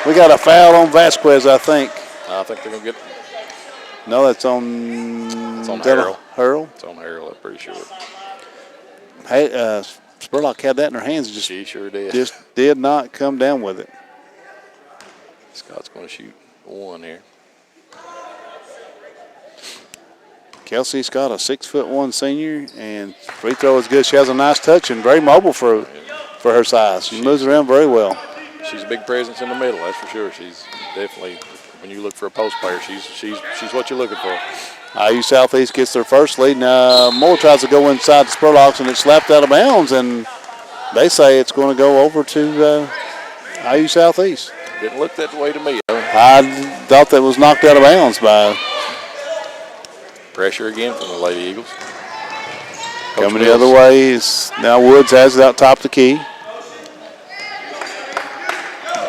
We got a foul on Vasquez, I think. I think they're going to get. No, that's on. It's on Harrell. Harrell. It's on Harrell, I'm pretty sure. Hey, Spurlock had that in her hands. She sure did. Just did not come down with it. Scott's going to shoot one here. Kelsey Scott, a 6'1" senior, and free throw is good. She has a nice touch and very mobile for her size. She moves around very well. She's a big presence in the middle, that's for sure. She's definitely, when you look for a post player, she's what you're looking for. IU Southeast gets their first lead. Now Moore tries to go inside the Spurlocks, and it's slapped out of bounds, and they say it's going to go over to IU Southeast. Didn't look that way to me. I thought that was knocked out of bounds by. Pressure again from the Lady Eagles. Coming the other way is now Woods has it out top the key.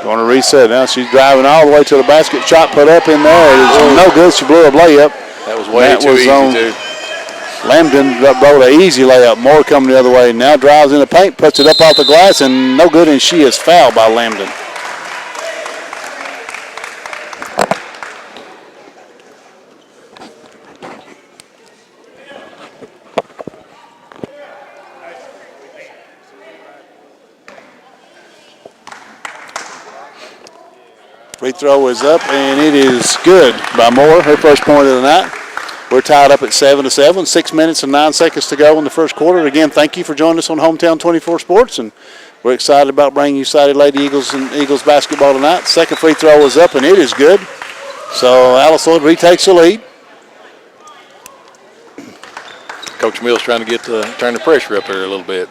Going to reset. Now she's driving all the way to the basket. Shot put up in there. It is no good. She blew a layup. That was way too easy, too. Lambden brought an easy layup. Moore coming the other way. Now drives in the paint, puts it up off the glass, and no good, and she is fouled by Lambden. Free throw is up, and it is good by Moore, her first point of the night. We're tied up at 7-7, 6 minutes and 9 seconds to go in the first quarter. Again, thank you for joining us on Hometown 24 Sports, and we're excited about bringing you Sided Lady Eagles and Eagles basketball tonight. Second free throw is up, and it is good. So Alice Lloyd retakes the lead. Coach Mills trying to turn the pressure up there a little bit.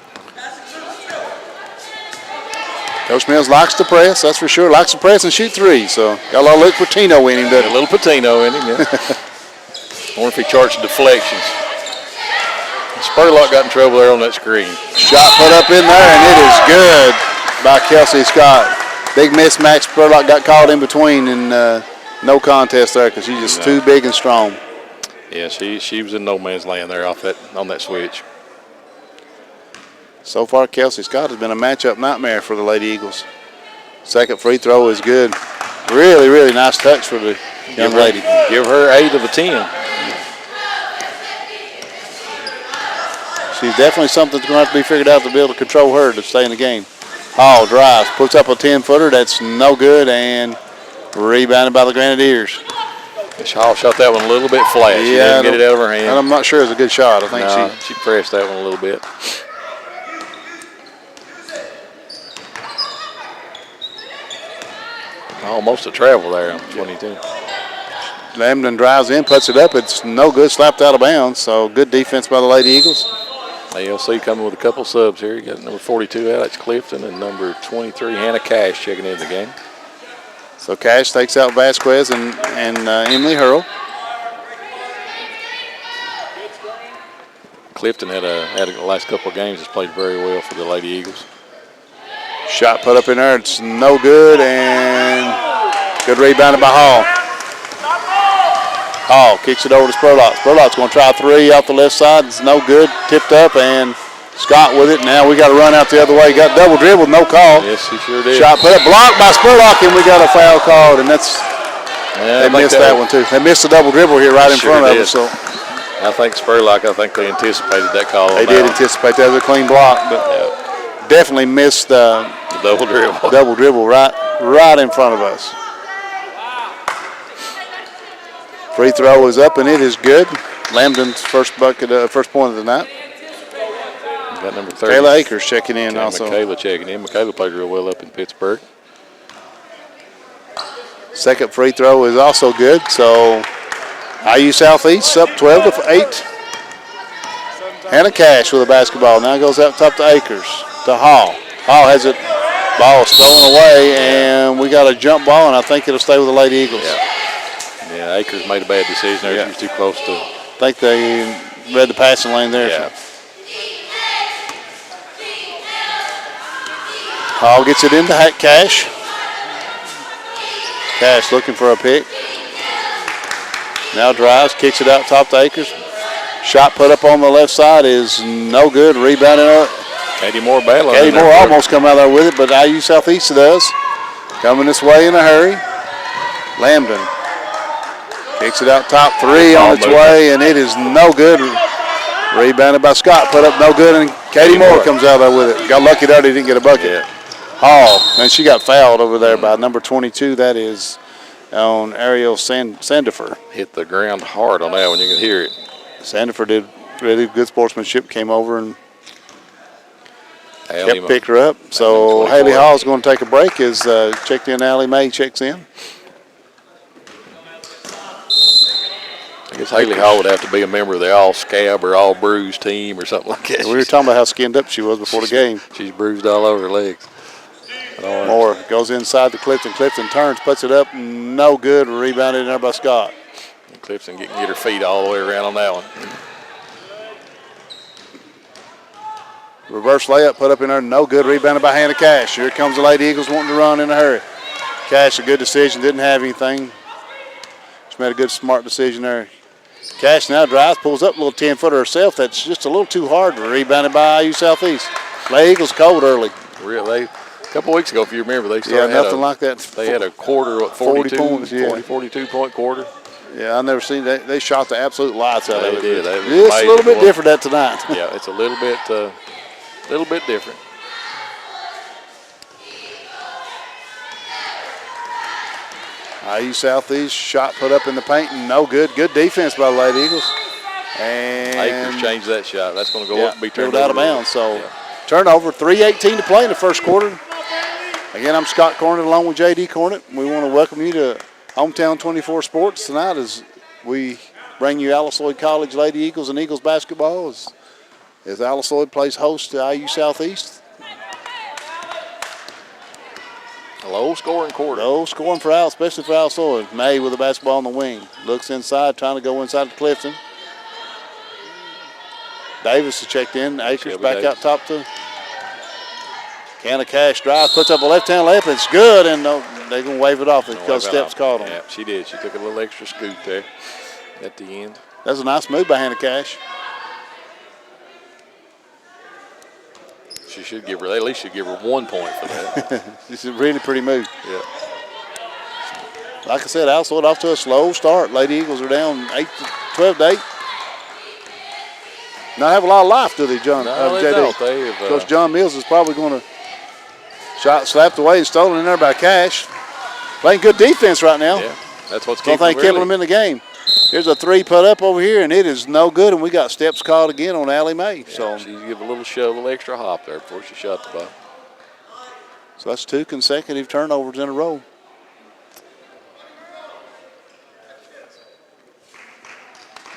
Coach Mills likes to press, that's for sure. Likes to press and shoot threes. So got a little Patino in him, doesn't he? A little Patino in him, yeah. I wonder if he charts deflections. Spurlock got in trouble there on that screen. Shot put up in there, and it is good by Kelsey Scott. Big mismatch. Spurlock got caught in between, and no contest there because she's just too big and strong. Yeah, she was in no man's land there on that switch. So far, Kelsey Scott has been a matchup nightmare for the Lady Eagles. Second free throw is good. Really, really nice touch for the young lady. Give her 8 of the 10. She's definitely something that's going to have to be figured out to be able to control her to stay in the game. Hall drives, puts up a 10-footer. That's no good, and rebounded by the Grenadiers. Hall shot that one a little bit flat. She didn't get it out of her hand. And I'm not sure it's a good shot. I think she pressed that one a little bit. Almost a travel there on 22. Lambden drives in, puts it up. It's no good, slapped out of bounds. So good defense by the Lady Eagles. ALC coming with a couple subs here. You got number 42, Alex Clifton, and number 23, Hannah Cash, checking in the game. So Cash takes out Vasquez and Emily Hurl. Clifton had the last couple of games has played very well for the Lady Eagles. Shot put up in there. It's no good, and good rebounded by Hall. Hall kicks it over to Spurlock. Spurlock's going to try a three off the left side. It's no good. Tipped up, and Scott with it. Now we got to run out the other way. Got double dribble, no call. Yes, he sure did. Shot put up, blocked by Spurlock, and we got a foul called, and that's they missed that one too. They missed the double dribble here right in front of us. So I think Spurlock, they anticipated that call. They did anticipate that. It was a clean block, but definitely missed the double dribble. Double dribble right in front of us. Free throw is up, and it is good. Lambden's first point of the night. Got number 30. Kayla Akers checking in also. Michaela checking in. Michaela played real well up in Pittsburgh. Second free throw is also good. So IU Southeast up 12-8. Hannah Cash with a basketball. Now goes out top to Akers, to Hall. Hall has it. Ball stolen away, and we got a jump ball, and I think it'll stay with the Lady Eagles. Yeah, Akers made a bad decision there. She was too close to. I think they read the passing lane there. Yeah. Hall gets it into Cash. Cash looking for a pick. Now drives, kicks it out top to Akers. Shot put up on the left side is no good. Rebounding up. Katie Moore battling. Katie Moore almost come out there with it, but IU Southeast does. Coming this way in a hurry. Lambton kicks it out top three on its way, and it is no good. Rebounded by Scott, put up no good, and Katie Moore comes out there with it. Got lucky there, he didn't get a bucket. Yeah. Hall, and she got fouled over there by number 22. That is on Ariel Sandifer. Hit the ground hard on that one. You can hear it. Sandifer did really good sportsmanship, came over and Allie picked her up. So Haley Hall's going to take a break as checked in. Allie Mae checks in. I guess Haley Hall would have to be a member of the all scab or all bruise team or something like that. We were talking about how skinned up she was before the game. She's bruised all over her legs. Moore goes inside to Clifton. Clifton turns, puts it up, no good. Rebounded in there by Scott. And Clifton can get her feet all the way around on that one. Reverse layup put up in there, no good. Rebounded by Hannah Cash. Here comes the Lady Eagles wanting to run in a hurry. Cash, a good decision, didn't have anything. She made a good, smart decision there. Cash now drives, pulls up a little 10-footer herself. That's just a little too hard. Rebounded by IU Southeast. Lady Eagles cold early. Really? A couple weeks ago, if you remember, they started nothing like that. They had a quarter, 42 points, 42-point quarter. Yeah, I've never seen that. They shot the absolute lights out of it. They did. It's a little bit different that tonight. Yeah, it's a little bit different. IU Southeast shot put up in the paint and no good. Good defense by the Lady Eagles. And Akers changed that shot. That's going to go up and be turned out of bounds. So turnover, 3:18 to play in the first quarter. Again, I'm Scott Cornett along with J.D. Cornett. We want to welcome you to Hometown 24 Sports tonight as we bring you Alice Lloyd College Lady Eagles and Eagles basketball as Alice Lloyd plays host to IU Southeast. A low-scoring quarter. Low scoring for Alice, especially for Alice Lloyd. May with the basketball on the wing. Looks inside, trying to go inside to Clifton. Davis has checked in. Akers back out top to Hannah Cash drive, puts up a left-hand layup. It's good, and they're going to wave it off because Steps caught them. Yeah, she did. She took a little extra scoot there at the end. That's a nice move by Hannah Cash. She should give her, at least should give her 1 point for that. This is a really pretty move. Yeah. Like I said, Alice Lloyd off to a slow start. Lady Eagles are down 12 to 8. Not have a lot of life, do they, John? No, they don't. Coach John Mills is probably going to shot slapped away and stolen in there by Cash. Playing good defense right now. Yeah, that's what's keeping them in the game. Here's a three put up over here, and it is no good, and we got Steps called again on Allie Mae. Yeah, so she give a little shove, a little extra hop there before she shot the ball. So that's 2 consecutive turnovers in a row.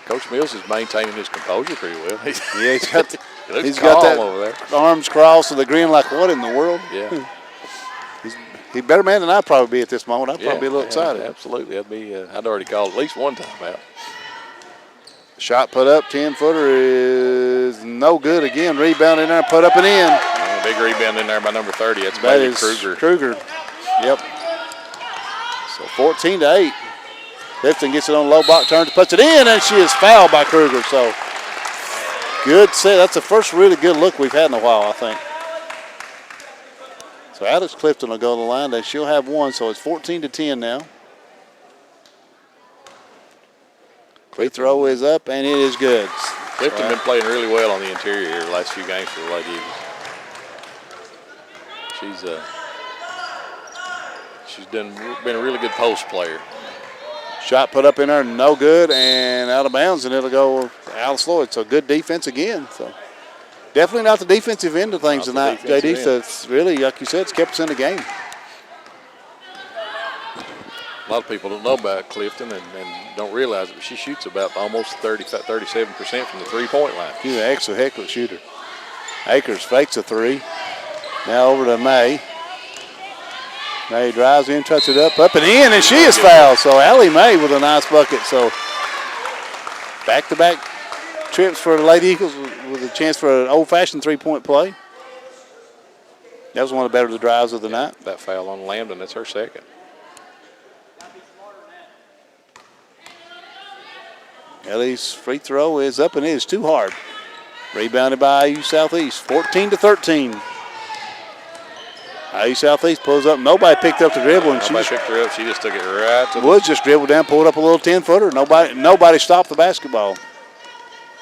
Coach Mills is maintaining his composure pretty well. Yeah, he's got that over there. Arms crossed and the grin like, what in the world? Yeah. He's a better man than I'd probably be at this moment. I'd probably be a little excited. Absolutely. I'd already called at least one timeout. Shot put up, 10-footer is no good again. Rebound in there, put up and in. Big rebound in there by number 30. That's that is Kruger. Yep. So 14 to 8. Clifton gets it on low block, turns, puts it in, and she is fouled by Kruger. So good set. That's the first really good look we've had in a while, I think. So Alex Clifton will go to the line, and she'll have one. So it's 14 to 10 now. Free throw is up, and it is good. Clifton been playing really well on the interior here the last few games for the Lady Eagles. She's been a really good post player. Shot put up in there, no good, and out of bounds, and it'll go Alice Lloyd. So good defense again. So definitely not the defensive end of things tonight, JD. So it's really, like you said, it's kept us in the game. A lot of people don't know about Clifton and don't realize it, but she shoots about almost 37% from the three-point line. She's an excellent, heck of a shooter. Akers fakes a three. Now over to May. May drives in, touches it up and in, and she is fouled. So Allie Mae with a nice bucket. So back-to-back trips for the Lady Eagles with a chance for an old-fashioned three-point play. That was one of the better drives of the night. That foul on Lambton, that's her second. Ellie's free throw is up, and it is too hard. Rebounded by IU Southeast, 14 to 13. IU Southeast pulls up. Nobody picked up the dribble, and Nobody picked her up. She just took it right to the Woods just dribbled down, pulled up a little 10-footer. Nobody stopped the basketball.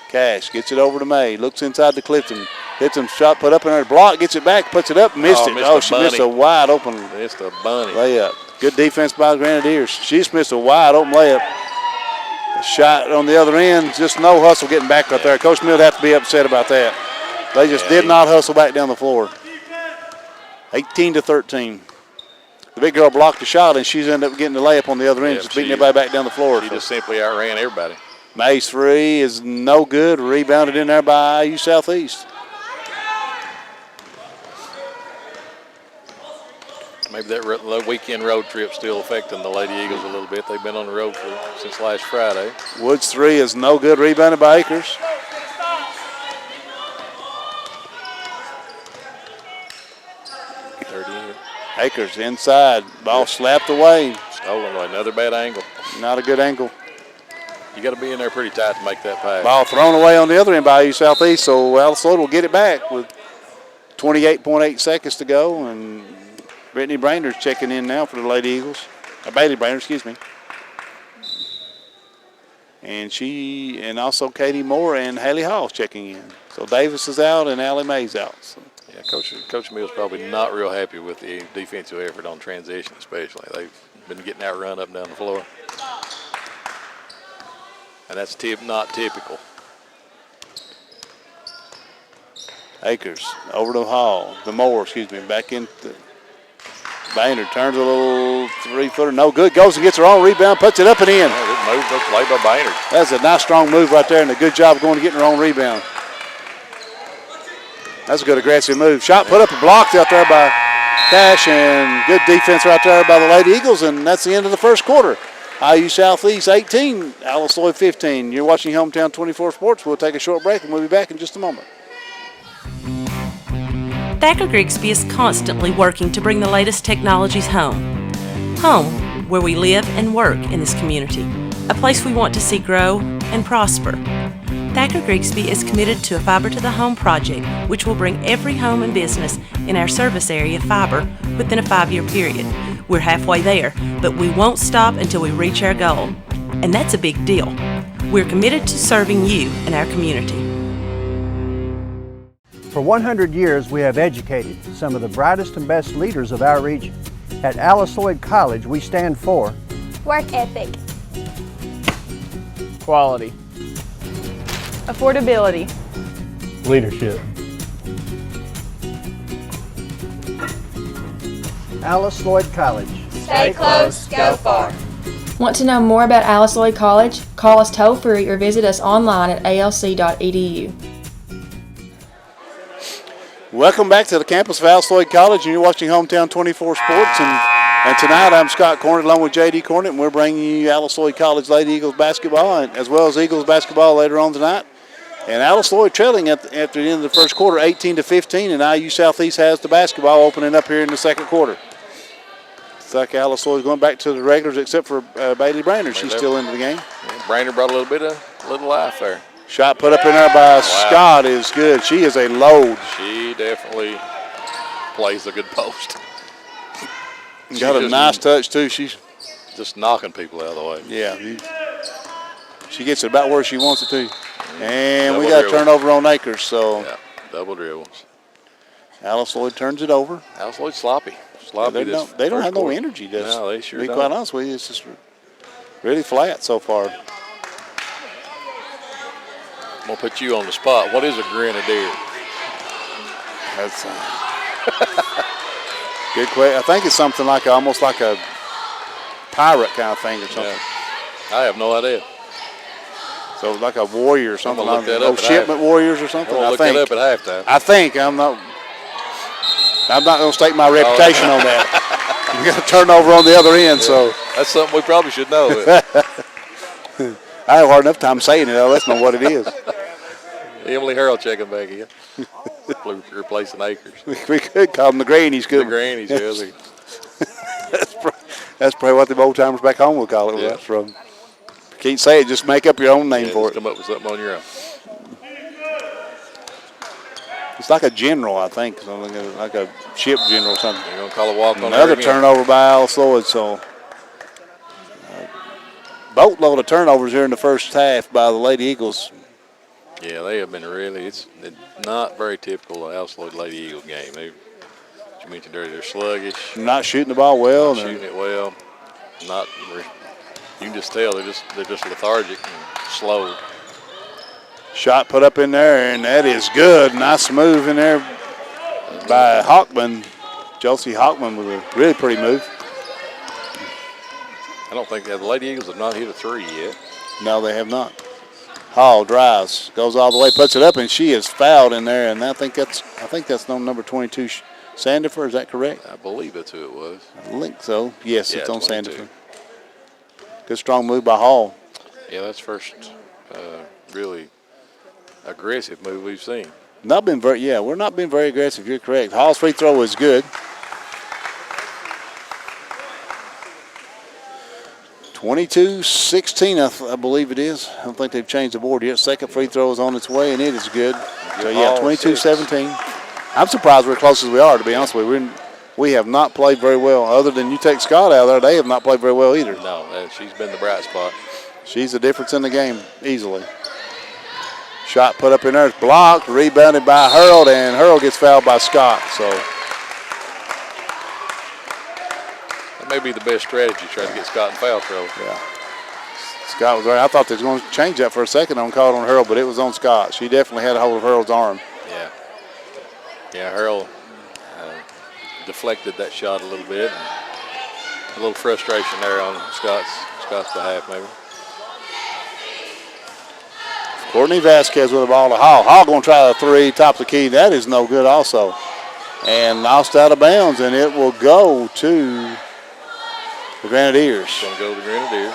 Cash gets it over to May. Looks inside to Clifton. Hits him shot, put up in her block, gets it back, puts it up, missed it. She missed a wide open layup. Good defense by the Grenadiers. She just missed a wide open layup. A shot on the other end, just no hustle getting back right there. Coach Mill would have to be upset about that. They just did not hustle back down the floor. 18-13. The big girl blocked the shot, and she's ended up getting the layup on the other end, just beating everybody back down the floor. She just simply outran everybody. May's three is no good. Rebounded in there by IU Southeast. Maybe that weekend road trip still affecting the Lady Eagles a little bit. They've been on the road since last Friday. Woods three is no good. Rebounded by Akers. Akers inside. Ball slapped away. Stolen away. Another bad angle. Not a good angle. You got to be in there pretty tight to make that pass. Ball thrown away on the other end by IU Southeast, so Alice Lloyd will get it back with 28.8 seconds to go, and Brittany Brainer's checking in now for the Lady Eagles. Bailey Brainer, excuse me. And also Katie Moore and Haley Hall checking in. So Davis is out and Allie May's out. So. Yeah, Coach Mill's probably not real happy with the defensive effort on transition, especially. They've been getting outrun up and down the floor. And that's not typical. Akers over to Hall. Back in. Baynard turns a little 3-footer. No good. Goes and gets her own rebound. Puts it up and in. Yeah, good move. Good play by Baynard. That's a nice, strong move right there, and a good job going to getting her own rebound. That's a good aggressive move. Shot put up and blocked out there by Cash, and good defense right there by the Lady Eagles, and that's the end of the first quarter. IU Southeast 18, Alice Lloyd 15. You're watching Hometown 24 Sports. We'll take a short break, and we'll be back in just a moment. Thacker Grigsby is constantly working to bring the latest technologies home. Home, where we live and work in this community, a place we want to see grow and prosper. Thacker Grigsby is committed to a Fiber to the Home project, which will bring every home and business in our service area fiber within a 5-year period. We're halfway there, but we won't stop until we reach our goal. And that's a big deal. We're committed to serving you and our community. For 100 years, we have educated some of the brightest and best leaders of our region. At Alice Lloyd College, we stand for work ethic, quality, affordability, leadership. Alice Lloyd College. Stay close, go far. Want to know more about Alice Lloyd College? Call us toll-free or visit us online at alc.edu. Welcome back to the campus of Alice Lloyd College, and you're watching Hometown 24 Sports. And tonight I'm Scott Cornett along with J.D. Cornett, and we're bringing you Alice Lloyd College Lady Eagles basketball, and as well as Eagles basketball later on tonight. And Alice Lloyd trailing after the end of the first quarter, 18-15, and IU Southeast has the basketball opening up here in the second quarter. It's like Alice Lloyd's going back to the regulars, except for Bailey Brainerd. She's still into the game. Yeah, Brainerd brought a little life there. Shot put up in there by Scott is good. She is a load. She definitely plays a good post. Got a nice touch, too. She's just knocking people out of the way. Yeah. She gets it about where she wants it to. And we got a turnover on Akers. So yeah, double dribbles. Alice Lloyd turns it over. Alice Lloyd sloppy. Yeah, they don't have no energy. No, they sure don't. To be don't. quite honest with you, it's just really flat so far. I'm going to put you on the spot. What is a grenadier? That's good question. I think it's something like almost like a pirate kind of thing or something. Yeah. I have no idea. So like a warrior or something. I'm gonna look that up shipment warriors or something. I'm going to look that up at halftime. I think. I'm not going to stake my reputation on that. We got a turnover on the other end, so. That's something we probably should know. I have a hard enough time saying it, though. That's not what it is. Emily Harrell checking back in. Replacing Akers. We could call them the grannies, couldn't we? The grannies, That's probably what the old timers back home would call it. Yeah. That's from. Can't say it, just make up your own name for it. Come up with something on your own. It's like a general, I think, something like a ship general or something. They're going to call a walk on Another turnover by Alice Lloyd. So, boatload of turnovers here in the first half by the Lady Eagles. Yeah, they have been really. It's not very typical of Alice Lloyd Lady Eagle game. As you mentioned earlier, they're sluggish. Not shooting the ball well. Not shooting it well. Not. You can just tell they're just lethargic and slow. Shot put up in there, and that is good. Nice move in there by Hockman. Josie Hockman with a really pretty move. I don't think the Lady Eagles have not hit a three yet. No, they have not. Hall drives, goes all the way, puts it up, and she is fouled in there. And I think that's number 22, Sandifer. Is that correct? I believe that's who it was. I think so. Yes, Yeah, it's on 22. Sandifer. Good strong move by Hall. Yeah, that's first really aggressive move we've seen. Not been very. Yeah, we're not being very aggressive. You're correct. Hall's free throw is good. 22-16, I believe it is. I don't think they've changed the board yet. Second free throw is on its way, and it is good. So, yeah, 22-17. I'm surprised we're as close as we are, to be honest with you. We have not played very well. Other than you take Scott out of there, they have not played very well either. No, she's been the bright spot. She's the difference in the game, easily. Shot put up in there is blocked, rebounded by Hurl, and Hurl gets fouled by Scott. So that may be the best strategy, trying to get Scott in foul trouble. yeah, Scott was right. I thought they was going to change that for a second on call on Hurl, but it was on Scott. She definitely had a hold of Hurl's arm. Yeah, Hurl deflected that shot a little bit. And a little frustration there on Scott's behalf, maybe. Courtney Vasquez with the ball to Hall. Hall going to try the three, top of the key. That is no good also. And lost out of bounds, and it will go to the Grenadiers. Going to go to the Grenadiers.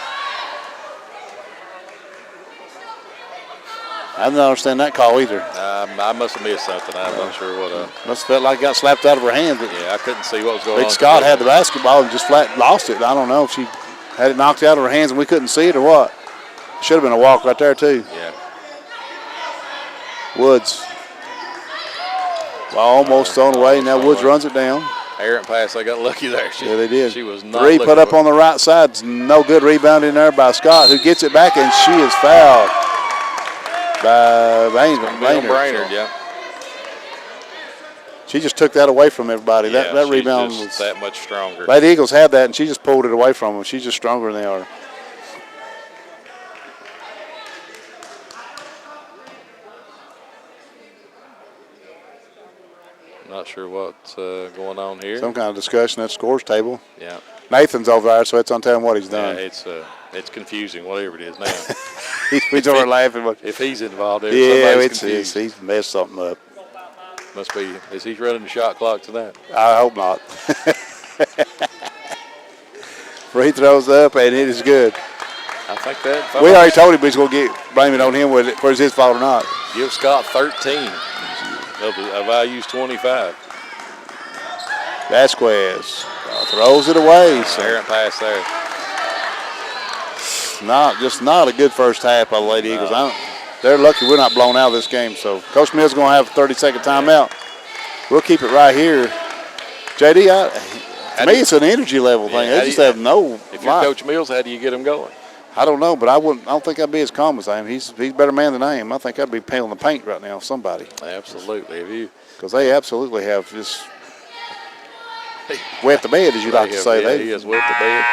I didn't understand that call either. I must have missed something. I'm not sure what. Must have felt like it got slapped out of her hands. Yeah, I couldn't see what was going on. Big Scott had the basketball and just flat lost it. I don't know if she had it knocked out of her hands and we couldn't see it or what. Should have been a walk right there too. Yeah. Woods. Ball almost on the way. Now Woods runs it down. Errant pass. They got lucky there. Yeah, they did. She was not three put up on the right side. No good rebound in there by Scott, who gets it back, and she is fouled by Brainerd. Yeah. She just took that away from everybody. Yeah, that she's rebound just was that much stronger. Lady Eagles had that, and she just pulled it away from them. She's just stronger than they are. Not sure what's going on here. Some kind of discussion at the scores table. Yeah. Nathan's over there, so it's on telling what he's done. Yeah, it's confusing, whatever it is now. He's over laughing. But if he's involved, yeah, confused. he's messed something up. Must be. Is he running the shot clock tonight? I hope not. Free throws up, and it is good. I think that. We already told him he's going to blame it on him whether it's his fault or not. Give Scott 13 of IU's 25. Vasquez throws it away. So Errant pass there. not a good first half by the Lady Eagles. They're lucky we're not blown out of this game. So Coach Mill's going to have a 30-second timeout. We'll keep it right here. JD, to me, it's an energy level thing. They just have no. If you're Coach Mills, how do you get them going? I don't know, but I don't think I'd be as calm as I am. He's a better man than I am. I think I'd be peeling the paint right now. Somebody. Absolutely. Because they absolutely have just wet the bed, as you like to say. He has wet the bed.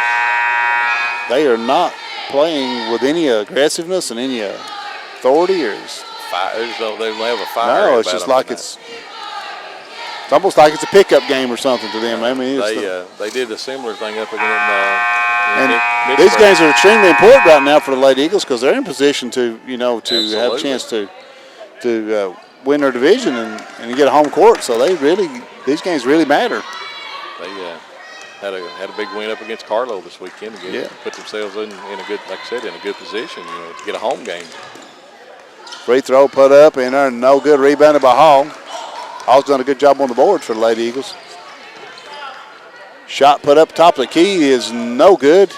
They are not playing with any aggressiveness and any authority. They don't have a fire. No, it's just like it's almost like it's a pickup game or something to them. I mean, they did a similar thing up again. And these games are extremely important right now for the Lady Eagles because they're in position to have a chance to win their division and get a home court. So these games really matter. They had a big win up against Carlo this weekend. Again, put themselves in a good, like I said, in a good position, to get a home game. Free throw put up and there, no good, rebounded by Hall. Hall's done a good job on the board for the Lady Eagles. Shot put up top of the key is no good.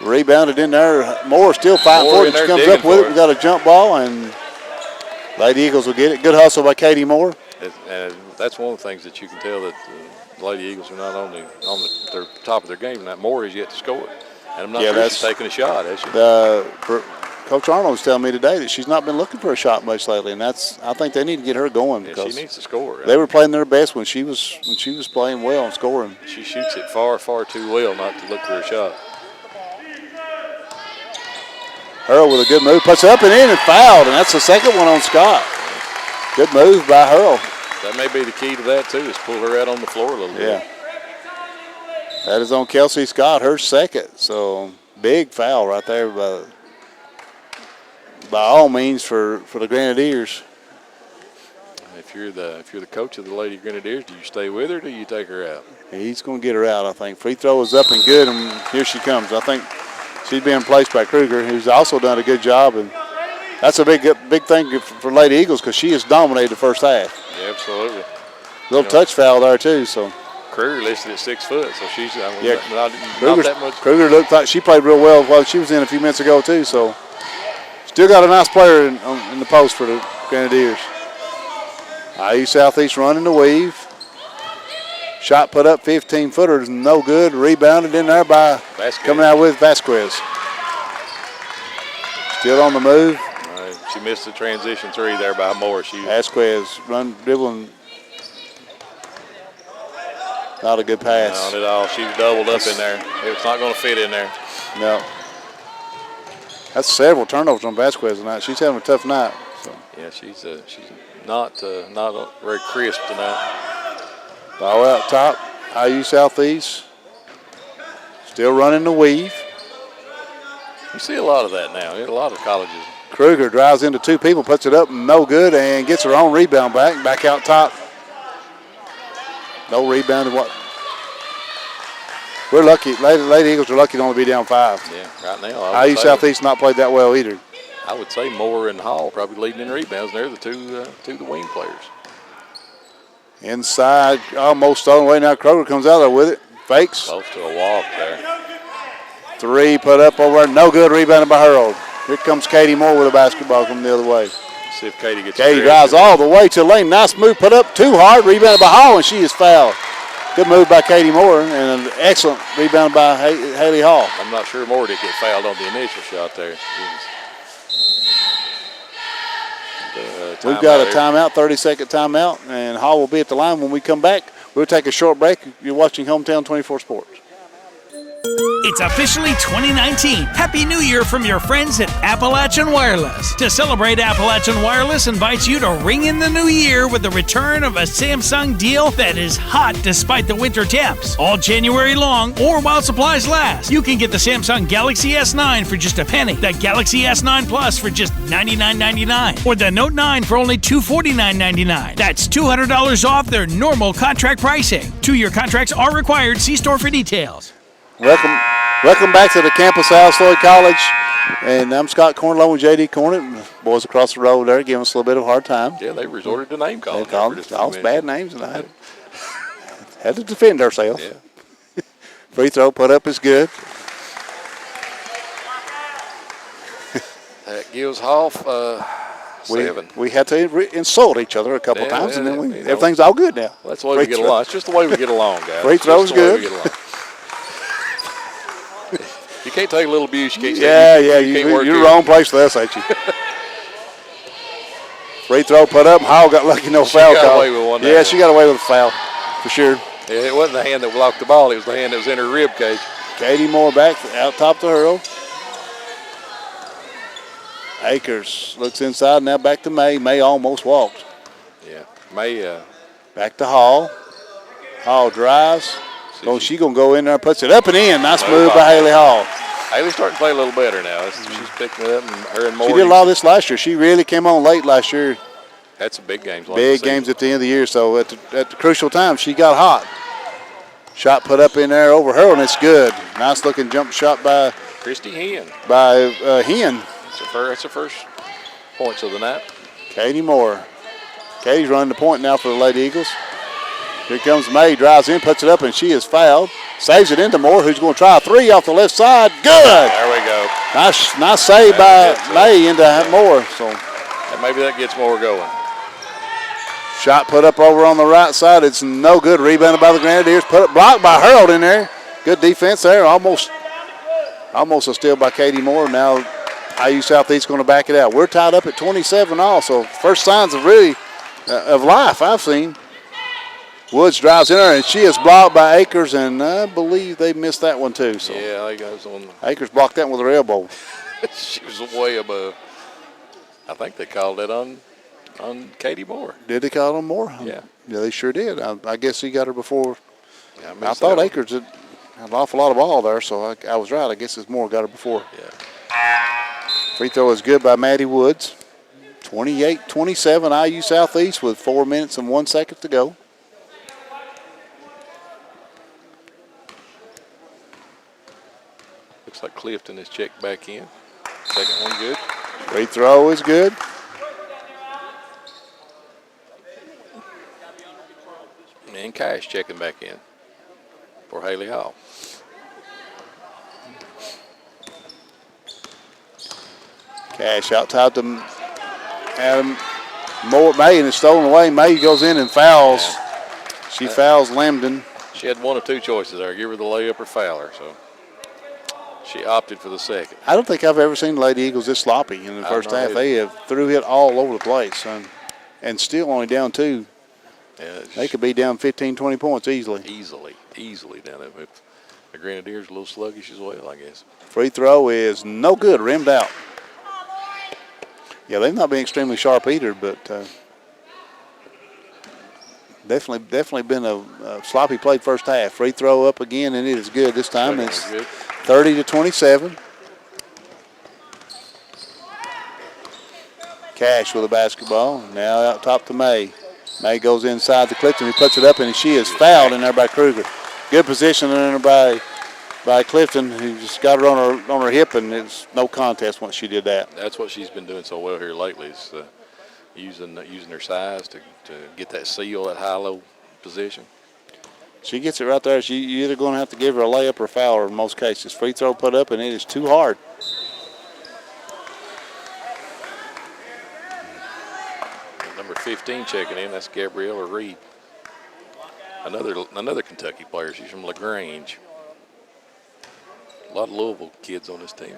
Rebounded in there. Moore still fighting for it. She comes up with it. We got a jump ball, and Lady Eagles will get it. Good hustle by Katie Moore. And that's one of the things that you can tell that the Lady Eagles are not on their top of their game. And that Moore is yet to score. And I'm not sure she's taking a shot, has she? Coach Arnold was telling me today that she's not been looking for a shot much lately, and I think they need to get her going because she needs to score. They were playing their best when she was playing well and scoring. She shoots it far, far too well not to look for a shot. Hurl with a good move, puts it up and in and fouled, and that's the second one on Scott. Good move by Hurl. That may be the key to that too, is pull her out on the floor a little bit. Yeah. That is on Kelsey Scott, her second. So big foul right there by all means for the Grenadiers. If you're the coach of the Lady Grenadiers, do you stay with her or do you take her out? He's going to get her out, I think. Free throw is up and good, and here she comes. I think she's being placed by Kruger, who's also done a good job, and that's a big thing for Lady Eagles because she has dominated the first half. Yeah, absolutely. Little touch foul there too. So Kruger listed at 6 foot, so she's not that much. Kruger looked like she played real well while she was in a few minutes ago too. So still got a nice player in the post for the Grenadiers. IU Southeast running the weave. Shot put up, 15-footers, no good. Rebounded in there by Vasquez. Coming out with Vasquez. Still on the move. She missed the transition three there by Moore. Vasquez dribbling. Not a good pass. Not at all. She was doubled up in there. It's not going to fit in there. No. That's several turnovers on Vasquez tonight. She's having a tough night. So. Yeah, she's not very crisp tonight. Ball out top. IU Southeast. Still running the weave. You see a lot of that now. A lot of colleges. Kruger drives into two people, puts it up, no good, and gets her own rebound back out top. No rebound. We're lucky. Lady Eagles are lucky to only be down 5. Yeah, right now. IU Southeast not played that well either. I would say Moore and Hall probably leading in rebounds. They're the two the wing players. Inside, almost stolen away. Now Kruger comes out there with it. Fakes. Close to a walk there. 3 put up over. No good. Rebounded by Harold. Here comes Katie Moore with a basketball coming the other way. Let's see if Katie gets Katie drives all the way to the lane. Nice move. Put up too hard. Rebounded by Hall, and she is fouled. Good move by Katie Moore, and an excellent rebound by Haley Hall. I'm not sure Moore did get fouled on the initial shot there. We've got a timeout, 30-second timeout, and Hall will be at the line when we come back. We'll take a short break. You're watching Hometown 24 Sports. It's officially 2019. Happy New Year from your friends at Appalachian Wireless. To celebrate, Appalachian Wireless invites you to ring in the new year with the return of a Samsung deal that is hot despite the winter temps. All January long or while supplies last. You can get the Samsung Galaxy S9 for just a penny, the Galaxy S9 Plus for just $99.99, or the Note 9 for only $249.99. That's $200 off their normal contract pricing. 2-year contracts are required. See store for details. Welcome back to the campus of Lloyd College. And I'm Scott Cornlow and J.D. Cornett. Boys across the road there giving us a little bit of a hard time. Yeah, they resorted to name calling. They called us bad names, and I had to defend ourselves. Yeah. Free throw put up is good. That gives Hall 7. We had to insult each other a couple times, and then everything's all good now. Well, that's the way we get along. It's just the way we get along, guys. Free throw's good. You can't take a little abuse. You can't. You're the wrong place for this, ain't you? Free throw put up. Hall got lucky, no foul call. She got away with one. Yeah, she got away with a foul, for sure. Yeah, it wasn't the hand that blocked the ball. It was the hand that was in her rib cage. Katie Moore back out top to Hurl. Akers looks inside, now back to May. May almost walked. Yeah, May. Back to Hall. Hall drives. So she's going to go in there and puts it up and in. Nice move by Haley Hall. Haley's starting to play a little better now. She's picking it up, and her and Moore. She did a lot of this last year. She really came on late last year. Had some big games. Big games at the end of the year. So at the crucial time, she got hot. Shot put up in there over her, and it's good. Nice looking jump shot by Christy Hen. By Hen. That's her first points of the night. Katie Moore. Katie's running the point now for the Lady Eagles. Here comes May, drives in, puts it up, and she is fouled. Saves it into Moore, who's going to try a 3 off the left side. Good. There we go. Nice save by May into Moore. So and maybe that gets Moore going. Shot put up over on the right side. It's no good. Rebounded by the Grenadiers. Put up, blocked by Harold in there. Good defense there. Almost a steal by Katie Moore. Now IU Southeast going to back it out. We're tied up at 27 all. So first signs of really of life I've seen. Woods drives in there, and she is blocked by Akers, and I believe they missed that one too. So yeah, I think on. Akers blocked that with her elbow. She was way above. I think they called that on Katie Moore. Did they call on Moore? Yeah. Yeah, they sure did. I guess he got her before. Yeah, I thought Akers had an awful lot of ball there, so I was right. I guess it's Moore got her before. Yeah. Free throw is good by Maddie Woods. 28-27 IU Southeast with 4 minutes and 1 second to go. Looks like Clifton is checked back in. Second one good. Free throw is good. And Cash checking back in for Haley Hall. Cash out top to Adam Moore. May, and it's stolen away. May goes in and fouls. Yeah. She fouls Lambden. She had one of two choices there. Give her the layup or foul her. So she opted for the second. I don't think I've ever seen the Lady Eagles this sloppy in the first half. They have threw it all over the place and still only down 2. Yeah, they could be down 15, 20 points easily. Easily down there. But the Grenadiers a little sluggish as well, I guess. Free throw is no good, rimmed out. Yeah, they've not been extremely sharp either, but definitely been a sloppy play first half. Free throw up again, and it is good this time. It's 30-27. Cash with a basketball. Now out top to May. May goes inside to Clifton. He puts it up, and she is fouled in there by Kruger. Good position in there by Clifton, who just got her on her hip, and it's no contest once she did that. That's what she's been doing so well here lately, is using her size to get that seal, that high-low position. She gets it right there. You're either going to have to give her a layup or foul her in most cases. Free throw put up, and it is too hard. Number 15 checking in. That's Gabriella Reed. Another Kentucky player. She's from LaGrange. A lot of Louisville kids on this team.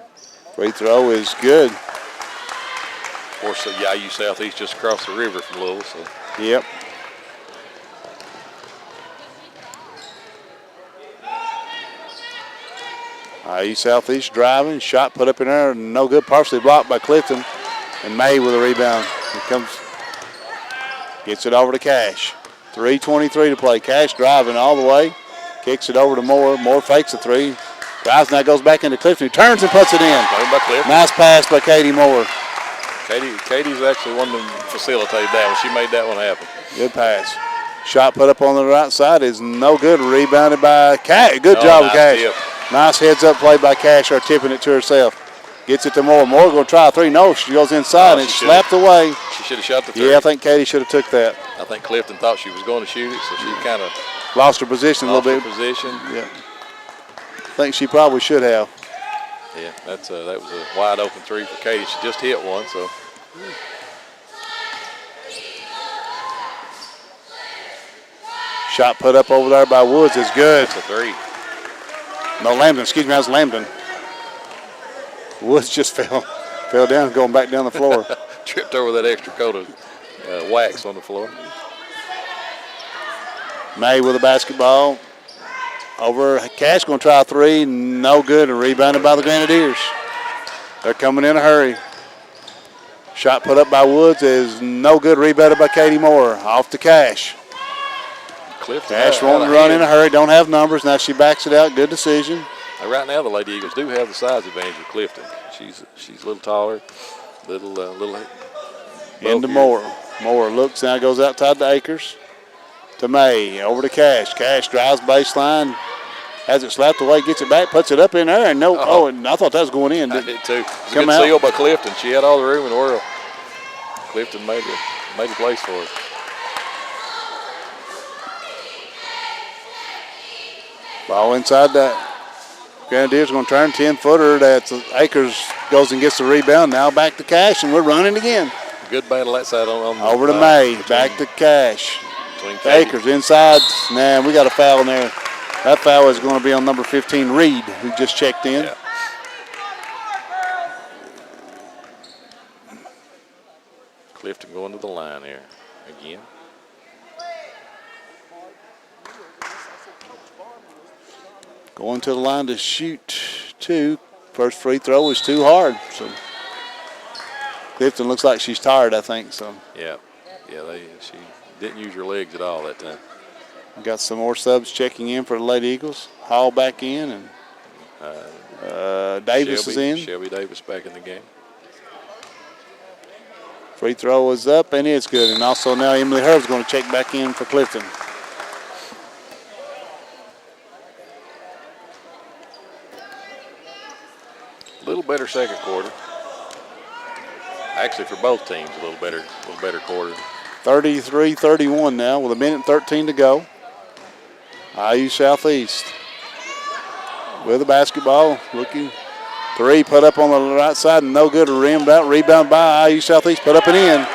Free throw is good. Of course, IU Southeast just across the river from Louisville. So. Yep. IU Southeast driving. Shot put up in there. No good. Partially blocked by Clifton. And May with a rebound. Here comes. Gets it over to Cash. 3:23 to play. Cash driving all the way. Kicks it over to Moore. Moore fakes a three. Drives now goes back into Clifton. He turns and puts it in. Nice pass by Katie Moore. Katie's actually one of them facilitated that one. She made that one happen. Good pass. Shot put up on the right side is no good. Rebounded by Cash. Good job with Cash. Tip. Nice heads up play by Cash, or tipping it to herself. Gets it to Moore. Moore going to try a three. No, she goes inside and it's slapped away. She should have shot the three. Yeah, I think Katie should have took that. I think Clifton thought she was going to shoot it, so she kind of lost her position a little bit. Yeah. I think she probably should have. Yeah, that was a wide open three for Katie. She just hit one, so. Shot put up over there by Woods is good. It's a three. No, Lambden. Excuse me, that was Lambden. Woods just fell down, going back down the floor. Tripped over that extra coat of wax on the floor. May with a basketball. Over. Cash going to try a three. No good. And rebounded by the Grenadiers. They're coming in a hurry. Shot put up by Woods is no good. Rebounded by Katie Moore. Off to Cash. Cash won't run in a hurry. Don't have numbers. Now she backs it out. Good decision. Right now the Lady Eagles do have the size advantage of Clifton. She's a little taller, little into Moore. Moore looks now, goes outside to Akers. To May, over to Cash. Cash drives baseline, has it slapped away, gets it back, puts it up in there, and and I thought that was going in. I did too. It's a good seal by Clifton. She had all the room in the world. Clifton made a place for it. Ball inside that. Grenadiers going to turn 10-footer. That's Akers goes and gets the rebound. Now back to Cash, and we're running again. good battle that side on the over to May, back to Cash. Akers inside. Nah, we got a foul in there. That foul is going to be on number 15, Reed, who just checked in. Yeah. Clifton going to the line here again. Going to the line to shoot 2. First free throw is too hard. So Clifton looks like she's tired, I think. So yeah, she didn't use her legs at all that time. Got some more subs checking in for the Lady Eagles. Hall back in, and Davis is in. Shelby Davis back in the game. Free throw is up, and it's good. And also now Emily Herb's going to check back in for Clifton. A little better second quarter. Actually, for both teams, a little better quarter. 33-31 now with 1:13 to go. IU Southeast with the basketball, looking. 3 put up on the right side, and no good. Rebound by IU Southeast, put up and in.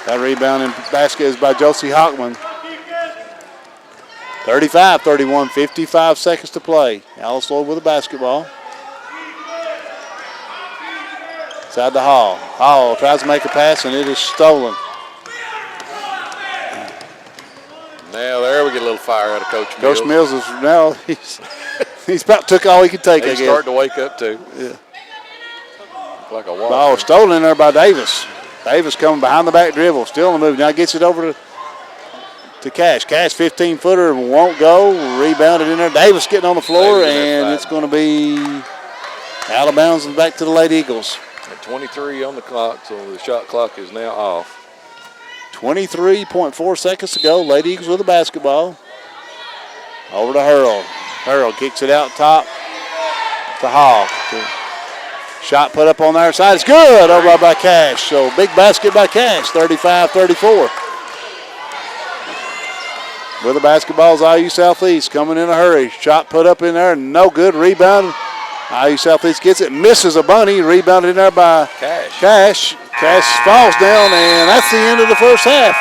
That rebound and basket is by Josie Hockman. 35-31, 55 seconds to play. Alice Lloyd with the basketball. Inside the Hall. Hall tries to make a pass, and it is stolen. Now there we get a little fire out of Coach Mills. Coach Mills is now he's about took all he could take. He's starting to wake up too. Yeah. Like a wall. Ball stolen in there by Davis. Davis coming behind the back dribble, still in the move. Now gets it over to Cash. Cash 15-footer won't go. Rebounded in there. Davis getting on the floor, and it's going to be out of bounds and back to the Lady Eagles. At 23 on the clock, so the shot clock is now off. 23.4 seconds to go. Lady Eagles with the basketball. Over to Hurl. Hurl kicks it out top to Hall. Shot put up on their side. It's good over by Cash. So big basket by Cash, 35-34. With the basketball is IU Southeast coming in a hurry. Shot put up in there, no good. Rebound. IU Southeast gets it, misses a bunny. Rebounded in there by Cash. Cash falls down, and that's the end of the first half.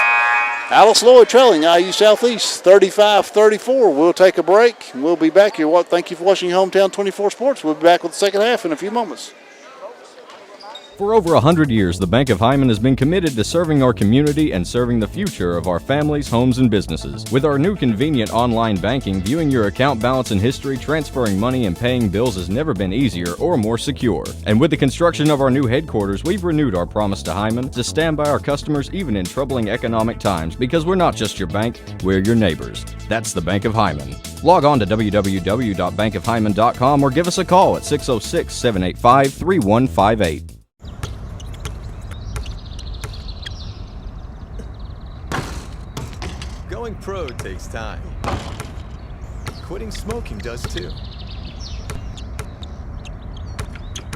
Alice Lloyd trailing IU Southeast 35-34. We'll take a break, and we'll be back here. Thank you for watching Hometown 24 Sports. We'll be back with the second half in a few moments. For over 100 years, the Bank of Hyman has been committed to serving our community and serving the future of our families, homes, and businesses. With our new convenient online banking, viewing your account balance and history, transferring money, and paying bills has never been easier or more secure. And with the construction of our new headquarters, we've renewed our promise to Hyman to stand by our customers even in troubling economic times, because we're not just your bank, we're your neighbors. That's the Bank of Hyman. Log on to www.bankofhyman.com or give us a call at 606-785-3158. Going pro takes time. Quitting smoking does too.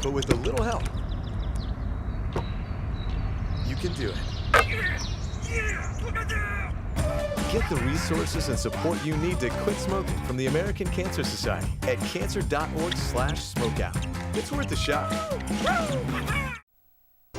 But with a little help, you can do it. Get the resources and support you need to quit smoking from the American Cancer Society at cancer.org/smokeout. It's worth a shot.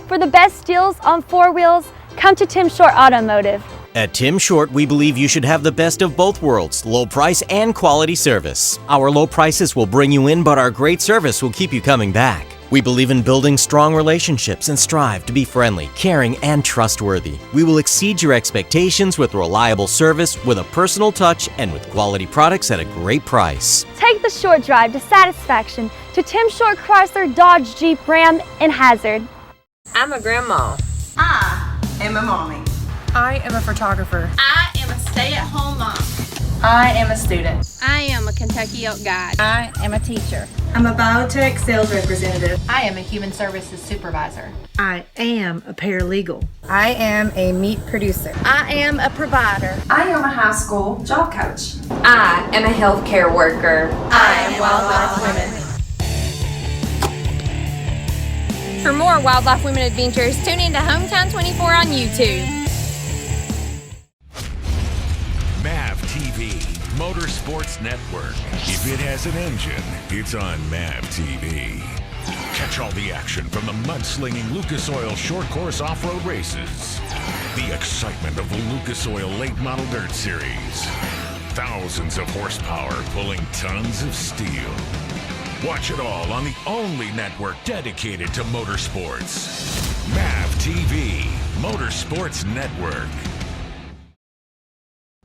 For the best deals on 4 wheels, come to Tim Short Automotive. At Tim Short, we believe you should have the best of both worlds, low price and quality service. Our low prices will bring you in, but our great service will keep you coming back. We believe in building strong relationships and strive to be friendly, caring, and trustworthy. We will exceed your expectations with reliable service, with a personal touch, and with quality products at a great price. Take the short drive to satisfaction to Tim Short Chrysler, Dodge, Jeep, Ram, and Hazard. I'm a grandma. I am a mommy. I am a photographer. I am a stay-at-home mom. I am a student. I am a Kentucky Elk Guide. I am a teacher. I'm a biotech sales representative. I am a human services supervisor. I am a paralegal. I am a meat producer. I am a provider. I am a high school job coach. I am a healthcare worker. I am Wildlife Women. For more Wildlife Women adventures, tune in to Hometown 24 on YouTube. MAV TV, Motorsports Network. If it has an engine, it's on MAV TV. Catch Watch all the action from the mudslinging Lucas Oil short course off-road races. The excitement of the Lucas Oil Late Model Dirt Series. Thousands of horsepower pulling tons of steel. Watch it all on the only network dedicated to motorsports. MAV TV, Motorsports Network.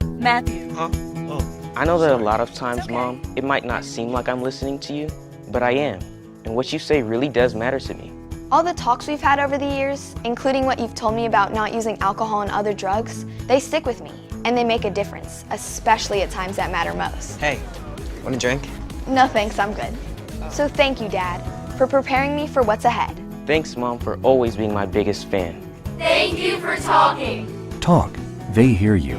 Matthew. Huh? Oh. I know that a lot of times, Mom, it might not seem like I'm listening to you, but I am. And what you say really does matter to me. All the talks we've had over the years, including what you've told me about not using alcohol and other drugs, they stick with me, and they make a difference, especially at times that matter most. Hey, want a drink? No thanks, I'm good. So thank you, Dad, for preparing me for what's ahead. Thanks, Mom, for always being my biggest fan. Thank you for talking. Talk. They hear you.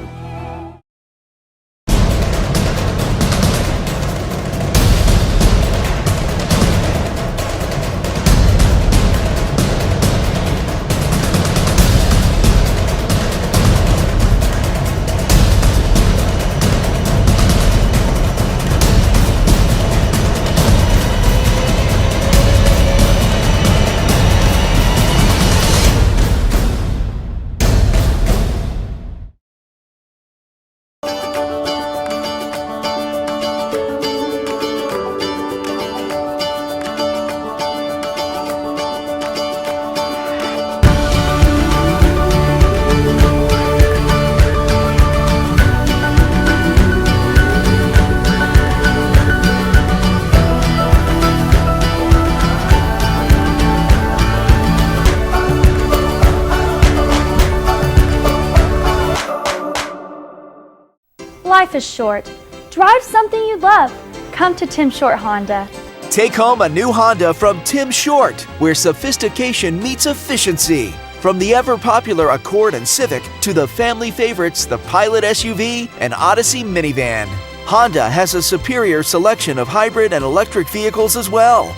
Life is short. Drive something you love. Come to Tim Short Honda. Take home a new Honda from Tim Short, where sophistication meets efficiency. From the ever-popular Accord and Civic to the family favorites, the Pilot SUV and Odyssey minivan. Honda has a superior selection of hybrid and electric vehicles as well.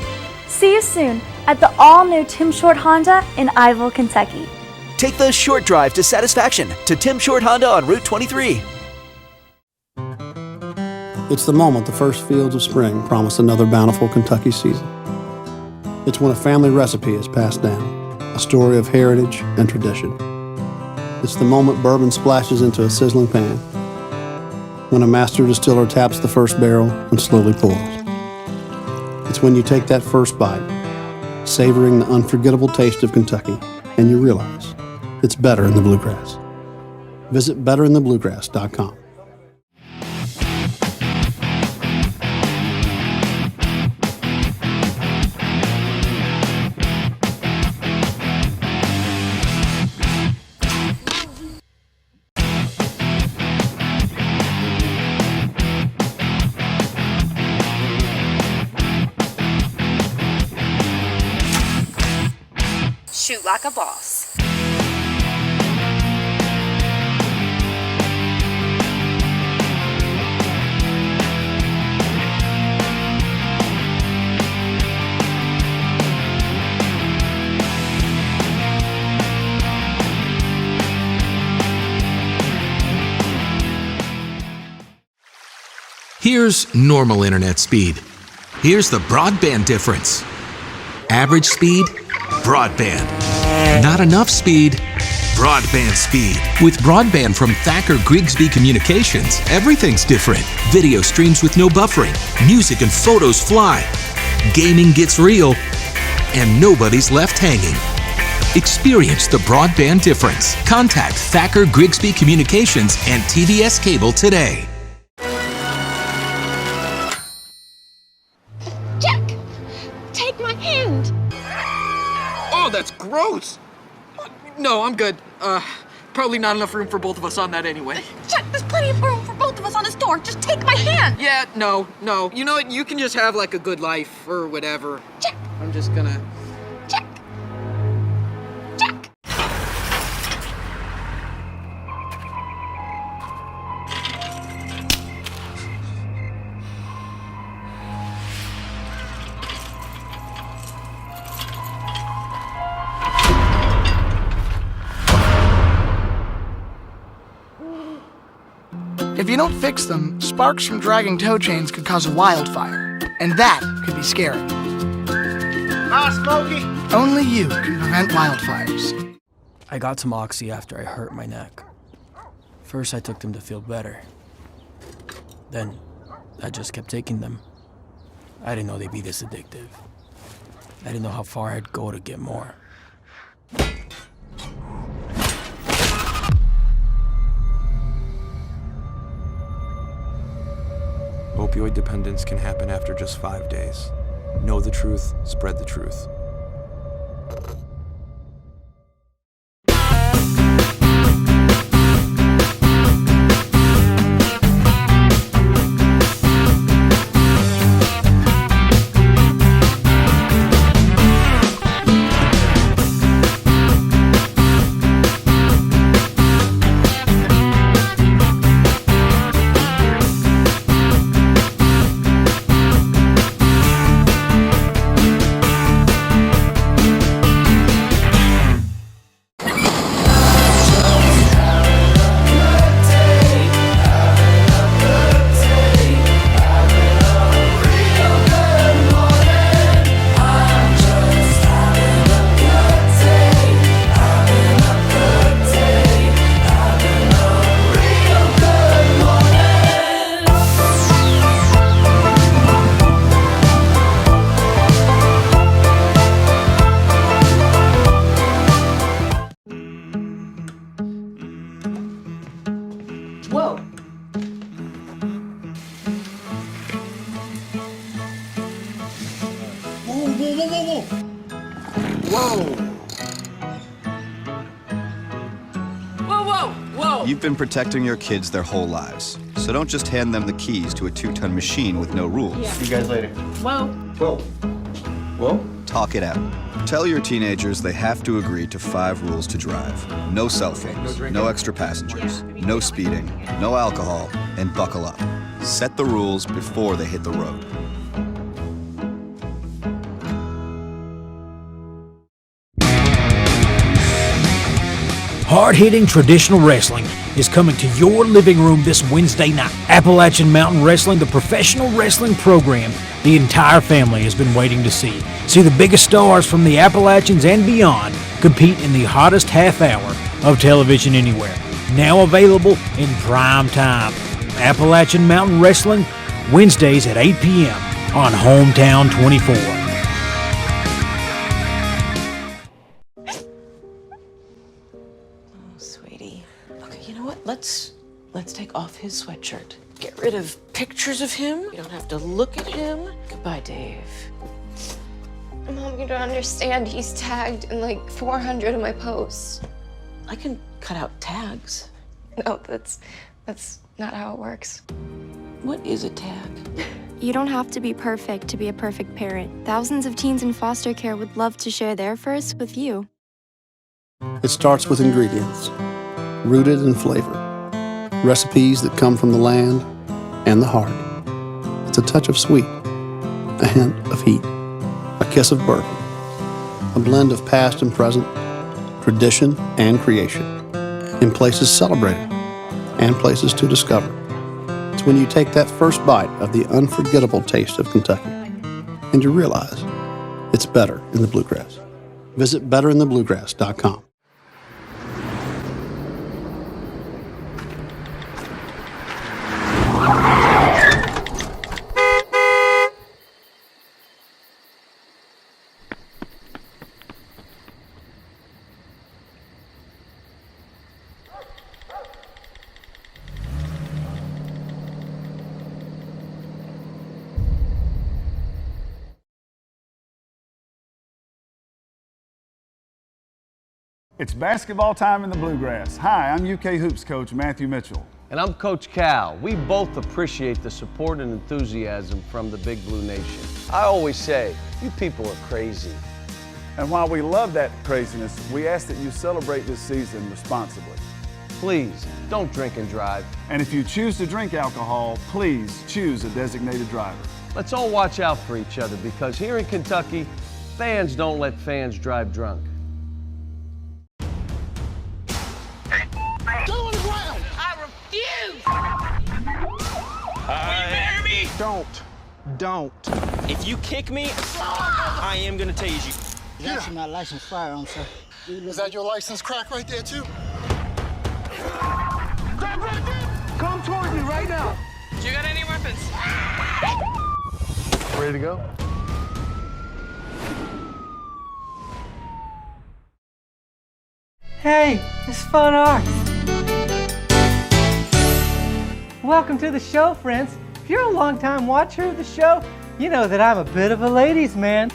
See you soon at the all-new Tim Short Honda in Iville, Kentucky. Take the short drive to satisfaction to Tim Short Honda on Route 23. It's the moment the first fields of spring promise another bountiful Kentucky season. It's when a family recipe is passed down, a story of heritage and tradition. It's the moment bourbon splashes into a sizzling pan, when a master distiller taps the first barrel and slowly pours. It's when you take that first bite, savoring the unforgettable taste of Kentucky, and you realize it's better in the bluegrass. Visit betterinthebluegrass.com. Shoot like a boss. Here's normal internet speed. Here's the broadband difference. Average speed, broadband. Not enough speed, broadband speed. With broadband from Thacker Grigsby Communications, everything's different. Video streams with no buffering, music and photos fly, gaming gets real, and nobody's left hanging. Experience the broadband difference. Contact Thacker Grigsby Communications and TVS Cable today. Jack, take my hand. Oh, that's gross. No, I'm good. Probably not enough room for both of us on that anyway. Jack, there's plenty of room for both of us on this door. Just take my hand. Yeah, no. You know what? You can just have like a good life or whatever. Jack. I'm just gonna... Jack. If you don't fix them, sparks from dragging tow chains could cause a wildfire, and that could be scary. Hi, Smokey. Only you can prevent wildfires. I got some Oxy after I hurt my neck. First, I took them to feel better. Then, I just kept taking them. I didn't know they'd be this addictive. I didn't know how far I'd go to get more. Opioid dependence can happen after just 5 days. Know the truth, spread the truth. Whoa. Whoa! You've been protecting your kids their whole lives. So don't just hand them the keys to a 2-ton machine with no rules. Yeah. See you guys later. Whoa. Whoa. Whoa? Talk it out. Tell your teenagers they have to agree to 5 rules to drive. No cell phones, no extra passengers, no speeding, no alcohol, and buckle up. Set the rules before they hit the road. Hard-hitting traditional wrestling is coming to your living room this Wednesday night. Appalachian Mountain Wrestling, the professional wrestling program the entire family has been waiting to see. See the biggest stars from the Appalachians and beyond compete in the hottest half hour of television anywhere. Now available in prime time. Appalachian Mountain Wrestling, Wednesdays at 8 p.m. on Hometown 24. Let's take off his sweatshirt. Get rid of pictures of him. You don't have to look at him. Goodbye, Dave. Mom, you don't understand. He's tagged in like 400 of my posts. I can cut out tags. No, that's not how it works. What is a tag? You don't have to be perfect to be a perfect parent. Thousands of teens in foster care would love to share their first with you. It starts with ingredients, rooted in flavor. Recipes that come from the land and the heart. It's a touch of sweet, a hint of heat, a kiss of bourbon, a blend of past and present, tradition and creation, in places celebrated and places to discover. It's when you take that first bite of the unforgettable taste of Kentucky and you realize it's better in the bluegrass. Visit betterinthebluegrass.com. It's basketball time in the Bluegrass. Hi, I'm UK Hoops coach Matthew Mitchell. And I'm Coach Cal. We both appreciate the support and enthusiasm from the Big Blue Nation. I always say, you people are crazy. And while we love that craziness, we ask that you celebrate this season responsibly. Please, don't drink and drive. And if you choose to drink alcohol, please choose a designated driver. Let's all watch out for each other because here in Kentucky, fans don't let fans drive drunk. Go on the ground! I refuse! Don't. If you kick me, I am gonna tase you. That's my licensed firearm, sir. Is that your license crack right there, too? Come towards me right now. Do you got any weapons? Ready to go? Hey, it's Fun Arts. Welcome to the show, friends. If you're a longtime watcher of the show, you know that I'm a bit of a ladies' man.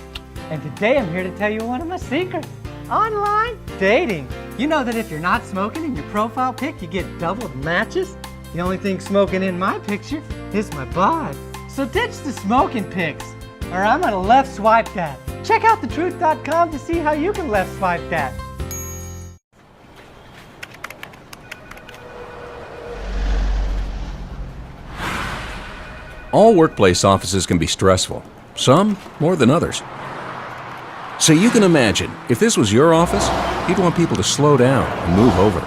And today I'm here to tell you one of my secrets. Online dating. You know that if you're not smoking in your profile pic, you get doubled matches? The only thing smoking in my picture is my bod. So ditch the smoking pics, or I'm gonna left swipe that. Check out thetruth.com to see how you can left swipe that. All workplace offices can be stressful, some more than others. So you can imagine, if this was your office, you'd want people to slow down and move over.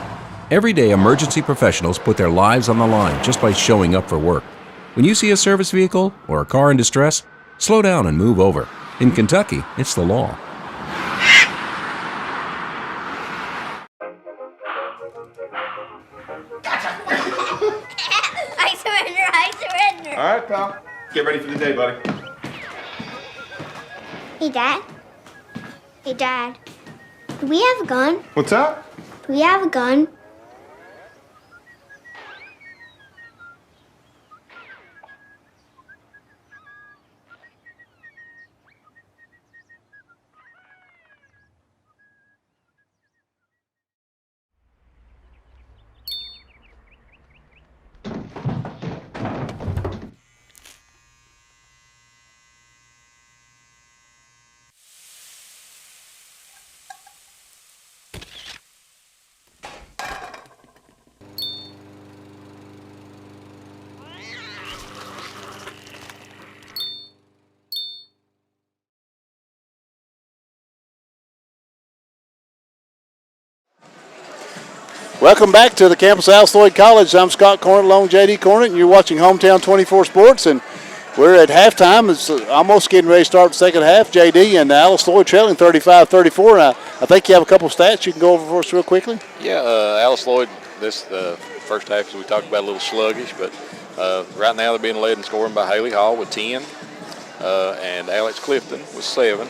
Every day, emergency professionals put their lives on the line just by showing up for work. When you see a service vehicle or a car in distress, slow down and move over. In Kentucky, it's the law. I surrender. All right, pal. Get ready for the day, buddy. Hey, Dad. Hey, Dad. Do we have a gun? What's up? Do we have a gun? Welcome back to the campus of Alice Lloyd College. I'm Scott Cornett, along with J.D. Cornett, and you're watching Hometown 24 Sports. And we're at halftime. It's almost getting ready to start the second half. J.D. and Alice Lloyd trailing 35-34. And I think you have a couple of stats you can go over for us real quickly. Yeah, Alice Lloyd, this first half, as we talked about, a little sluggish, but right now they're being led in scoring by Haley Hall with 10 and Alex Clifton with 7.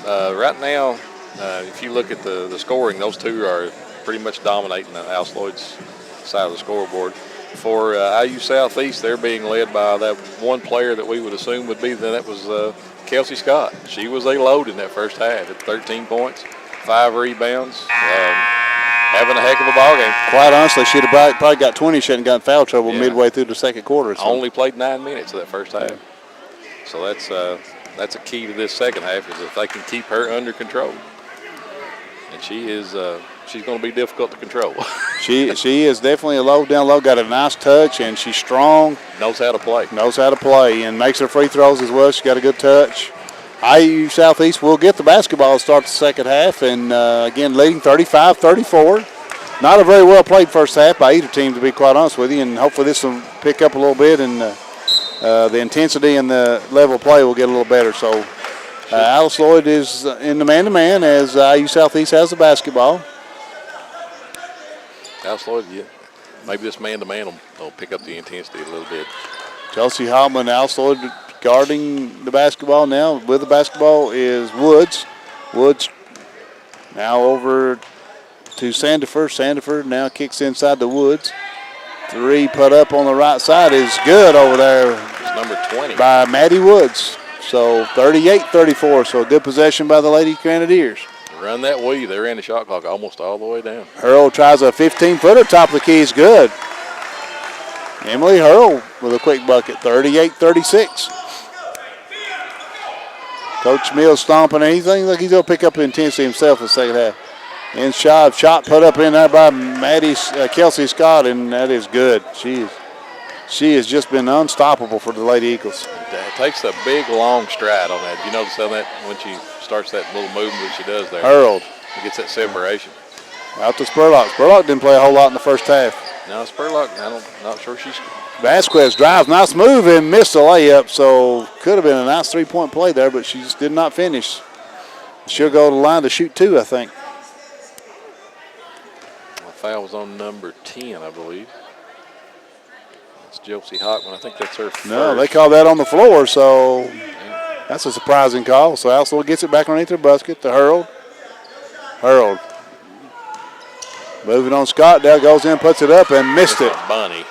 Right now, if you look at the scoring, those two are pretty much dominating Alice Lloyd's side of the scoreboard. For IU Southeast, they're being led by that one player that we would assume would be, that was Kelsey Scott. She was a load in that first half at 13 points, 5 rebounds, having a heck of a ball game. Quite honestly, she'd have probably got 20. She hadn't gotten foul trouble midway through the second quarter. So. Only played 9 minutes of that first half. So that's a key to this second half, is if they can keep her under control. And she is she's going to be difficult to control. she is definitely a low down low, got a nice touch, and she's strong. Knows how to play. And makes her free throws as well. She's got a good touch. IU Southeast will get the basketball to start the second half, and again, leading 35-34. Not a very well played first half by either team, to be quite honest with you, and hopefully this will pick up a little bit, and the intensity and the level of play will get a little better. So Alice Lloyd is in the man-to-man as IU Southeast has the basketball. Alice Lloyd, maybe this man-to-man will pick up the intensity a little bit. Chelsea Hallman, Alice Lloyd guarding the basketball now. With the basketball is Woods. Woods now over to Sandiford. Sandiford now kicks inside the Woods. 3 put up on the right side is good over there. It's number 20. By Maddie Woods. So 38-34, so a good possession by the Lady Grenadiers. Run that weave. They ran the shot clock almost all the way down. Hurl tries a 15-footer, top of the key is good. Emily Hurl with a quick bucket, 38-36. Coach Mills stomping anything. Look, he's going to pick up the intensity himself in the second half. Inside shot put up in there by Kelsey Scott, and that is good. She has just been unstoppable for the Lady Eagles. It takes a big, long stride on that. You notice how that when she starts that little movement that she does there? Hurled. It gets that separation. Out to Spurlock. Spurlock didn't play a whole lot in the first half. No, Spurlock, I'm not sure she's. Vasquez drives, nice move, and missed the layup, so could have been a nice three-point play there, but she just did not finish. She'll go to the line to shoot 2, I think. The foul was on number 10, I believe. It's Chelsea Hockman. I think that's her first. No, they called that on the floor, so that's a surprising call. So Alcel gets it back underneath her basket to Hurled. Hurled. Moving on Scott. There goes in, puts it up, and missed it. Bunny.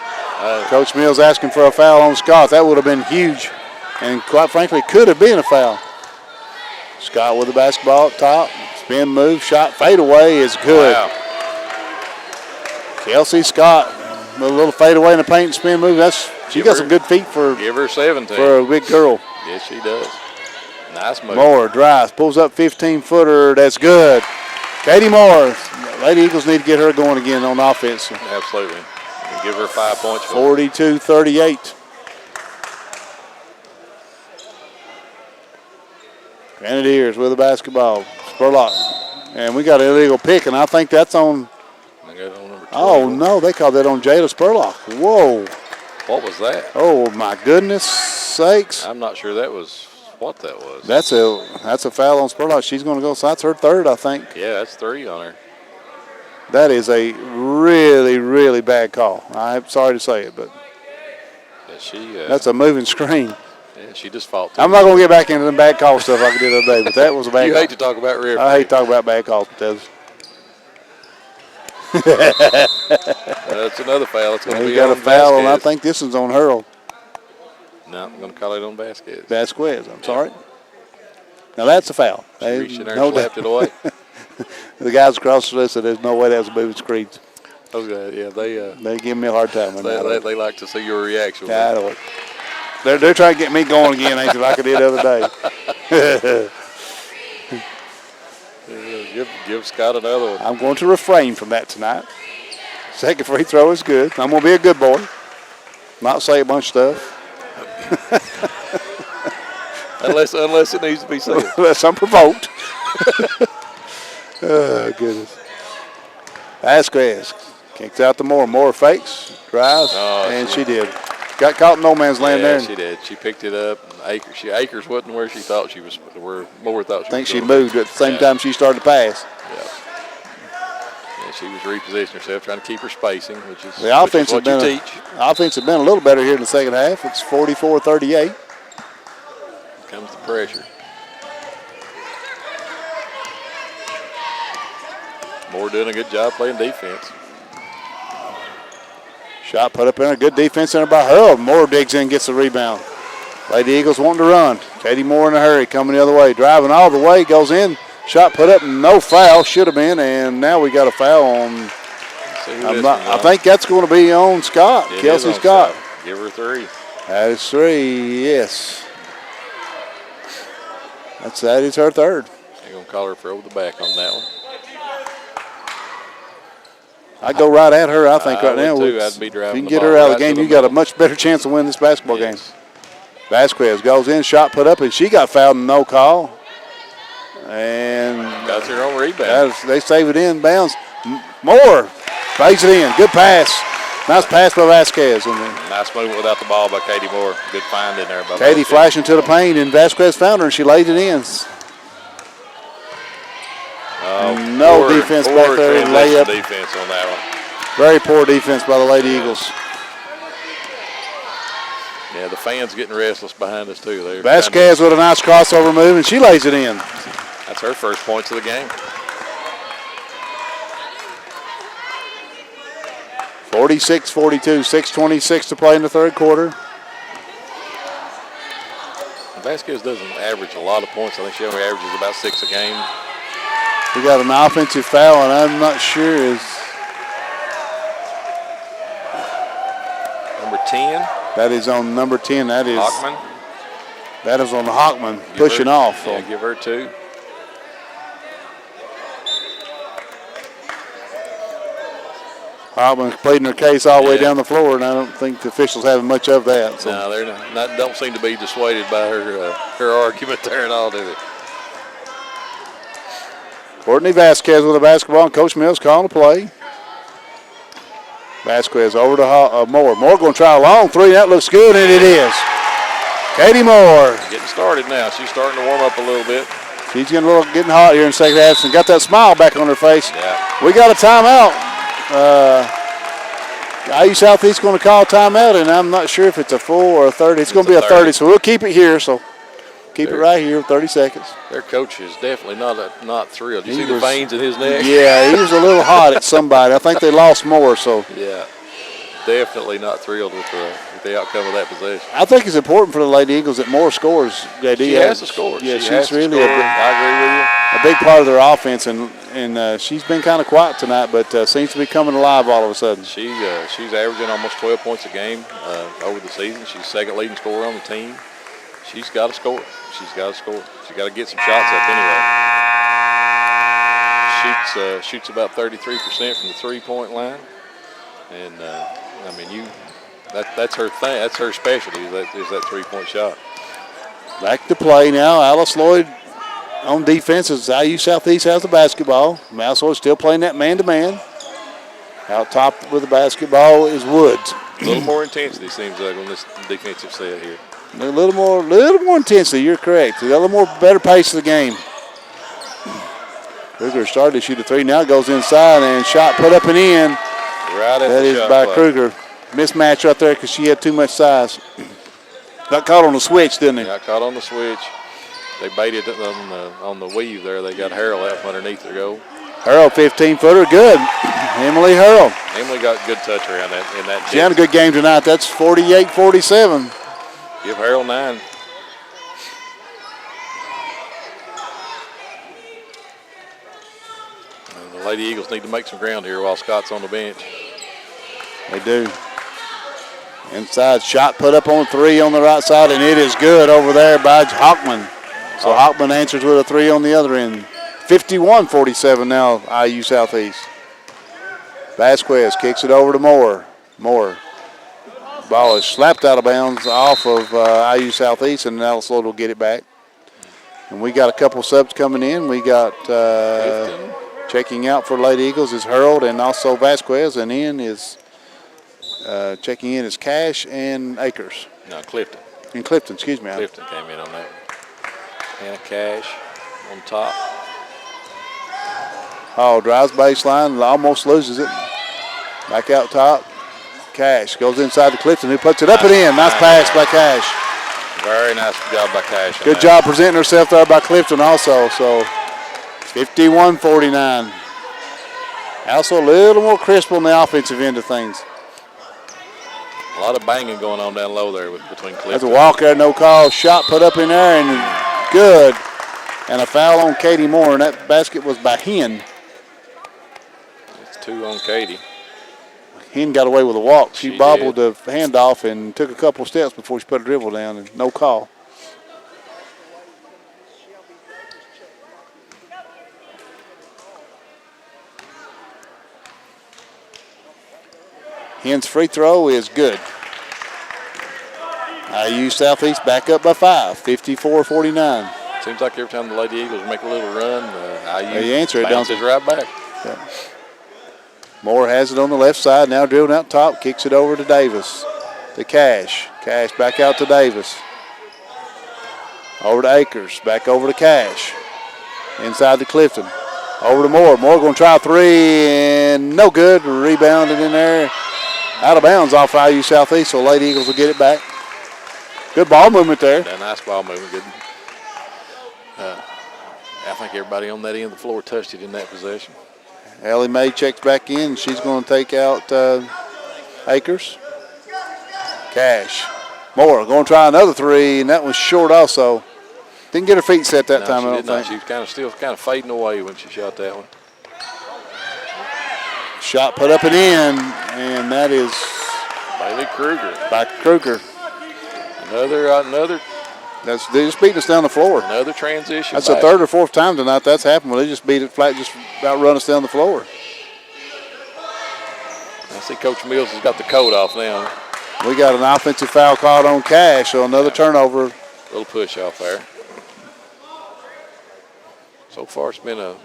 Coach Mills asking for a foul on Scott. That would have been huge, and quite frankly, could have been a foul. Scott with the basketball up top. Spin move, shot, fade away is good. Wow. Kelsey Scott with a little fade away in the paint and spin move. She got some good feet for Give her 17. for a big girl. Yes, she does. Nice move. Moore drives, pulls up 15-footer. That's good. Katie Moore. Lady Eagles need to get her going again on offense. Absolutely. Give her 5 points. 42-38. Grenadiers with the basketball. Spurlock. And we got an illegal pick, and I think that's on. I got on number 12. Oh, no, they called that on Jada Spurlock. Whoa. What was that? Oh, my goodness sakes. I'm not sure that was what that was. That's a foul on Spurlock. She's going to go. So that's her third, I think. Yeah, that's 3 on her. That is a really, really bad call. I'm sorry to say it, but Yeah, that's a moving screen. Yeah, she just fought. I'm not going to get back into the bad call stuff like I did the other day, but that was a bad You call. hate to talk about referees. I hate to talk about bad calls, Tez. That's another foul. It's going to be got on a foul, and I Vasquez. think this one's on Hurl. No, I'm going to call it on Vasquez. Vasquez, I'm sorry. Now that's a foul. She reached in there No and slapped doubt. it away. The guys across the list said there's no way that was a moving screen. They give me a hard time. they like to see your reaction. Yeah, I know it. They're trying to get me going again, ain't they, like I did the other day. Give Scott another one. I'm going to refrain from that tonight. Second free throw is good. I'm going to be a good boy. Not say a bunch of stuff. unless it needs to be said. Unless I'm provoked. Oh, goodness. Vasquez kicks out to Moore. Moore fakes, drives, and she did. Got caught in no man's land there. Yeah, she did. She picked it up. Akers wasn't where she thought she was. Where Moore thought she was. I think she moved at the same time she started to pass. Yeah, she was repositioning herself, trying to keep her spacing, which is The offense has what you been teach. offense has been a little better here in the second half. It's 44-38. Comes the pressure. Moore doing a good job playing defense. Shot put up in a good defense center by Hurl. Moore digs in, gets the rebound. Lady Eagles wanting to run. Katie Moore in a hurry, coming the other way, driving all the way, goes in. Shot put up, no foul, should have been, and now we got a foul on. I think that's going to be on Scott, Kelsey Scott. Give her 3. That is 3, yes. That is her third. They're going to call her for over the back on that one. I'd go right at her, I think, right now. Too. I'd be driving if you can get the her ball out of the right game, to you the got a middle. much better chance of winning this basketball game. Vasquez goes in, shot put up, and she got fouled and no call. And got her own rebound. They save it in bounds. Moore plays it in. Good pass. Nice pass by Vasquez. Nice move without the ball by Katie Moore. Good find in there by Katie Vasquez. flashing to the paint, and Vasquez found her, and she laid it in. No Poor- defense poor back there. transition Layup. defense on that one. Very poor defense by the Lady Eagles. Yeah, the fans getting restless behind us too. They're Vasquez with a nice crossover move, and she lays it in. That's her first points of the game. 46-42, 6:26 to play in the third quarter. Vasquez doesn't average a lot of points. I think she only averages about 6 a game. We got an offensive foul, and I'm not sure is Number 10. that is on number 10. That is Hockman. That is on Hockman Give pushing her- off. Yeah, give her 2. Hockman pleading her case all the way Yeah. down the floor, and I don't think the officials having much of that. So. No, they're not. Don't seem to be dissuaded by her argument there at all, do they? Courtney Vasquez with a basketball, and Coach Mills calling the play. Vasquez over to Moore. Moore going to try a long three. That looks good, and it is. Katie Moore. Getting started now. She's starting to warm up a little bit. She's getting hot here in the second half and got that smile back on her face. Yeah. We got a timeout. IU Southeast going to call timeout, and I'm not sure if it's a full or a 30. It's going to be a 30, so we'll keep it here. So keep it right here, 30 seconds. Their coach is definitely not thrilled. You see the veins in his neck? Yeah, he was a little hot at somebody. I think they lost more. So yeah, definitely not thrilled with the outcome of that possession. I think it's important for the Lady Eagles that Moore scores. She has to score. Yeah, she has she's really I agree with you. a big part of their offense, and she's been kind of quiet tonight, but seems to be coming alive all of a sudden. She's averaging almost 12 points a game over the season. She's second leading scorer on the team. She's got to score. She's got to score. She's got to get some shots up anyway. Shoots about 33% from the three-point line, and I mean that's her thing. That's her specialty. Is that three-point shot. Back to play now. Alice Lloyd on defense as IU Southeast has the basketball. Alice Lloyd still playing that man-to-man. Out top with the basketball is Woods. A little more intensity seems like on this defensive set here. A little more intensity. You're correct. A little more better pace of the game. Kruger started to shoot a three. Now goes inside and shot put up and in. Right at that the is shot by clock. Kruger. Mismatch right there because she had too much size. Got caught on the switch, didn't he? Got caught on the switch. They baited it on the weave there. They got Harrell out from underneath their goal. Hurl, 15-footer, good. Emily Hurl. Emily got good touch around that in that. She had a good game tonight. That's 48-47. Give Harrell 9. And the Lady Eagles need to make some ground here while Scott's on the bench. They do. Inside shot put up on three on the right side, and it is good over there by Hockman. So Hockman answers with a three on the other end. 51-47 now, IU Southeast. Vasquez kicks it over to Moore. Moore. Ball is slapped out of bounds off of IU Southeast, and Alice Lloyd will get it back. And we got a couple subs coming in. We got checking out for Lady Eagles is Hurled and also Vasquez, and in is checking in is Cash and Akers. No, Clifton. And Clifton, excuse me. Clifton came in on that one. Hannah Cash on top. Oh, drives baseline, almost loses it. Back out top. Cash goes inside to Clifton, who puts it up and in. Nice pass by Cash. Very nice job by Cash. Good job presenting herself there by Clifton also. So 51-49. Also a little more crisp on the offensive end of things. A lot of banging going on down low there between Clifton. That's a walk there, no call. Shot put up in there and good. And a foul on Katie Moore, and that basket was by Hen. It's 2 on Katie. Hen got away with a walk. She bobbled did. the handoff and took a couple steps before she put a dribble down, and no call. Hen's free throw is good. IU Southeast back up by 5, 54-49. Seems like every time the Lady Eagles make a little run, IU They answer it, don't bounces they? right back. Yeah. Moore has it on the left side, now dribbling out top, kicks it over to Davis. To Cash. Cash back out to Davis. Over to Akers, back over to Cash. Inside to Clifton. Over to Moore. Moore going to try a three, and no good. Rebounded in there. Out of bounds off IU Southeast, so Lady Eagles will get it back. Good ball movement there. Yeah, nice ball movement. Good. I think everybody on that end of the floor touched it in that possession. Ellie Mae checks back in. She's going to take out Akers. Cash. Moore going to try another three, and that was short also. Didn't get her feet set that time, I don't think. She was still kind of fading away when she shot that one. Shot put up and in, and that is Bailey Kruger. By Kruger. Another. They just beat us down the floor. Another transition. That's the third or fourth time tonight that's happened where they just beat it flat, just about run us down the floor. I see Coach Mills has got the coat off now. We got an offensive foul called on Cash, so another turnover. Little push off there. So far, it's been a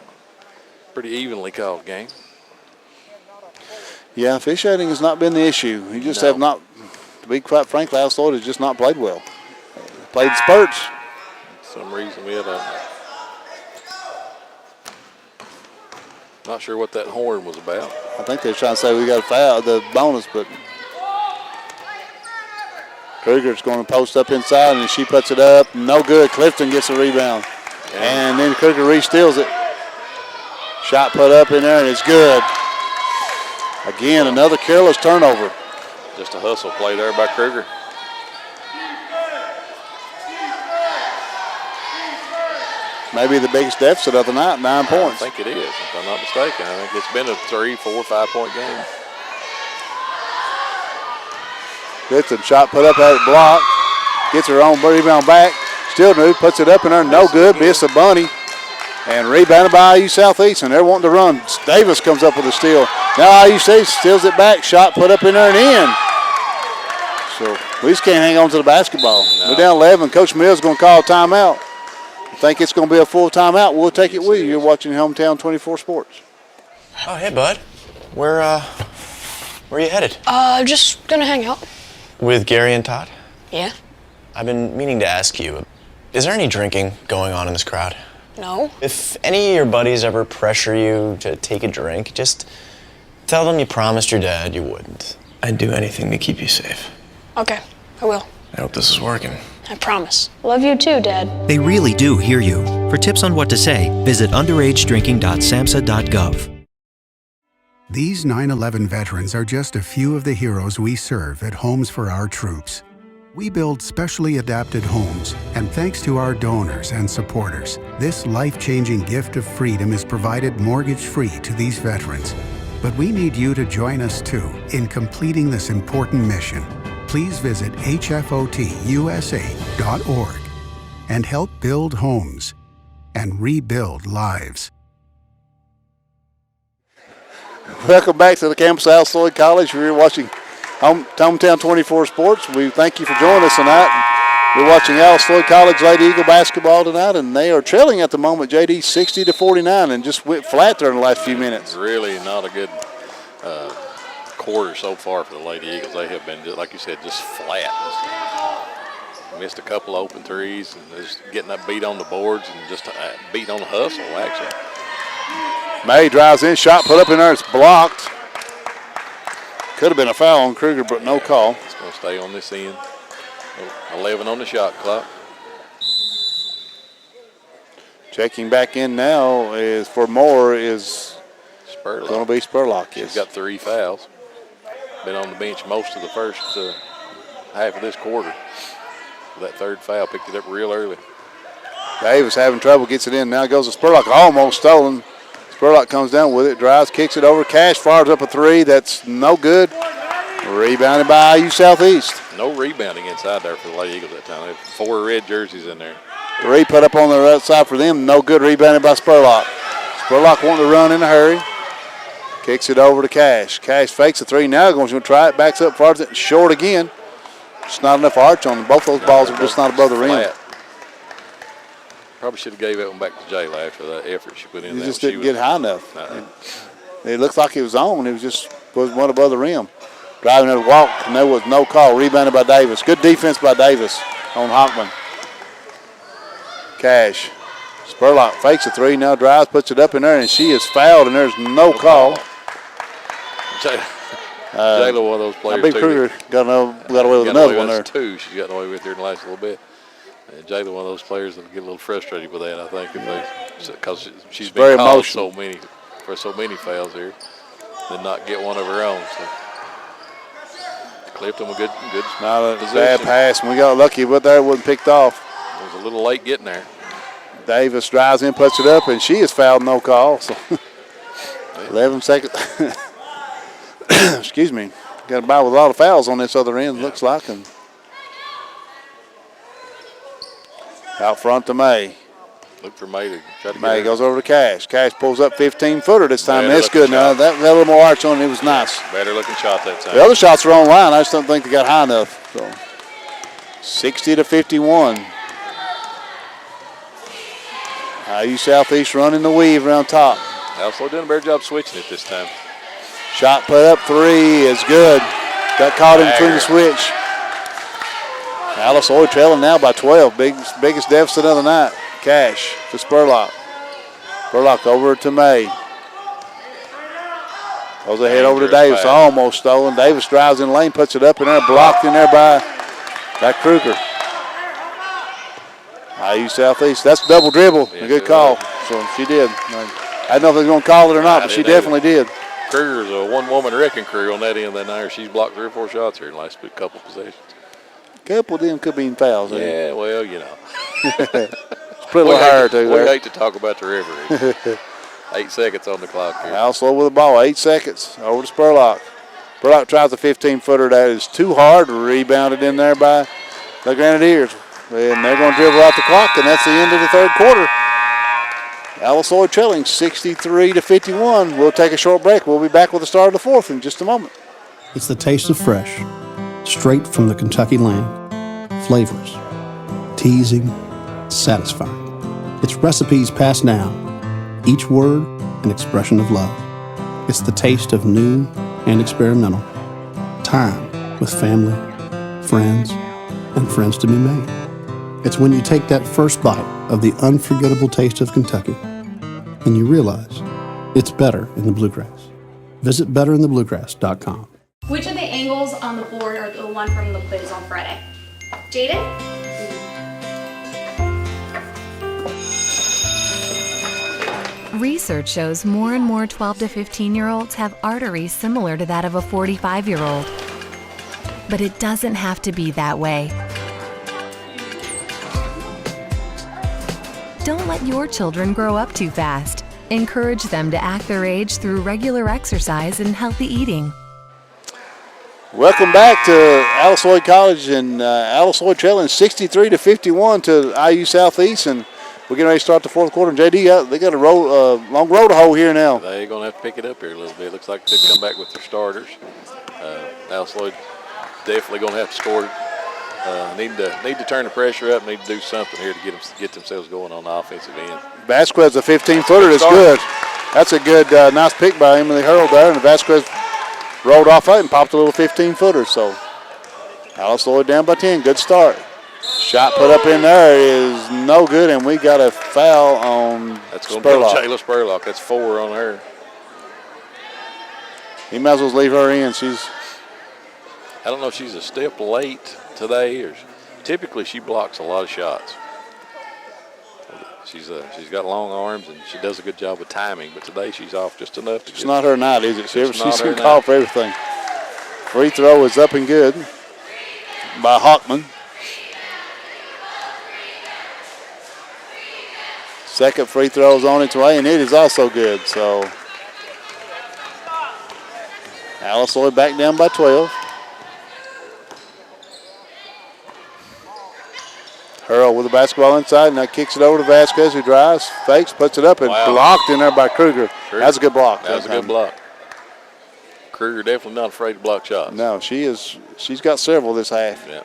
pretty evenly called game. Yeah, officiating has not been the issue. You just have not, to be quite frank, Alice Lloyd has just not played well. Played spurts. For some reason we had not sure what that horn was about. I think they're trying to say we got a foul, the bonus, but Kruger's going to post up inside, and she puts it up. No good. Clifton gets the rebound. And then Kruger re-steals it. Shot put up in there, and it's good. Again, another careless turnover. Just a hustle play there by Kruger. Maybe the biggest deficit of the night, 9 points. I think it is, if I'm not mistaken. I think it's been a 3, 4, 5 point game. Clifton shot put up, had it blocked. Gets her own rebound back. Stillnut puts it up in there, no good. Miss a bunny. And rebounded by IU Southeast, and they're wanting to run. Davis comes up with a steal. Now IU Southeast steals it back. Shot put up in there and in. So we just can't hang on to the basketball. No. We're down 11. Coach Mills is going to call a timeout. I think it's going to be a full timeout. We'll take it with you. You're watching Hometown 24 Sports. Oh, hey, bud. Where are you headed? Just gonna hang out. With Gary and Todd? Yeah? I've been meaning to ask you, is there any drinking going on in this crowd? No. If any of your buddies ever pressure you to take a drink, just tell them you promised your dad you wouldn't. I'd do anything to keep you safe. Okay, I will. I hope this is working. I promise. Love you too, Dad. They really do hear you. For tips on what to say, visit underagedrinking.samhsa.gov. These 9/11 veterans are just a few of the heroes we serve at Homes for Our Troops. We build specially adapted homes, and thanks to our donors and supporters, this life-changing gift of freedom is provided mortgage-free to these veterans. But we need you to join us too in completing this important mission. Please visit hfotusa.org and help build homes and rebuild lives. Welcome back to the campus of Alice Lloyd College. We're watching Hometown 24 Sports. We thank you for joining us tonight. We're watching Alice Lloyd College Lady Eagle basketball tonight, and they are trailing at the moment, JD, 60-49, and just went flat there in the last few minutes. Really not a good quarter so far for the Lady Eagles. They have been, like you said, just flat. Just missed a couple open threes, and just getting that beat on the boards and just beating on the hustle, actually. May drives in, shot put up in there, it's blocked. Could have been a foul on Kruger, but no call. It's going to stay on this end. 11 on the shot clock. Checking back in now is for Moore is Spurlock. Going to be Spurlock. Yes. She's got 3 fouls. Been on the bench most of the first half of this quarter. That third foul, picked it up real early. Davis having trouble, gets it in. Now goes to Spurlock, almost stolen. Spurlock comes down with it, drives, kicks it over. Cash fires up a 3. That's no good. Rebounded by IU Southeast. No rebounding inside there for the Lady Eagles that time. They have 4 red jerseys in there. 3 put up on the right side for them. No good. Rebounded by Spurlock. Spurlock wanting to run in a hurry. Kicks it over to Cash. Cash fakes a 3. Now going to try it. Backs up, fires it short again. Just not enough arch on them. Both those balls are just not above the rim. Probably should have gave that one back to Jayla after that effort she put in. He there. just didn't get high enough. It looked like it was on. It was just one above the rim. Driving at a walk, and there was no call. Rebounded by Davis. Good defense by Davis on Hockman. Cash. Spurlock fakes a 3, now drives, puts it up in there, and she is fouled, and there's no call. Jayla, one of those players. I think Kruger got away with another one there. That's 2 she's gotten away with here in the last little bit. And Jayla, one of those players that get a little frustrated with that, I think, because she's been very called emotional. for so many fouls here, did not get one of her own. So Clifton with good Not a position. bad pass, and we got lucky, but there it wasn't picked off. It was a little late getting there. Davis drives in, puts it up, and she is fouled, no call. So 11 seconds. Excuse me. Got to buy with a lot of fouls on this other end, looks like. And out front to May. Look for May to try to May get goes over to Cash. Cash pulls up 15-footer this time. Better That's good. Now shot. that got a little more arch on it. It was nice. Better looking shot that time. The other shots are on line. I just don't think they got high enough. So 60-51. IU Southeast running the weave around top. Also doing a better job switching it this time. Shot put up, 3 is good. Got caught in between the switch. Alice Lloyd trailing now by 12. Biggest deficit of the night. Cash to Spurlock. Spurlock over to May. Goes ahead over to Davis. Almost stolen. Davis drives in the lane, puts it up in there, blocked in there by Kruger. IU Southeast. That's double dribble. A good call. So she did. I don't know if they're going to call it or not, but she definitely did. Kruger's a one-woman wrecking crew on that end that night. She's blocked 3 or 4 shots here in the last couple possessions. A couple of them could be in fouls. Yeah, well, you know. It's pretty hard to. We hate to talk about the referee. 8 seconds on the clock here. Alice Lloyd with the ball. 8 seconds. Over to Spurlock. Spurlock tries a 15-footer. That is too hard. Rebounded in there by the Grenadiers. And they're going to dribble out the clock, and that's the end of the third quarter. Alice Lloyd trailing 63-51. We'll take a short break. We'll be back with the start of the fourth in just a moment. It's the taste of fresh, straight from the Kentucky land. Flavors, teasing, satisfying. It's recipes passed down. Each word an expression of love. It's the taste of new and experimental. Time with family, friends, and friends to be made. It's when you take that first bite of the unforgettable taste of Kentucky and you realize it's better in the Bluegrass. Visit betterinthebluegrass.com. Which of the angles on the board are the one from the quiz on Friday? Jaden? Research shows more and more 12 to 15-year-olds have arteries similar to that of a 45-year-old. But it doesn't have to be that way. Don't let your children grow up too fast. Encourage them to act their age through regular exercise and healthy eating. Welcome back to Alice Lloyd College, and Alice Lloyd trailing 63-51 to IU Southeast, and we're getting ready to start the fourth quarter. And JD, they got a long road to hoe here now. They're going to have to pick it up here a little bit. Looks like they come back with their starters. Alice Lloyd definitely going to have to score. Need to turn the pressure up. Need to do something here to get themselves going on the offensive end. Vasquez, a 15-footer, that's good. That's a good, nice pick by Emily Hurl there, and Vasquez rolled off it and popped a little 15-footer. So Alice Lloyd down by 10. Good start. Shot put up in there is no good, and we got a foul on That's going to be Jayla Spurlock. That's 4 on her. He might as well leave her in. I don't know if she's a step late today, or typically she blocks a lot of shots. She's got long arms and she does a good job of timing, but today she's off just enough to It's not her night, is it? She's going to call for everything. Free throw is up and good by Hockman. Second free throw is on its way, and it is also good. So Alice Lloyd back down by 12. Hurl with the basketball inside, and now kicks it over to Vasquez, who drives, fakes, puts it up, and blocked in there by Kruger. That's a good block. That was a good block. Kruger definitely not afraid to block shots. No, she is. She's got several this half. Yeah.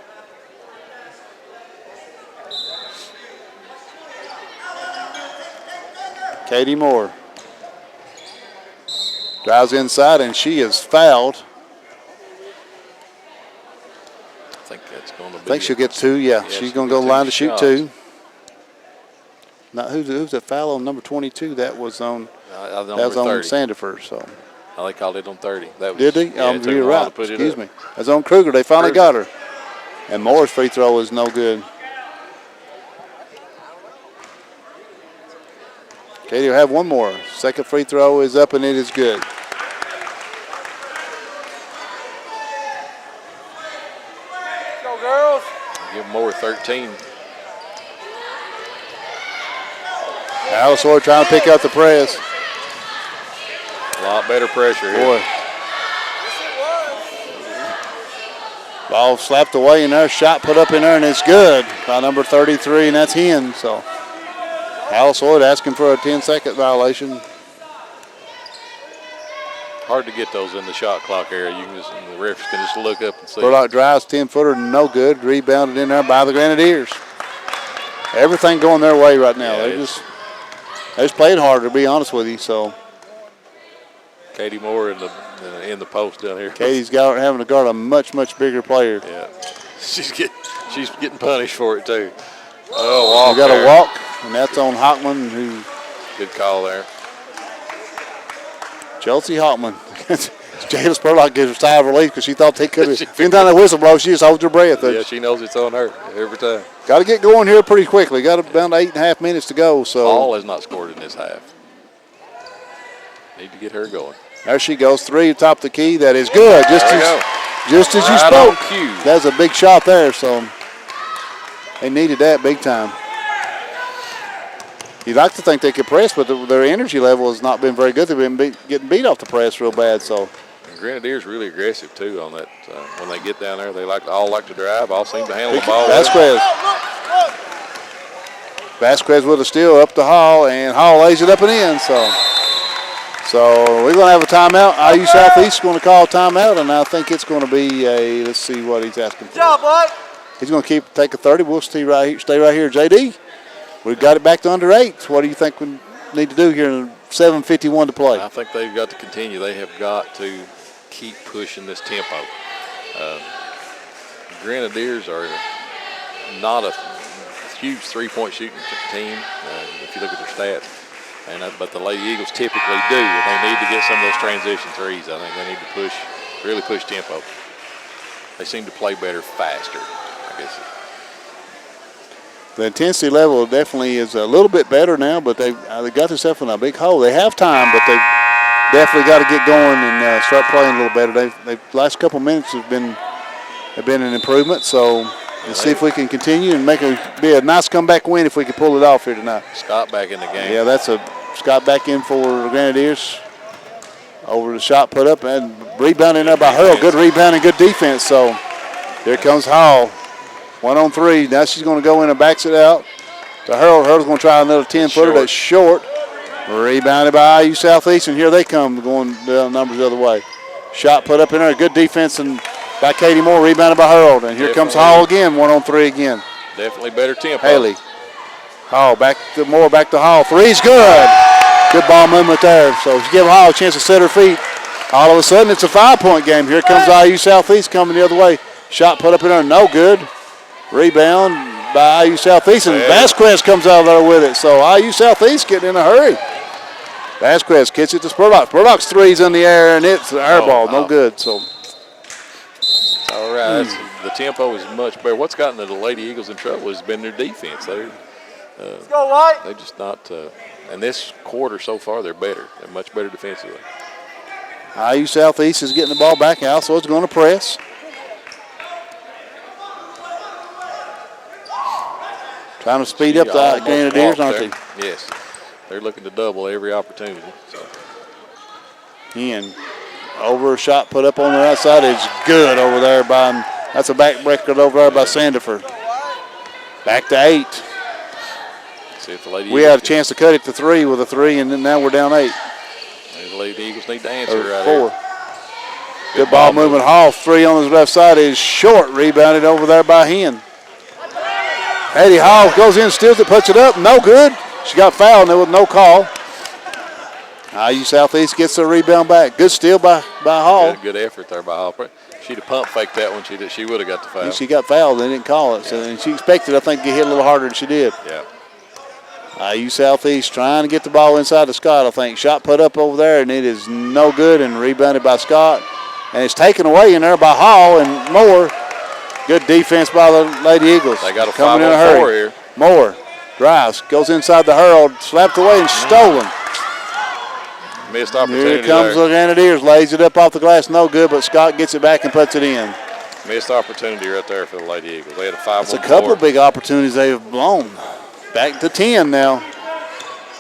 Katie Moore drives inside, and she is fouled. I think that's going to be. I think she'll get 2. Yeah, she's going to go line to shoot 2. Now, who's that foul on number 22? That was on. That was on Sandiford. So. Oh, they called it on 30. That was, did they? Yeah, you're right. Excuse me. That's on Kruger. They finally got her. And Moore's free throw is no good. Katie will have one more. Second free throw is up, and it is good. Go, girls. Give Moore 13. Alice Lloyd trying to pick up the press. A lot better pressure here. Boy. Ball slapped away in there. Shot put up in there, and it's good by number 33, and that's Hen. So Alice Lloyd asking for a 10-second violation. Hard to get those in the shot clock area. You can just, the refs can just look up and see. Burlock drives, 10-footer, no good. Rebounded in there by the Grenadiers. Everything going their way right now. Yeah, they just played hard, to be honest with you. So Katie Moore in the post down here. Katie's having to guard a much bigger player. Yeah, she's getting punished for it too. Oh, walk! We got a walk, and that's on Hockman. Who? Good call there. Chelsea Hockman. Jayla Spurlock gives a sigh of relief because she thought they could have. Anytime that whistle blows, she just holds her breath. Yeah, she knows it's on her every time. Got to get going here pretty quickly. Got about 8.5 minutes to go. So Hall has not scored in this half. Need to get her going. There she goes. 3 top of the key. That is good. Just as you spoke. That's a big shot there. So they needed that big time. You'd like to think they could press, but their energy level has not been very good. They've been getting beat off the press real bad. So Grenadiers really aggressive too on that. When they get down there, they all like to drive. All seem to handle the ball. Vasquez with a steal up to Hall, and Hall lays it up and in. So we're going to have a timeout. IU Southeast is going to call a timeout, and I think it's going to be a. Let's see what he's asking for. Good job, boy. He's going to take a 30. We'll stay right here. JD, we've got it back to under 8. What do you think we need to do here in 7:51 to play? I think they've got to continue. They have got to keep pushing this tempo. Grenadiers are not a huge three-point shooting team if you look at their stats. But the Lady Eagles typically do. They need to get some of those transition threes. I think they need to really push tempo. They seem to play better faster, I guess. The intensity level definitely is a little bit better now, but they got themselves in a big hole. They have time, but they've definitely got to get going and start playing a little better. The last couple minutes have been an improvement. So let's see if we can continue and be a nice comeback win if we can pull it off here tonight. Scott back in the game. Yeah, that's Scott back in for the Grenadiers. Over the shot put up and rebounding there by Hurl. Good rebound and good defense. So here comes Hall. 1 on 3. Now she's going to go in and backs it out to Hurl. Hurl's going to try another 10-footer. That's short. Rebounded by IU Southeast, and here they come going down numbers the other way. Shot put up in there. Good defense and by Katie Moore. Rebounded by Hurl. And here comes Hall again. 1 on 3 again. Definitely better tempo. Haley. Hall back to Moore. Back to Hall. Three's good. Good ball movement there. So if you give Hall a chance to set her feet, all of a sudden it's a 5-point game. Here comes IU Southeast coming the other way. Shot put up in there. No good. Rebound by IU Southeast, and Vasquez comes out of there with it. So IU Southeast getting in a hurry. Vasquez gets it to Spurlock. Spurlock's three's in the air, and it's an air ball. No good. So all right, the tempo is much better. What's gotten the Lady Eagles in trouble has been their defense. Let's go, White. They're just not. And this quarter so far, they're better. They're much better defensively. IU Southeast is getting the ball back out, so it's going to press. Trying to speed up the Grenadiers, aren't they? Yes. They're looking to double every opportunity. So. And over a shot put up on the outside is good over there by him. That's a backbreaker over there by Sandifer. Back to 8. See if the Lady we had a chance to cut it to 3 with a 3, and then now we're down 8. The Lady Eagles need to answer right 4. here. Good ball movement. Hall 3 on his left side is short. Rebounded over there by Hen. Eddie Hall goes in, steals it, puts it up. No good. She got fouled, and there was no call. IU Southeast gets the rebound back. Good steal by Hall. Good effort there by Hall. She'd have pump faked that one. She would have got the foul. And she got fouled. They didn't call it. So and she expected, I think, to get hit a little harder than she did. Yeah. IU Southeast trying to get the ball inside to Scott, I think. Shot put up over there, and it is no good, and rebounded by Scott. And it's taken away in there by Hall and Moore. Good defense by the Lady Eagles. They got a coming in a hurry. 5-on-4 here. Moore drives, goes inside the Hurl, slapped away and stolen. Missed opportunity. Here comes there. the Grenadiers, lays it up off the glass, no good, but Scott gets it back and puts it in. Missed opportunity right there for the Lady Eagles. They had a 5-on-4. It's a couple of big opportunities they've blown. Back to 10 now.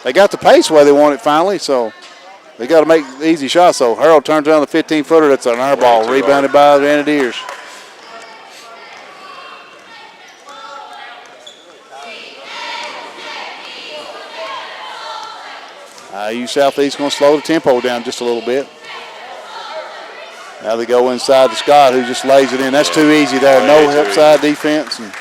They got the pace where they want it finally, so they got to make easy shots. So Hurl turns around the 15-footer. That's an air ball, rebounded by the Grenadiers. IU Southeast going to slow the tempo down just a little bit. Now they go inside to Scott, who just lays it in. That's too easy there. No help side defense. And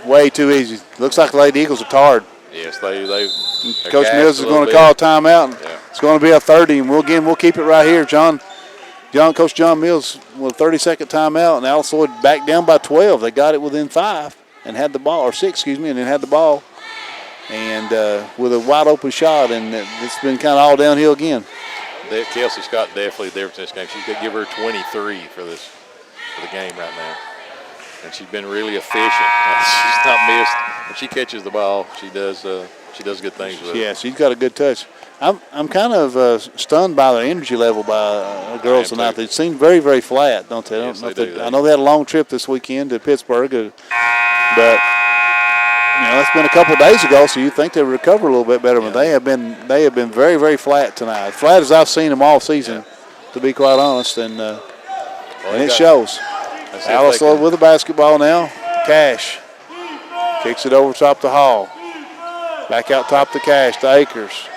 way too easy. Looks like the Lady Eagles are tired. Yes, Coach Mills is going to call a timeout. Yeah. It's going to be a 30, and we'll keep it right here. Coach John Mills with a 30-second timeout, and Alice Lloyd back down by 12. They got it within 5 and had the ball, or 6, excuse me, and then had the ball. And with a wide open shot, and it's been kind of all downhill again. Kelsey Scott definitely the difference in this game. She's going to give her 23 for the game right now. And she's been really efficient. She's not missed. When she catches the ball, she does good things with it. Yeah, she's got a good touch. I'm kind of stunned by the energy level by girls tonight. They seem very, very flat, don't they? Yes, they do. I know they had a long trip this weekend to Pittsburgh, but it's been a couple of days ago, so you think they would recover a little bit better. But they have been very, very flat tonight. Flat as I've seen them all season, to be quite honest, and it shows. Alice Lloyd with the basketball now. Cash kicks it over top to Hall. Back out top to Cash to Akers.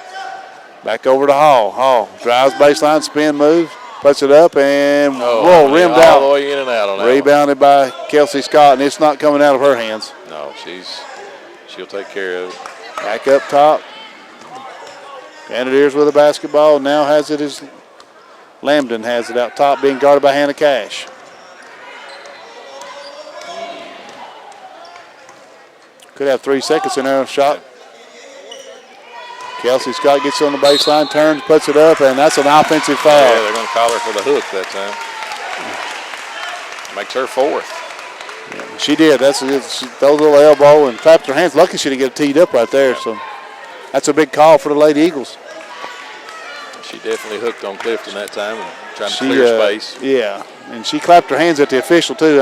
Back over to Hall. Hall drives baseline, spin move, puts it up, and rimmed out. All the way in and out on that. Rebounded by Kelsey Scott, and it's not coming out of her hands. No, she'll take care of it. Back up top. Grenadiers with the basketball. Now has it as Lambden has it out top, being guarded by Hannah Cash. Could have 3 seconds in there. Shot. Kelsey Scott gets on the baseline, turns, puts it up, and that's an offensive foul. Yeah, they're going to call her for the hook that time. Makes her 4th. Yeah, she did. She throws a little elbow and clapped her hands. Lucky she didn't get teed up right there. So that's a big call for the Lady Eagles. She definitely hooked on Clifton that time and trying to clear space. Yeah, and she clapped her hands at the official too.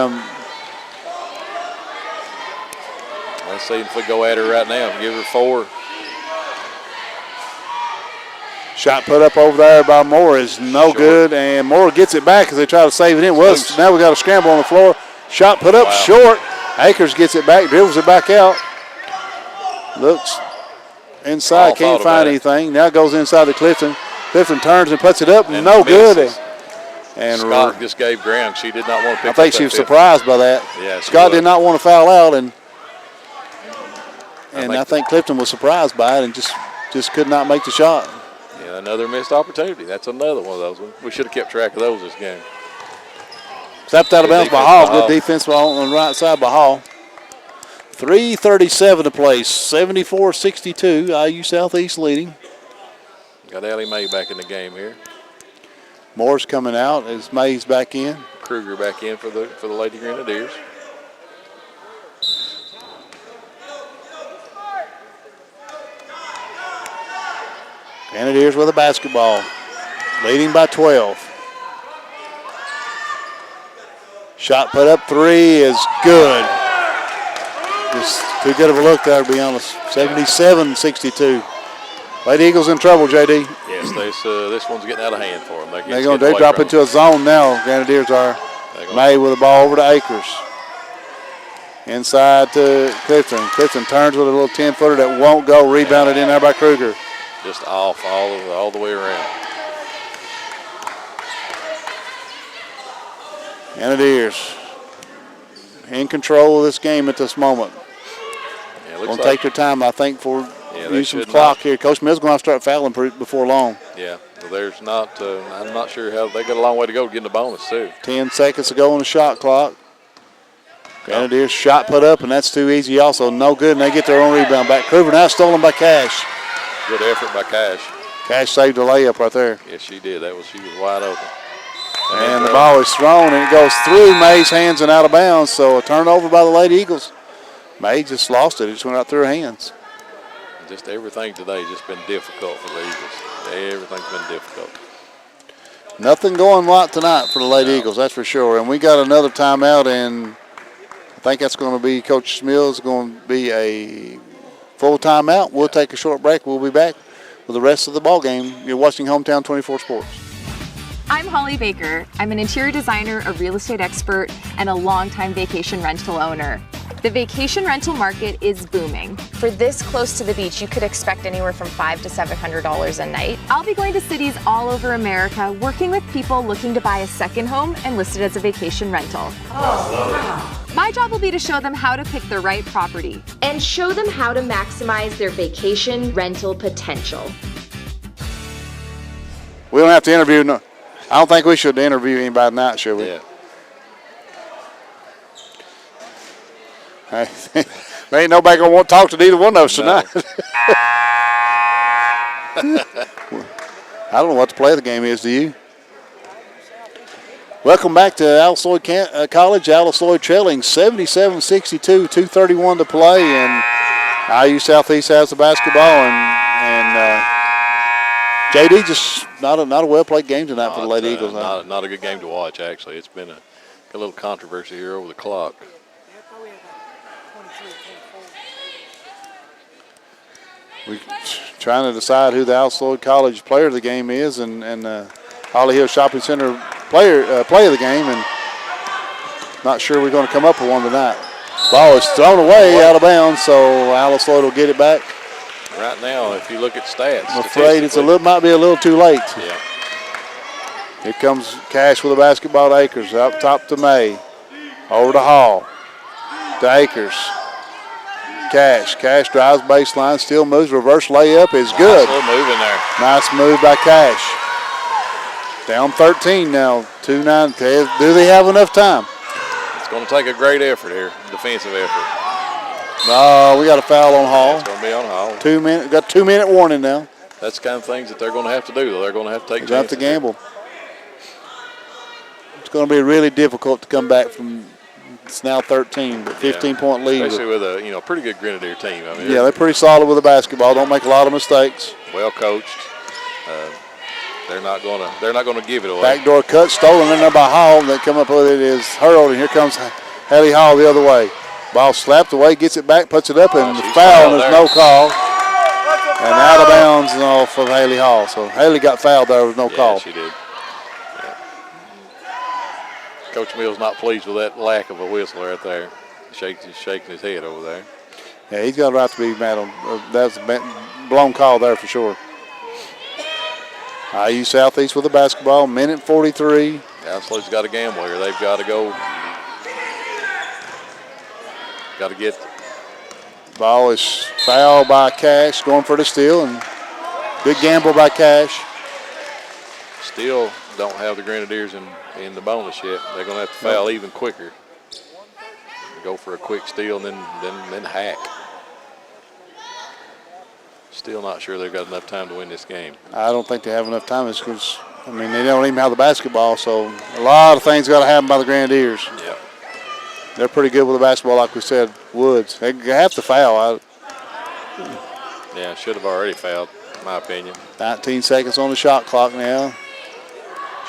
Let's see if we go at her right now and give her 4. Shot put up over there by Moore is no good, and Moore gets it back as they try to save it in. Now we got a scramble on the floor. Shot put up short. Akers gets it back, dribbles it back out. Looks inside, can't find anything. Now goes inside to Clifton. Clifton turns and puts it up, and no good. And Scott just gave ground. She did not want to pick up. I think she was surprised by that. Yeah, Scott did not want to foul out, and I think Clifton was surprised by it and just could not make the shot. Yeah, another missed opportunity. That's another one of those. We should have kept track of those this game. Stepped out of bounds by Hall. Good defense on the right side by Hall. 3:37 to play. 74-62. IU Southeast leading. Got Allie Mae back in the game here. Moore's coming out as May's back in. Kruger back in for the Lady Grenadiers. Grenadiers with a basketball, leading by 12. Shot put up 3 is good. Just too good of a look there, to be honest. 77-62. Lady Eagles in trouble, JD. Yes, this one's getting out of hand for them. They drop into a zone now. Grenadiers are. May with the ball over to Akers. Inside to Clifton. Clifton turns with a little 10-footer that won't go. Rebounded in there by Kruger. Just off all the way around. Grenadiers in control of this game at this moment. Yeah, going to take their time, I think, for use some clock here. Coach Mills going to have to start fouling before long. Yeah, well, there's not. I'm not sure how they got a long way to go to getting the bonus too. 10 seconds to go on the shot clock. Grenadiers shot put up, and that's too easy. Also, no good, and they get their own rebound back. Kruger now stolen by Cash. Good effort by Cash. Cash saved a layup right there. Yes, she did. She was wide open. And the ball is thrown, and it goes through May's hands and out of bounds. So a turnover by the Lady Eagles. May just lost it. It just went out through her hands. Just everything today has just been difficult for the Eagles. Everything's been difficult. Nothing going right tonight for the Lady Eagles, that's for sure. And we got another timeout, and I think that's going to be Coach Mills going to be a full timeout. We'll take a short break. We'll be back with the rest of the ball game. You're watching Hometown 24 Sports. I'm Holly Baker. I'm an interior designer, a real estate expert, and a longtime vacation rental owner. The vacation rental market is booming. For this close to the beach, you could expect anywhere from $500 to $700 a night. I'll be going to cities all over America, working with people looking to buy a second home and list it as a vacation rental. My job will be to show them how to pick the right property and show them how to maximize their vacation rental potential. We don't have to interview. No, I don't think we should interview anybody tonight, should we? Yeah. There ain't nobody going to want to talk to neither one of us tonight. I don't know what the play of the game is, do you? Welcome back to Alice Lloyd College. Alice Lloyd trailing 77-62, 2:31 to play, and IU Southeast has the basketball, and JD just not a well-played game tonight for the Lady Eagles. Not a good game to watch, actually. It's been a little controversy here over the clock. We're trying to decide who the Alice Lloyd College player of the game is, and Holly Hill Shopping Center play of the game, and not sure we're going to come up with one tonight. Ball is thrown away out of bounds, so Alice Lloyd will get it back. Right now, if you look at stats, I'm afraid might be a little too late. Yeah. Here comes Cash with a basketball to Akers, up top to May, over to Hall, to Akers. Cash drives baseline, still moves, reverse layup is good. Nice little move in there. Nice move by Cash. Down 13 now, 2-9. Do they have enough time? It's going to take a great effort here, defensive effort. No, we got a foul on Hall. It's going to be on Hall. Got 2-minute warning now. That's the kind of things that they're going to have to do, though. They're going to have to take chances. They have to gamble. It's going to be really difficult to come back from. It's now 13, but 15-point lead. Especially with a pretty good Grenadier team. I mean, they're pretty solid with the basketball. Don't make a lot of mistakes. Well coached. They're not gonna give it away. Backdoor cut stolen in there by Hall. They come up with it is hurled, and here comes Haley Hall the other way. Ball slapped away, gets it back, puts it up, and the foul. And there's no call. And out of bounds off of Haley Hall. So Haley got fouled there with no call. She did. Coach Mills not pleased with that lack of a whistle right there. Shaking his head over there. Yeah, he's got a right to be mad on. That's a blown call there for sure. IU Southeast with the basketball, minute 43. Alice Lloyd's got to gamble here. They've got to go. Got to get. Ball is fouled by Cash, going for the steal, and good gamble by Cash. Still don't have the Grenadiers in the bonus yet. They're going to have to foul even quicker. Go for a quick steal and then hack. Still not sure they've got enough time to win this game. I don't think they have enough time. It's because, they don't even have the basketball, so a lot of things got to happen by the Grenadiers. Yeah. They're pretty good with the basketball, like we said, Woods. They have to foul. Should have already fouled, in my opinion. 19 seconds on the shot clock now.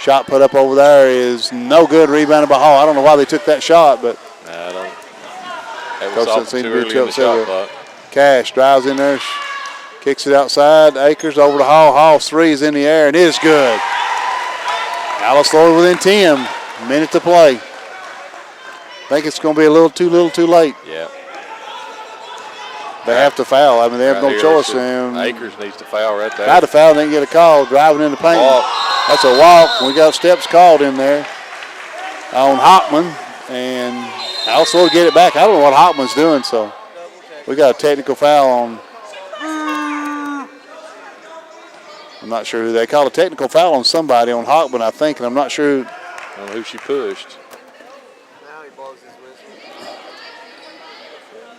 Shot put up over there is no good. Rebounded by Hall. I don't know why they took that shot, but I don't. That was off too early in the shot clock. Cash drives in there, kicks it outside. Akers over to Hall. Hall's three is in the air, and it is good. Alice Lloyd within 10. Minute to play. I think it's going to be a little too late. Yeah. They have to foul. They have no choice. Akers needs to foul right there. Tried to foul, didn't get a call. Driving in the paint. That's a walk. We got steps called in there on Hockman, and Alice Lloyd get it back. I don't know what Hockman's doing, so we got a technical foul on. I'm not sure who they called a technical foul on somebody on Hockman, I think, and I'm not sure who she pushed.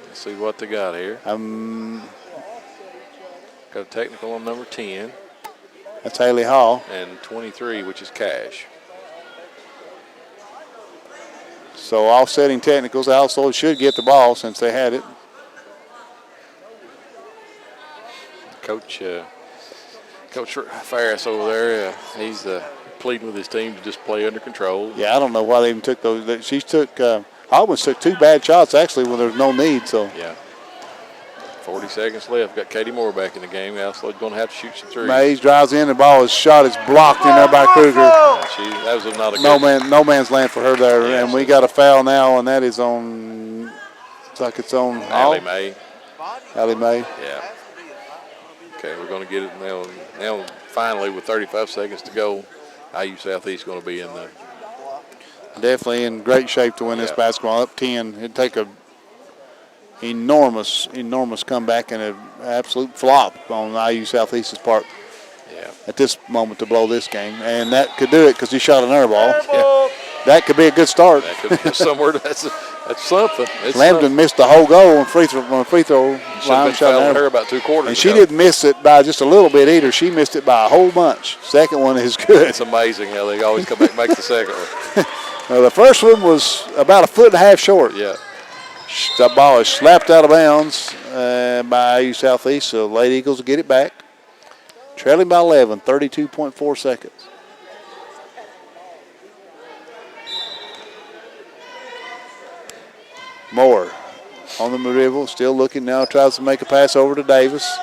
Let's see what they got here. Got a technical on number 10. That's Haley Hall. And 23, which is Cash. So offsetting technicals, Alice Lloyd should get the ball since they had it. Coach Ferris over there, he's pleading with his team to just play under control. Yeah, I don't know why they even took those. Hallman took two bad shots actually when there's no need. So yeah. 40 seconds left. Got Katie Moore back in the game. Alice Lloyd's going to have to shoot some threes. Mays drives in. The ball is shot. It's blocked in there by Kruger. That was not a good. No man's land for her there. Yeah, and we got a foul now, and that is on. It's like it's on Allie May. Allie May. Yeah. Okay, we're going to get it now. Now, finally, with 35 seconds to go, IU Southeast going to be in there. Definitely in great shape to win this basketball. Up 10. It'd take a enormous comeback and an absolute flop on IU Southeast's part. Yeah. at this moment to blow this game, and that could do it because he shot an air ball. Yeah. That could be a good start. That could be somewhere. That's something. Lambton missed the whole goal on free throw line. Shot her about 2 quarters. And she didn't miss it by just a little bit either. She missed it by a whole bunch. Second one is good. It's amazing how they always come back and make the second one. Well, the first one was about 1.5 feet short. Yeah. The ball is slapped out of bounds by IU Southeast, so Lady Eagles will get it back. Trailing by 11, 32.4 seconds. Moore on the dribble, still looking now, tries to make a pass over to Davis.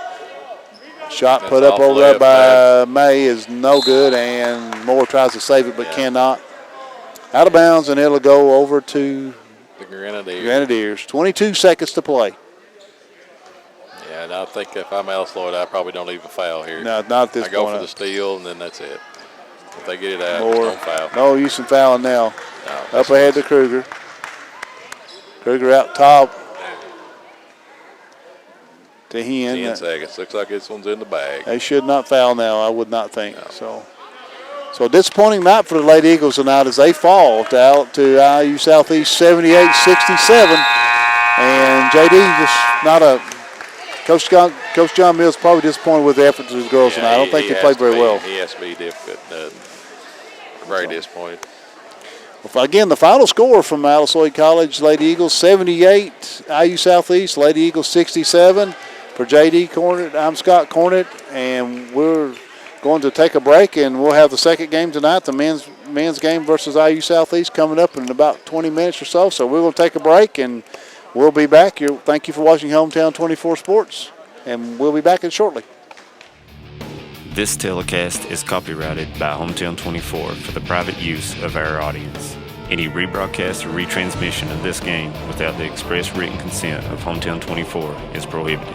Shot put up over there by May is no good, and Moore tries to save it but cannot. Out of bounds, and it'll go over to the Grenadiers. Grenadiers. 22 seconds to play. Yeah, and I think if I'm Alice Lloyd, I probably don't even foul here. No, not at this point. I go for the steal, and then that's it. If they get it out, Moore, don't foul. No use in fouling now. No, up ahead to Kruger. Kruger out top to Hen. 10 seconds. Looks like this one's in the bag. They should not foul now, I would not think. No. So disappointing night for the Lady Eagles tonight as they fall to IU Southeast 78-67. And JD just not a Coach John Mills probably disappointed with the efforts of his girls tonight. I don't think they played very well. He has to be difficult. Very disappointed. Well, again, the final score from Alice Lloyd College, Lady Eagles 78, IU Southeast, Lady Eagles 67. For JD Cornett, I'm Scott Cornett, and we're going to take a break, and we'll have the second game tonight, the men's game versus IU Southeast, coming up in about 20 minutes or so. So we're going to take a break, and we'll be back. Thank you for watching Hometown 24 Sports, and we'll be back shortly. This telecast is copyrighted by Hometown 24 for the private use of our audience. Any rebroadcast or retransmission of this game without the express written consent of Hometown 24 is prohibited.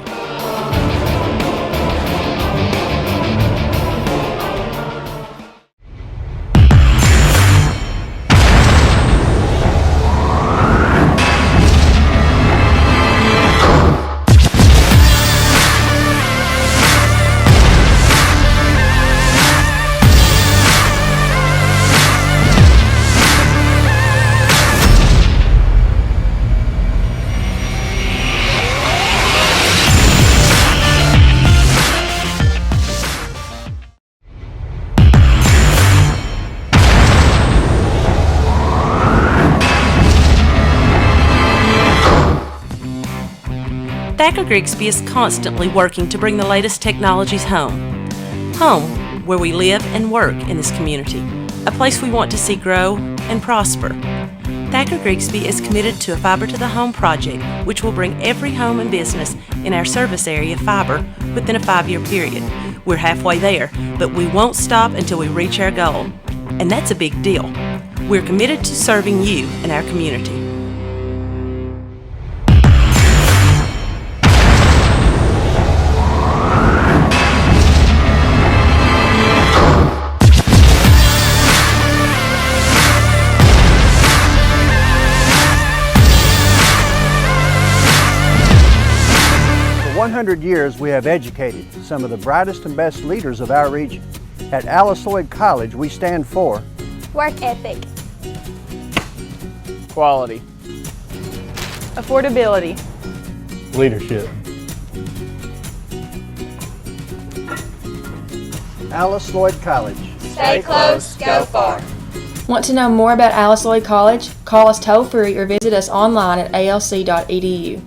Thacker Grigsby is constantly working to bring the latest technologies home. Home, where we live and work in this community, a place we want to see grow and prosper. Thacker Grigsby is committed to a Fiber to the Home project, which will bring every home and business in our service area fiber within a 5-year period. We're halfway there, but we won't stop until we reach our goal. And that's a big deal. We're committed to serving you and our community. For 100 years, we have educated some of the brightest and best leaders of our region. At Alice Lloyd College, we stand for work ethic, quality, affordability, leadership. Alice Lloyd College. Stay close, go far. Want to know more about Alice Lloyd College? Call us toll-free or visit us online at alc.edu.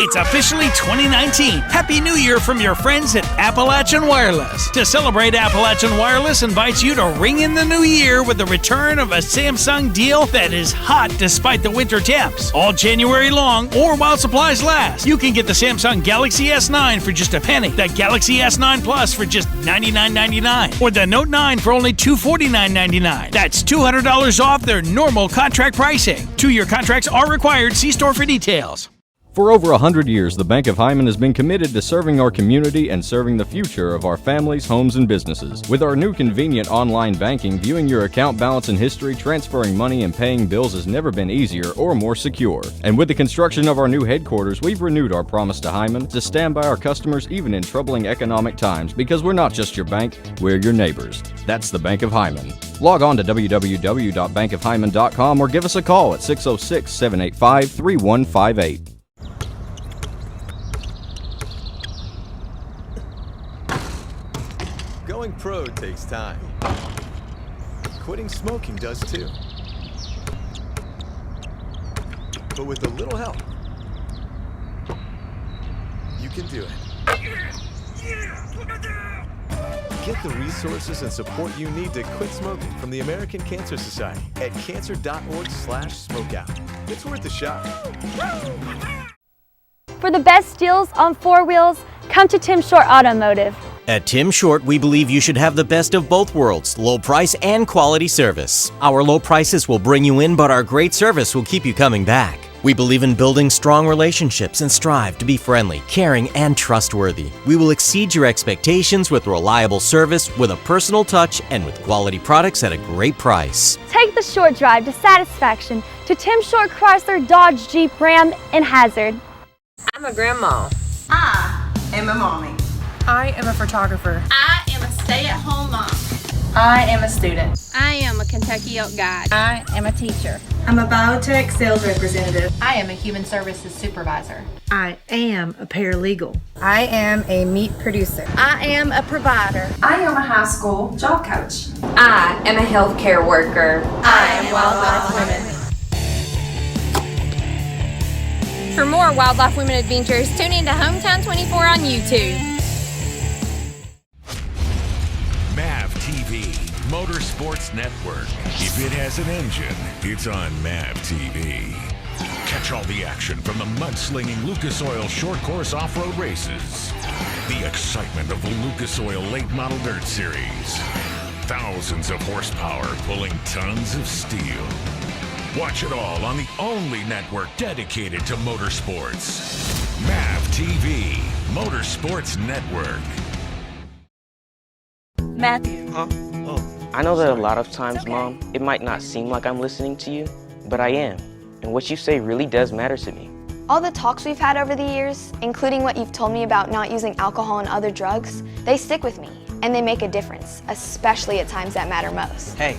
It's officially 2019. Happy New Year from your friends at Appalachian Wireless. To celebrate, Appalachian Wireless invites you to ring in the new year with the return of a Samsung deal that is hot despite the winter temps. All January long or while supplies last. You can get the Samsung Galaxy S9 for just a penny, the Galaxy S9 Plus for just $99.99, or the Note 9 for only $249.99. That's $200 off their normal contract pricing. 2-year contracts are required. See store for details. For over 100 years, the Bank of Hyman has been committed to serving our community and serving the future of our families, homes, and businesses. With our new convenient online banking, viewing your account balance and history, transferring money, and paying bills has never been easier or more secure. And with the construction of our new headquarters, we've renewed our promise to Hyman to stand by our customers even in troubling economic times, because we're not just your bank, we're your neighbors. That's the Bank of Hyman. Log on to www.bankofhyman.com or give us a call at 606-785-3158. Going pro takes time. Quitting smoking does too. But with a little help, you can do it. Get the resources and support you need to quit smoking from the American Cancer Society at cancer.org/smokeout. It's worth a shot. For the best deals on 4 wheels, come to Tim Short Automotive. At Tim Short, we believe you should have the best of both worlds, low price and quality service. Our low prices will bring you in, but our great service will keep you coming back. We believe in building strong relationships and strive to be friendly, caring, and trustworthy. We will exceed your expectations with reliable service, with a personal touch, and with quality products at a great price. Take the short drive to satisfaction to Tim Short Chrysler, Dodge, Jeep, Ram, and Hazard. I'm a grandma. I am a mommy. I am a photographer. I am a stay-at-home mom. I am a student. I am a Kentucky Elk Guide. I am a teacher. I'm a biotech sales representative. I am a human services supervisor. I am a paralegal. I am a meat producer. I am a provider. I am a high school job coach. I am a healthcare worker. I am Wildlife Women. For more Wildlife Women adventures, tune in to Hometown 24 on YouTube. MAV TV, Motorsports Network. If it has an engine, it's on MAV TV. Catch all the action from the mudslinging Lucas Oil short course off-road races. The excitement of the Lucas Oil late model dirt series. Thousands of horsepower pulling tons of steel. Watch it all on the only network dedicated to motorsports. MAV TV, Motorsports Network. Matthew. Huh? Oh. I know that a lot of times, Mom, it might not seem like I'm listening to you, but I am. And what you say really does matter to me. All the talks we've had over the years, including what you've told me about not using alcohol and other drugs, they stick with me, and they make a difference, especially at times that matter most. Hey,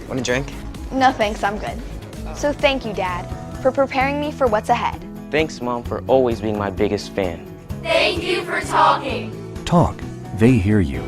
want a drink? No thanks, I'm good. So thank you, Dad, for preparing me for what's ahead. Thanks, Mom, for always being my biggest fan. Thank you for talking. Talk. They hear you.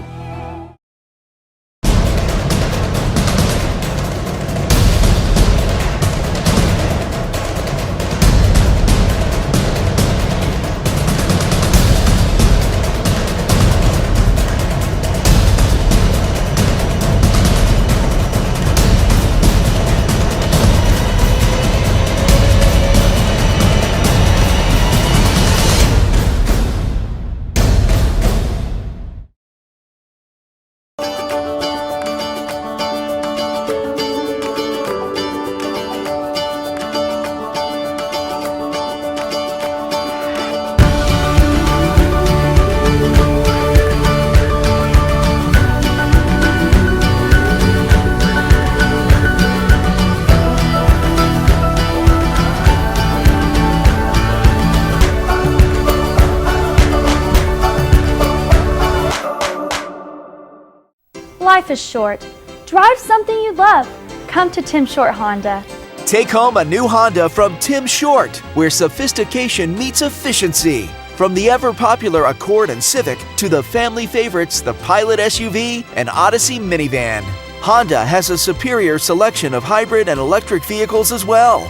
Life is short. Drive something you love. Come to Tim Short Honda. Take home a new Honda from Tim Short, where sophistication meets efficiency. From the ever-popular Accord and Civic to the family favorites, the Pilot SUV and Odyssey minivan. Honda has a superior selection of hybrid and electric vehicles as well.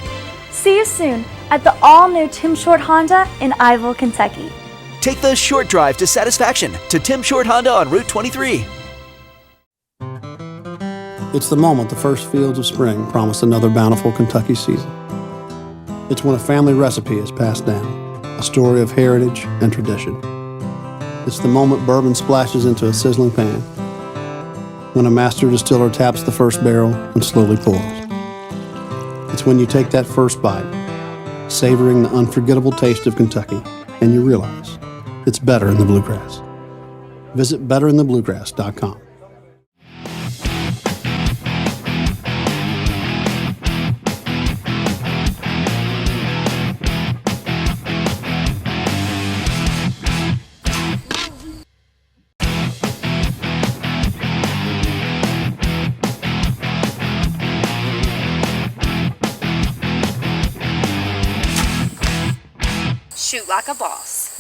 See you soon at the all-new Tim Short Honda in Iville, Kentucky. Take the short drive to satisfaction to Tim Short Honda on Route 23. It's the moment the first fields of spring promise another bountiful Kentucky season. It's when a family recipe is passed down, a story of heritage and tradition. It's the moment bourbon splashes into a sizzling pan, when a master distiller taps the first barrel and slowly pours. It's when you take that first bite, savoring the unforgettable taste of Kentucky, and you realize it's better in the Bluegrass. Visit betterinthebluegrass.com. Shoot like a boss.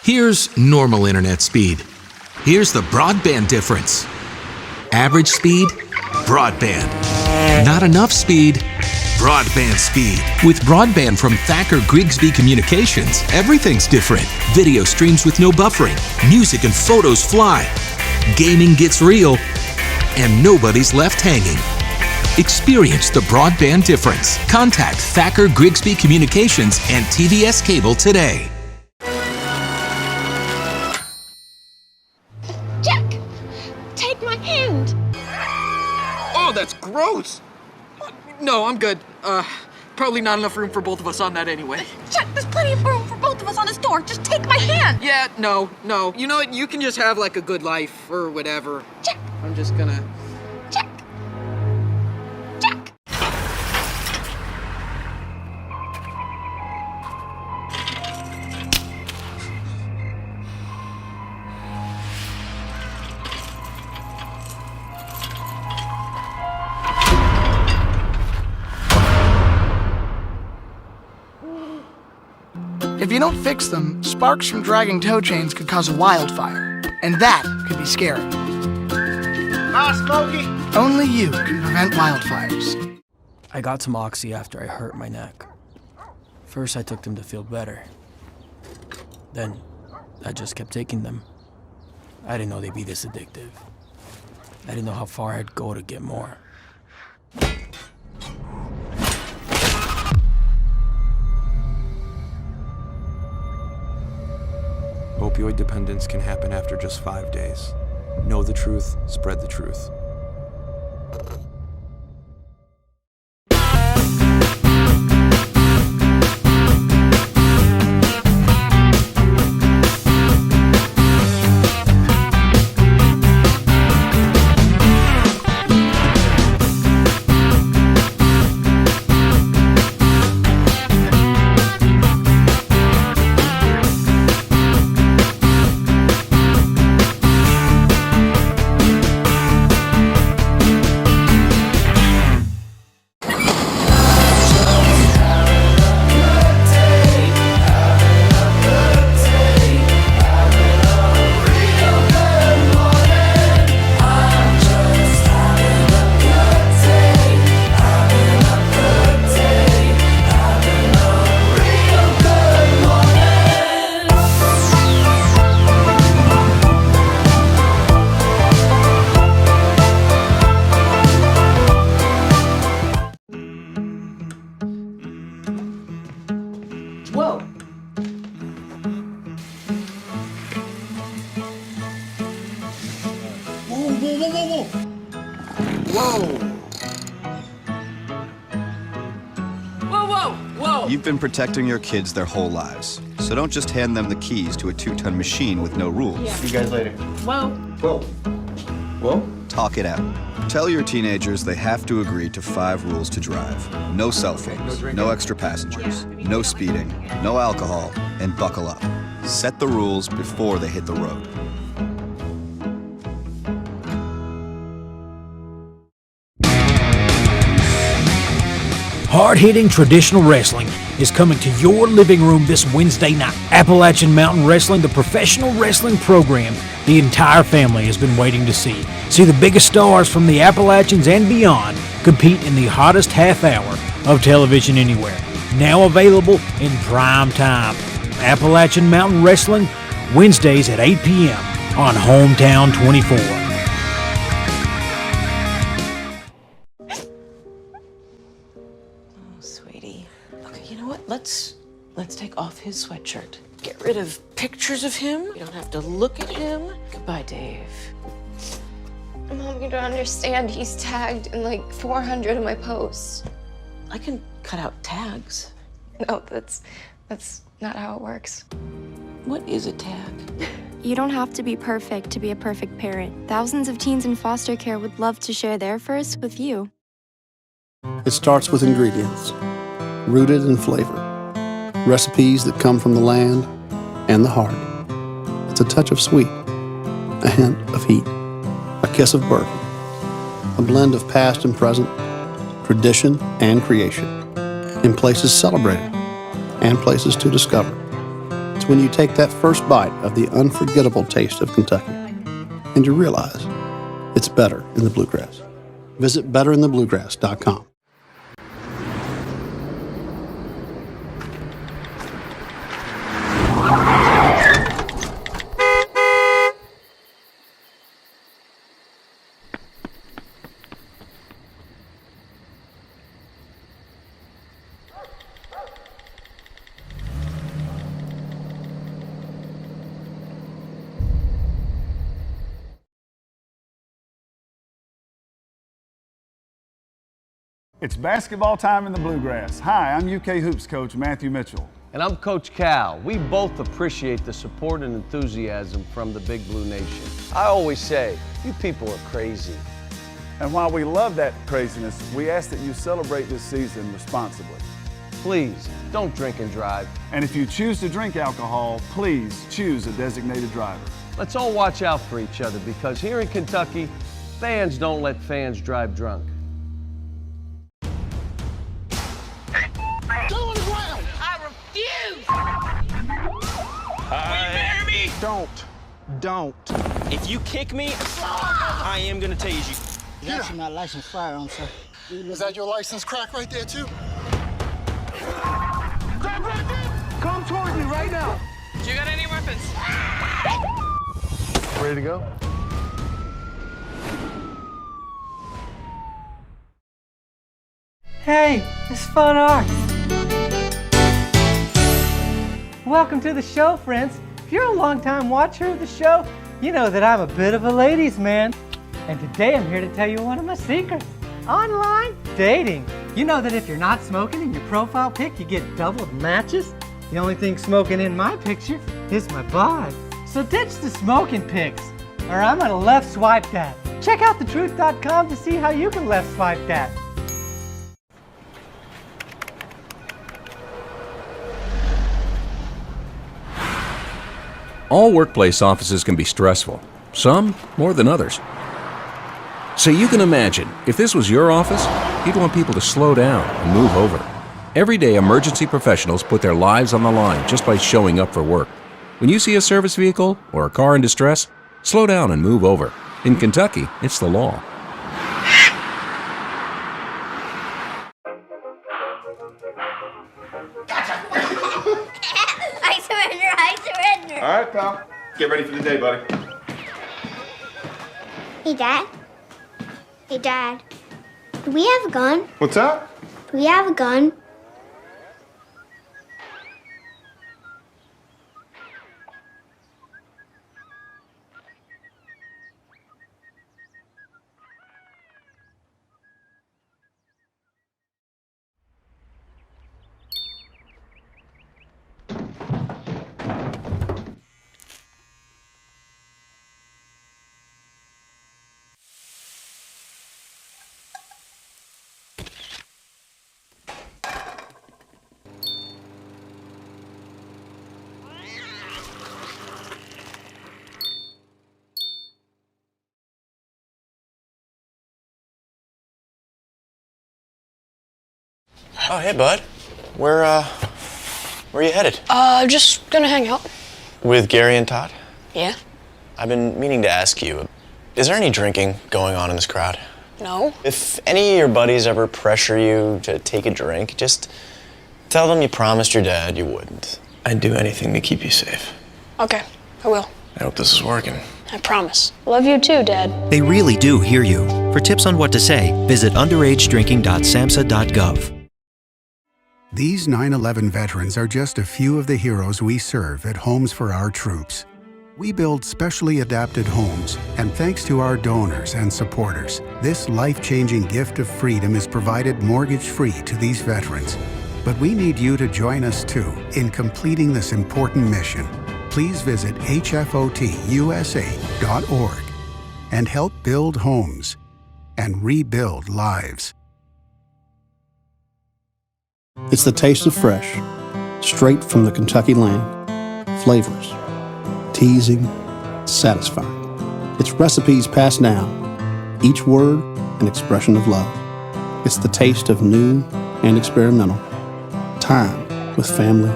Here's normal internet speed. Here's the broadband difference. Average speed, broadband. Not enough speed, broadband speed. With broadband from Thacker Grigsby Communications, everything's different. Video streams with no buffering, music and photos fly, gaming gets real, and nobody's left hanging. Experience the broadband difference. Contact Thacker Grigsby Communications and TVS Cable today. Jack, take my hand. Oh, that's gross. No, I'm good. Probably not enough room for both of us on that anyway. Jack, there's plenty of room for both of us on this door. Just take my hand. Yeah, no. You know what? You can just have like a good life or whatever. Jack. I'm just gonna... Jack. If you don't fix them, sparks from dragging tow chains could cause a wildfire, and that could be scary. Hi, Smokey! Only you can prevent wildfires. I got some Oxy after I hurt my neck. First I took them to feel better. Then I just kept taking them. I didn't know they'd be this addictive. I didn't know how far I'd go to get more. Opioid dependence can happen after just 5 days. Know the truth, spread the truth. You've been protecting your kids their whole lives, so don't just hand them the keys to a 2-ton machine with no rules. Yeah. See you guys later. Whoa. Whoa. Whoa? Talk it out. Tell your teenagers they have to agree to 5 rules to drive. No cell phones, no extra passengers, no speeding, no alcohol, and buckle up. Set the rules before they hit the road. Hard-hitting traditional wrestling is coming to your living room this Wednesday night. Appalachian Mountain Wrestling, the professional wrestling program the entire family has been waiting to see. See the biggest stars from the Appalachians and beyond compete in the hottest half hour of television anywhere. Now available in prime time. Appalachian Mountain Wrestling, Wednesdays at 8 p.m. on Hometown 24. Okay, you know what? Let's take off his sweatshirt. Get rid of pictures of him. You don't have to look at him. Goodbye, Dave. Mom, you don't understand. He's tagged in like 400 of my posts. I can cut out tags. No, that's not how it works. What is a tag? You don't have to be perfect to be a perfect parent. Thousands of teens in foster care would love to share their first with you. It starts with ingredients, rooted in flavor. Recipes that come from the land and the heart. It's a touch of sweet, a hint of heat, a kiss of bourbon, a blend of past and present, tradition and creation, in places celebrated and places to discover. It's when you take that first bite of the unforgettable taste of Kentucky and you realize it's better in the bluegrass. Visit betterinthebluegrass.com. It's basketball time in the Bluegrass. Hi, I'm UK Hoops coach Matthew Mitchell. And I'm Coach Cal. We both appreciate the support and enthusiasm from the Big Blue Nation. I always say, you people are crazy. And while we love that craziness, we ask that you celebrate this season responsibly. Please, don't drink and drive. And if you choose to drink alcohol, please choose a designated driver. Let's all watch out for each other because here in Kentucky, fans don't let fans drive drunk. Go on the ground! I refuse! Will you marry me? Don't. If you kick me, I am gonna tase you. That's actually my licensed firearm, sir. Is that your license crack right there, too? Come towards me right now! Do you got any weapons? Ready to go? Hey, it's Fun Arts. Welcome to the show, friends. If you're a longtime watcher of the show, you know that I'm a bit of a ladies' man. And today I'm here to tell you one of my secrets. Online dating. You know that if you're not smoking in your profile pic, you get doubled matches? The only thing smoking in my picture is my bod. So ditch the smoking pics, or I'm gonna left swipe that. Check out thetruth.com to see how you can left swipe that. All workplace offices can be stressful, some more than others. So you can imagine, if this was your office, you'd want people to slow down and move over. Every day, emergency professionals put their lives on the line just by showing up for work. When you see a service vehicle or a car in distress, slow down and move over. In Kentucky, it's the law. I surrender. All right, pal. Get ready for the day, buddy. Hey, Dad. Hey, Dad. Do we have a gun? What's that? Do we have a gun? Oh, hey, bud. Where are you headed? Just gonna hang out. With Gary and Todd? Yeah? I've been meaning to ask you, is there any drinking going on in this crowd? No. If any of your buddies ever pressure you to take a drink, just tell them you promised your dad you wouldn't. I'd do anything to keep you safe. Okay, I will. I hope this is working. I promise. Love you too, Dad. They really do hear you. For tips on what to say, visit underagedrinking.samhsa.gov. These 9/11 veterans are just a few of the heroes we serve at Homes for Our Troops. We build specially adapted homes, and thanks to our donors and supporters, this life-changing gift of freedom is provided mortgage-free to these veterans. But we need you to join us too in completing this important mission. Please visit hfotusa.org and help build homes and rebuild lives. It's the taste of fresh, straight from the Kentucky land. Flavors, teasing, satisfying. It's recipes passed down, each word an expression of love. It's the taste of new and experimental. Time with family,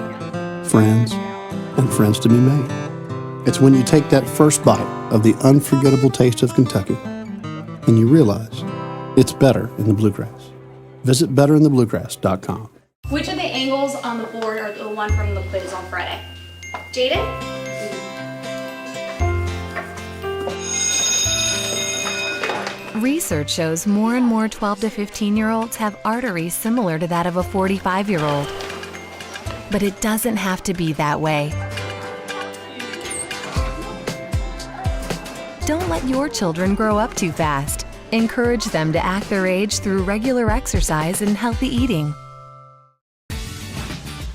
friends, and friends to be made. It's when you take that first bite of the unforgettable taste of Kentucky and you realize it's better in the bluegrass. Visit betterinthebluegrass.com. Which of the angles on the board are the one from the quiz on Friday? Jaden? Research shows more and more 12 to 15-year-olds have arteries similar to that of a 45-year-old. But it doesn't have to be that way. Don't let your children grow up too fast. Encourage them to act their age through regular exercise and healthy eating.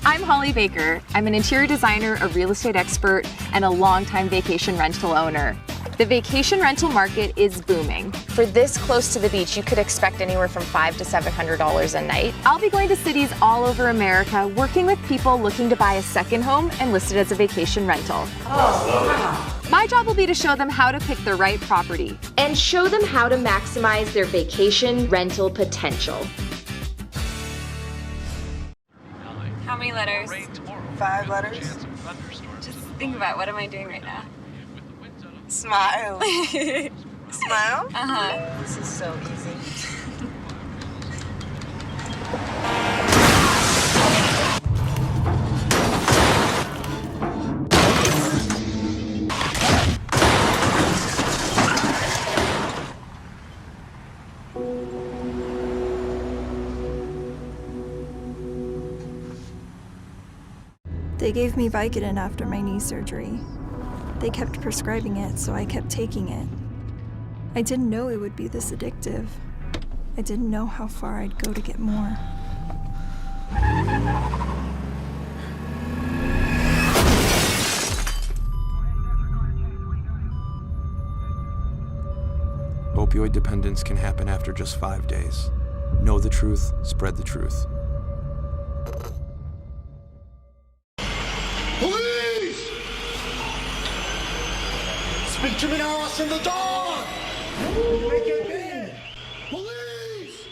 I'm Holly Baker. I'm an interior designer, a real estate expert, and a longtime vacation rental owner. The vacation rental market is booming. For this close to the beach, you could expect anywhere from $500 to $700 a night. I'll be going to cities all over America, working with people looking to buy a second home and list it as a vacation rental. Oh, wow. My job will be to show them how to pick the right property And show them how to maximize their vacation rental potential. How many letters? 5 letters. Just think about, what am I doing right now? Smile. Smile? Uh-huh. This is so easy. They gave me Vicodin after my knee surgery. They kept prescribing it, so I kept taking it. I didn't know it would be this addictive. I didn't know how far I'd go to get more. Opioid dependence can happen after just 5 days. Know the truth, spread the truth. Police! Speak to me now, what's in the door? Make it big. Police!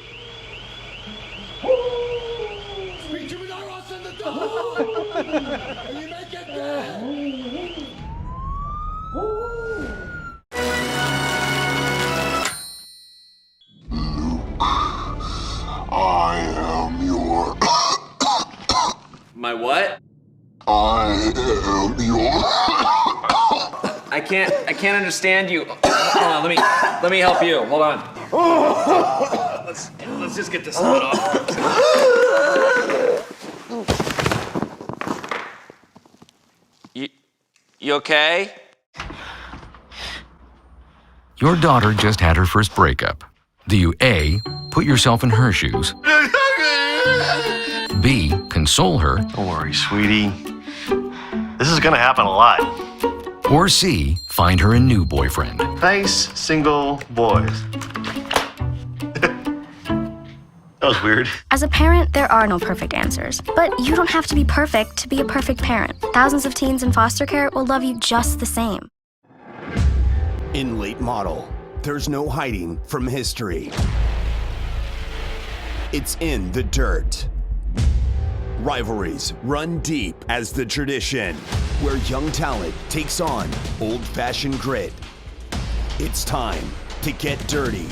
Speak to me now, what's in the door? And you make it big. I am your... My what? I am your... I can't understand you. Hold on, let me help you. Hold on. Let's just get this hood off. You okay? Your daughter just had her first breakup. Do you A, put yourself in her shoes? B, console her? Don't worry, sweetie. This is gonna happen a lot. Or C, find her a new boyfriend? Nice, single boys. That was weird. As a parent, there are no perfect answers. But you don't have to be perfect to be a perfect parent. Thousands of teens in foster care will love you just the same. In Late Model, there's no hiding from history. It's in the dirt. Rivalries run deep as the tradition, where young talent takes on old-fashioned grit. It's time to get dirty.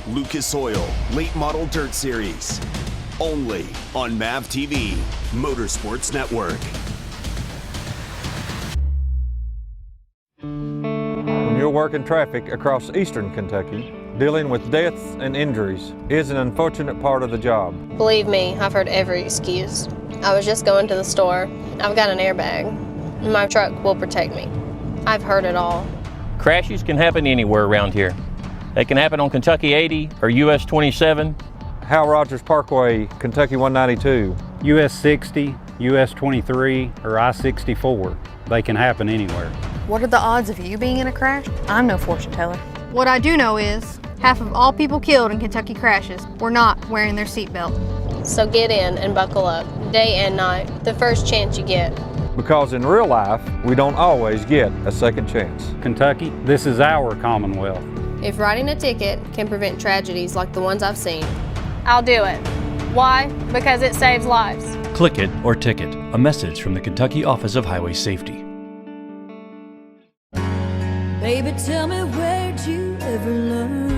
Lucas Oil Late Model Dirt Series. Only on MAV TV, Motorsports Network. When you're working traffic across eastern Kentucky, Dealing with deaths and injuries is an unfortunate part of the job. Believe me, I've heard every excuse. I was just going to the store. I've got an airbag. My truck will protect me. I've heard it all. Crashes can happen anywhere around here. They can happen on Kentucky 80 or US 27. Hal Rogers Parkway, Kentucky 192. US 60, US 23, or I-64. They can happen anywhere. What are the odds of you being in a crash? I'm no fortune teller. What I do know is half of all people killed in Kentucky crashes were not wearing their seatbelt. So get in and buckle up, day and night, the first chance you get. Because in real life, we don't always get a second chance. Kentucky, this is our Commonwealth. If writing a ticket can prevent tragedies like the ones I've seen, I'll do it. Why? Because it saves lives. Click it or ticket. A message from the Kentucky Office of Highway Safety. Baby, tell me, where'd you ever learn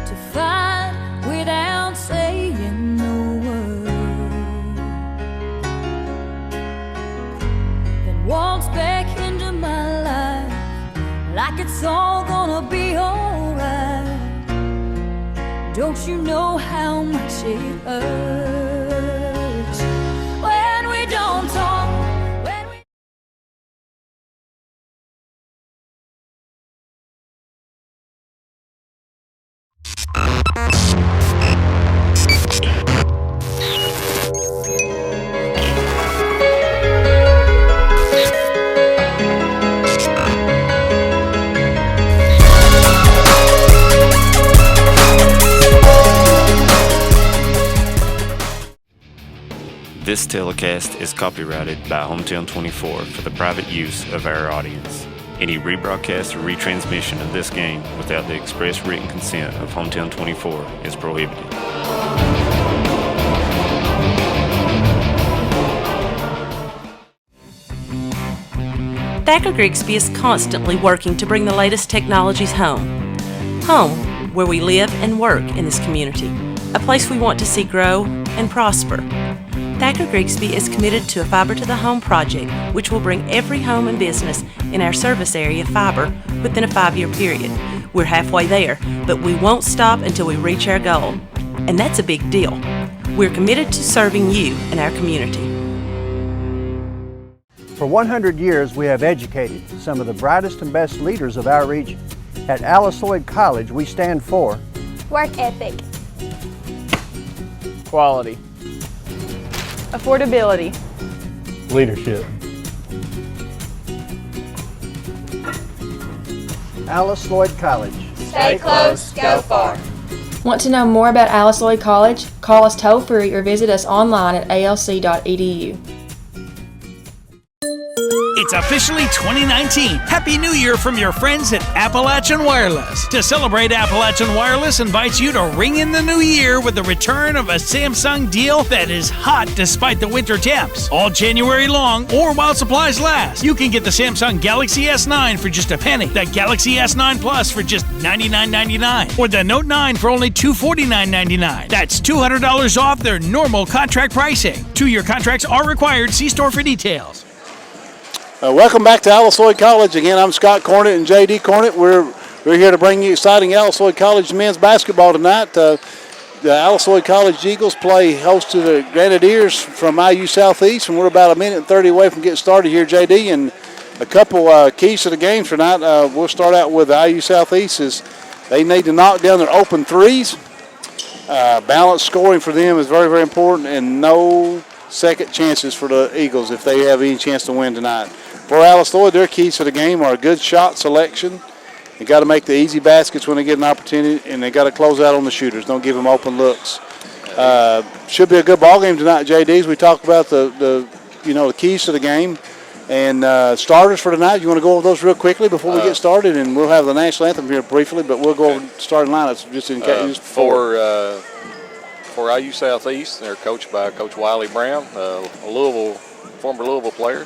to fight without saying no word? Then waltz back into my life like it's all gonna be alright. Don't you know how much it hurts when we don't talk? This telecast is copyrighted by Hometown 24 for the private use of our audience. Any rebroadcast or retransmission of this game without the express written consent of Hometown 24 is prohibited. Thacker Grigsby is constantly working to bring the latest technologies home. Home, where we live and work in this community, a place we want to see grow and prosper. Thacker Grigsby is committed to a Fiber to the Home project, which will bring every home and business in our service area fiber within a 5-year period. We're halfway there, but we won't stop until we reach our goal. And that's a big deal. We're committed to serving you and our community. For 100 years, we have educated some of the brightest and best leaders of our region. At Alice Lloyd College, we stand for Work ethic, Quality. affordability, leadership. Alice Lloyd College. Stay close, go far. Want to know more about Alice Lloyd College? Call us toll-free or visit us online at alc.edu. It's officially 2019. Happy New Year from your friends at Appalachian Wireless. To celebrate, Appalachian Wireless invites you to ring in the new year with the return of a Samsung deal that is hot despite the winter temps. All January long or while supplies last. You can get the Samsung Galaxy S9 for just a penny, the Galaxy S9 Plus for just $99.99, or the Note 9 for only $249.99. That's $200 off their normal contract pricing. 2-year contracts are required. See store for details. Welcome back to Alice Lloyd College. Again, I'm Scott Cornett and J.D. Cornett. We're here to bring you exciting Alice Lloyd College men's basketball tonight. The Alice Lloyd College Eagles play host to the Grenadiers from IU Southeast, and we're about 1 minute and 30 away from getting started here, J.D. And a couple keys to the game tonight. We'll start out with IU Southeast. Is they need to knock down their open threes. Balanced scoring for them is very, very important, and no second chances for the Eagles if they have any chance to win tonight. For Alice Lloyd, their keys to the game are a good shot selection. They got to make the easy baskets when they get an opportunity, and they got to close out on the shooters. Don't give them open looks. Should be a good ball game tonight, JD. As we talk about the keys to the game and starters for tonight. You want to go over those real quickly before we get started, and we'll have the national anthem here briefly, but we'll go over starting lineups just in case. For IU Southeast, they're coached by Coach Wiley Brown, former Louisville player.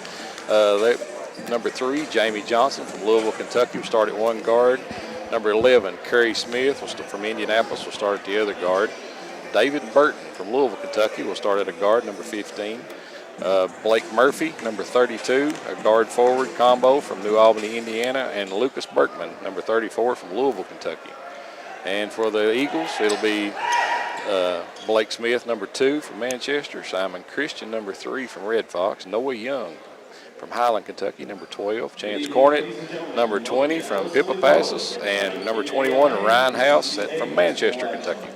Number 3, Jamie Johnson from Louisville, Kentucky, will start at one guard. Number 11, Curry Smith from Indianapolis will start at the other guard. David Burton from Louisville, Kentucky will start at a guard, number 15. Blake Murphy, number 32, a guard forward combo from New Albany, Indiana, and Lucas Berkman, number 34 from Louisville, Kentucky. And for the Eagles, it'll be Blake Smith, number 2 from Manchester, Simon Christian, number 3 from Red Fox, Noah Young from Highland, Kentucky, number 12, Chance Cornett, number 20 from Pippa-Passus, and number 21, Ryan House from Manchester, Kentucky.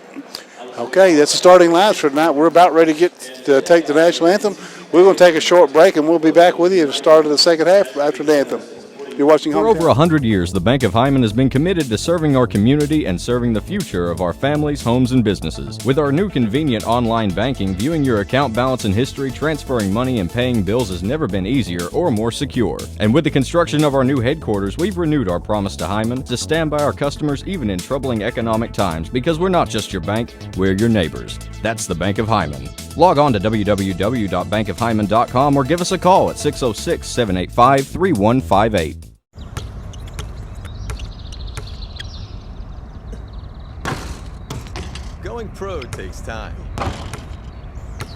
Okay, that's the starting lineup for tonight. We're about ready to take the national anthem. We're going to take a short break, and we'll be back with you at the start of the second half after the anthem. You're watching For Hometown. over 100 years, the Bank of Hyman has been committed to serving our community and serving the future of our families, homes, and businesses. With our new convenient online banking, viewing your account balance and history, transferring money, and paying bills has never been easier or more secure. And with the construction of our new headquarters, we've renewed our promise to Hyman to stand by our customers even in troubling economic times, because we're not just your bank, we're your neighbors. That's the Bank of Hyman. Log on to www.bankofhyman.com or give us a call at 606-785-3158. Going pro takes time.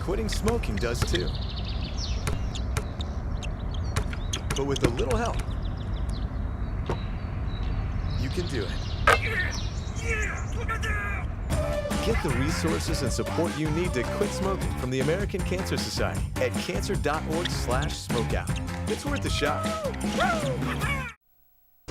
Quitting smoking does too. But with a little help, you can do it. Get the resources and support you need to quit smoking from the American Cancer Society at cancer.org/smokeout. It's worth a shot.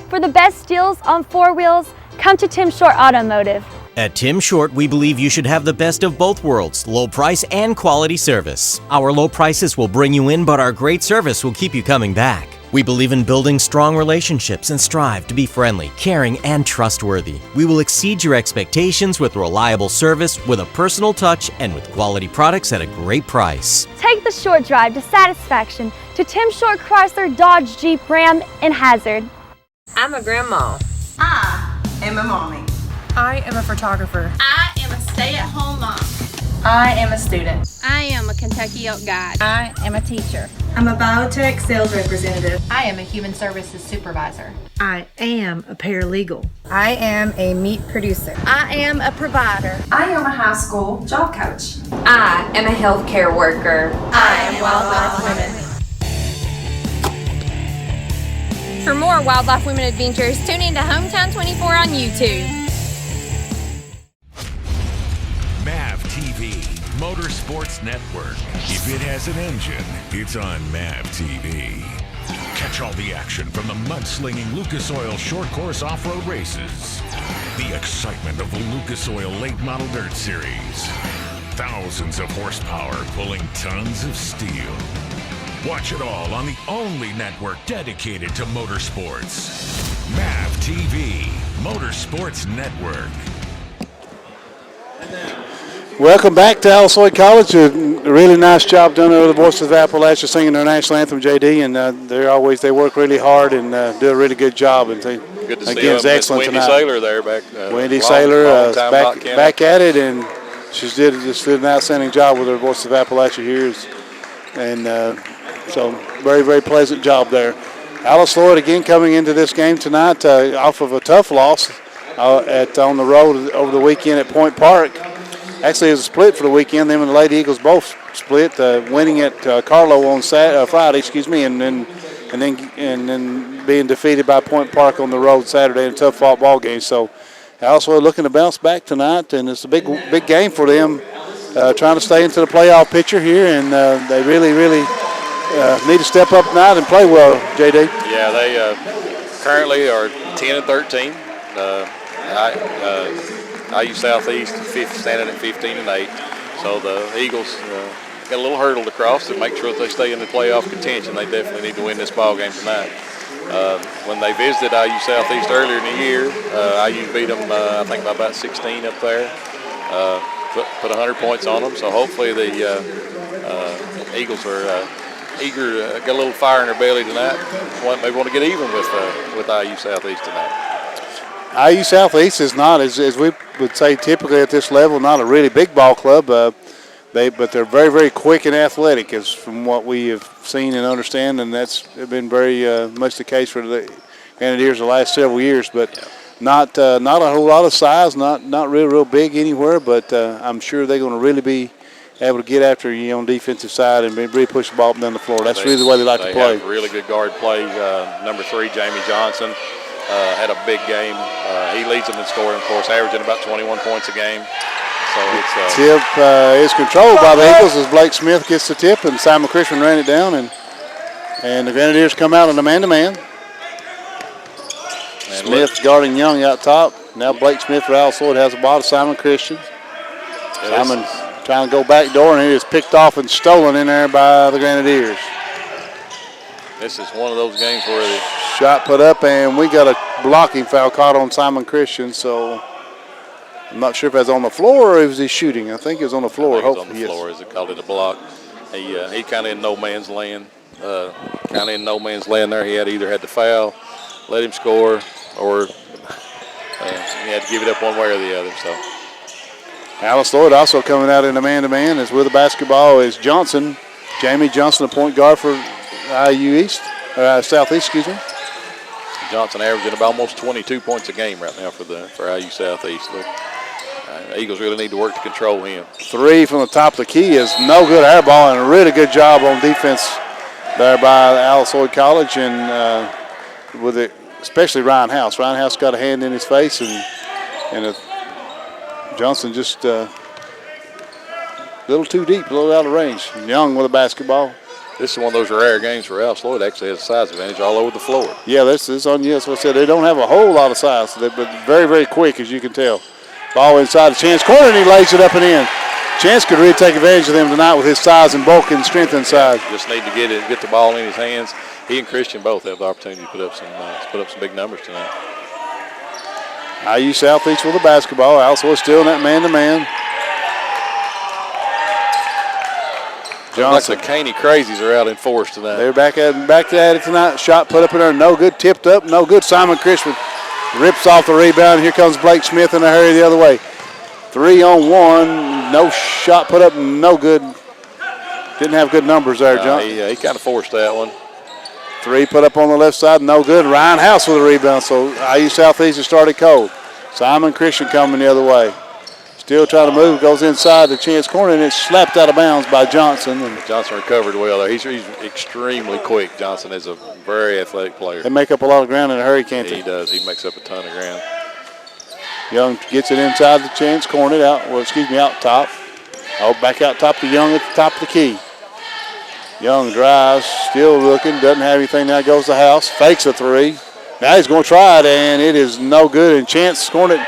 For the best deals on 4 wheels, come to Tim Short Automotive. At Tim Short, we believe you should have the best of both worlds, low price and quality service. Our low prices will bring you in, but our great service will keep you coming back. We believe in building strong relationships and strive to be friendly, caring, and trustworthy. We will exceed your expectations with reliable service, with a personal touch, and with quality products at a great price. Take the short drive to satisfaction to Tim Short Chrysler, Dodge, Jeep, Ram, and Hazard. I'm a grandma. I am a mommy. I am a photographer. I am a stay-at-home mom. I am a student. I am a Kentucky Oak Guide. I am a teacher. I'm a biotech sales representative. I am a human services supervisor. I am a paralegal. I am a meat producer. I am a provider. I am a high school job coach. I am a healthcare worker. I am Wildlife Women. For more Wildlife Women adventures, tune in to Hometown 24 on YouTube. MAV TV, Motorsports Network. If it has an engine, it's on MAV TV. Catch all the action from the mudslinging Lucas Oil short course off-road races. The excitement of the Lucas Oil late model dirt series. Thousands of horsepower pulling tons of steel. Watch it all on the only network dedicated to motorsports. MAV TV, Motorsports Network. Welcome back to Alice Lloyd College. A really nice job done over the Voices of Appalachia singing their national anthem, JD, and they work really hard and do a really good job. And Good to see again, it's excellent Wendy tonight. Saylor there back. Wendy Saylor back at it, and she just did an outstanding job with her Voices of Appalachia here. And so very, very pleasant job there. Alice Lloyd again coming into this game tonight off of a tough loss on the road over the weekend at Point Park. Actually, it was a split for the weekend. Them and the Lady Eagles both split, winning at Carlo on Friday, and then being defeated by Point Park on the road Saturday in a tough fought ball game. So, Alice Lloyd looking to bounce back tonight, and it's a big game for them, trying to stay into the playoff picture here, and they really need to step up tonight and play well. JD. Yeah, they currently are 10-13. IU Southeast standing at 15-8. So the Eagles got a little hurdle to cross to make sure that they stay in the playoff contention. They definitely need to win this ball game tonight. When they visited IU Southeast earlier in the year, IU beat them, I think, by about 16 up there. Put 100 points on them. So hopefully the Eagles are eager, got a little fire in their belly tonight. Maybe want to get even with IU Southeast tonight. IU Southeast is not, as we would say typically at this level, not a really big ball club. But they're very, very quick and athletic, as from what we have seen and understand, and that's been very much the case for the Grenadiers the last several years. But not a whole lot of size, not real big anywhere. But I'm sure they're going to really be able to get after you on the defensive side and really push the ball up and down the floor. That's really the way they like to play. They have really good guard play. Number 3, Jamie Johnson, had a big game. He leads them in scoring, of course, averaging about 21 points a game. So it's tip is controlled by the Eagles as Blake Smith gets the tip, and Simon Christian ran it down, and the Grenadiers come out in a man-to-man. Smith guarding Young out top. Now Blake Smith for Alice Lloyd has the ball to Simon Christian. Simon trying to go back door, and it is picked off and stolen in there by the Grenadiers. This is one of those games where the shot put up, and we got a blocking foul caught on Simon Christian, so I'm not sure if that's on the floor or if he shooting. I think it was on the floor. On the floor, as they called it, a block. He kind of in no man's land. There. He either had to foul, let him score, or he had to give it up one way or the other. So Alice Lloyd also coming out in a man-to-man is with the basketball is Johnson, Jamie Johnson, a point guard for IU East, or Southeast, excuse me. Johnson averaging about almost 22 points a game right now for IU Southeast. Look, Eagles really need to work to control him. 3 from the top of the key is no good air ball, and a really good job on defense there by Alice Lloyd College, and with it, especially Ryan House. Ryan House got a hand in his face, and Johnson just a little too deep, a little out of range. Young with a basketball. This is one of those rare games where Alice Lloyd actually has a size advantage all over the floor. Yeah, this is on you. That's what I said. They don't have a whole lot of size, but very, very quick, as you can tell. Ball inside the Chance corner, and he lays it up and in. Chance could really take advantage of them tonight with his size and bulk and strength inside. Just need to get the ball in his hands. He and Christian both have the opportunity to put up some big numbers tonight. IU Southeast with the basketball. Alice Lloyd still in that man-to-man. Johnson. Like the Caney Crazies are out in force tonight. They're back at it tonight. Shot put up in there, no good. Tipped up, no good. Simon Christian rips off the rebound. Here comes Blake Smith in a hurry the other way. 3-on-1, no shot put up, no good. Didn't have good numbers there, John. He kind of forced that one. 3 put up on the left side, no good. Ryan House with a rebound, so IU Southeast has started cold. Simon Christian coming the other way. Still trying to move, goes inside the Chance corner, and it's slapped out of bounds by Johnson. And Johnson recovered well there. He's extremely quick. Johnson is a very athletic player. They make up a lot of ground in a hurry, can't they? He does. He makes up a ton of ground. Young gets it inside the Chance corner, out top. Back out top to Young at the top of the key. Young drives, still looking, doesn't have anything. Now goes to House, fakes a 3. Now he's going to try it, and it is no good. And Chance Cornet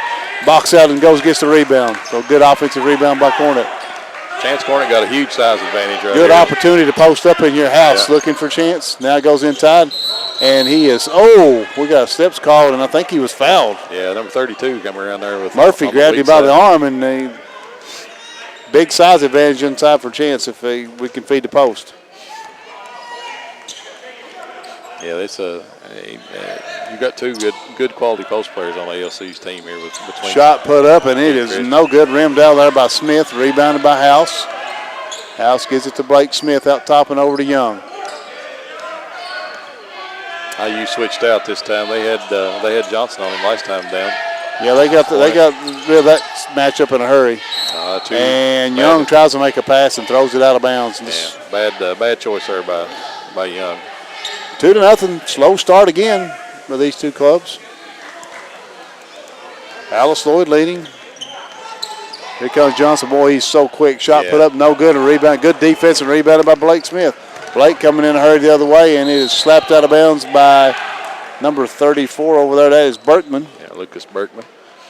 box out and gets the rebound. So good offensive rebound by Cornet. Chance Cornet got a huge size advantage right Good here. Opportunity to post up in your House looking for Chance. Now goes inside, and he is, we got steps called, and I think he was fouled. Yeah, number 32 coming around there with Murphy grabbed him by the arm, and a big size advantage inside for Chance if we can feed the post. Yeah, you've got 2 good quality post players on ALC's team here. Between shot put up, and it is no good. Rimmed out there by Smith, rebounded by House. House gives it to Blake Smith out top and over to Young. IU switched out this time. They had Johnson on him last time down. Yeah, they got rid of that matchup in a hurry. And Young tries to make a pass and throws it out of bounds. Yeah, bad choice there by Young. 2-0, slow start again for these two clubs. Alice Lloyd leading. Here comes Johnson. Boy, he's so quick. Shot put up, no good. A rebound, good defense and rebounded by Blake Smith. Blake coming in a hurry the other way, and it is slapped out of bounds by number 34 over there. That is Berkman. Yeah, Lucas Berkman.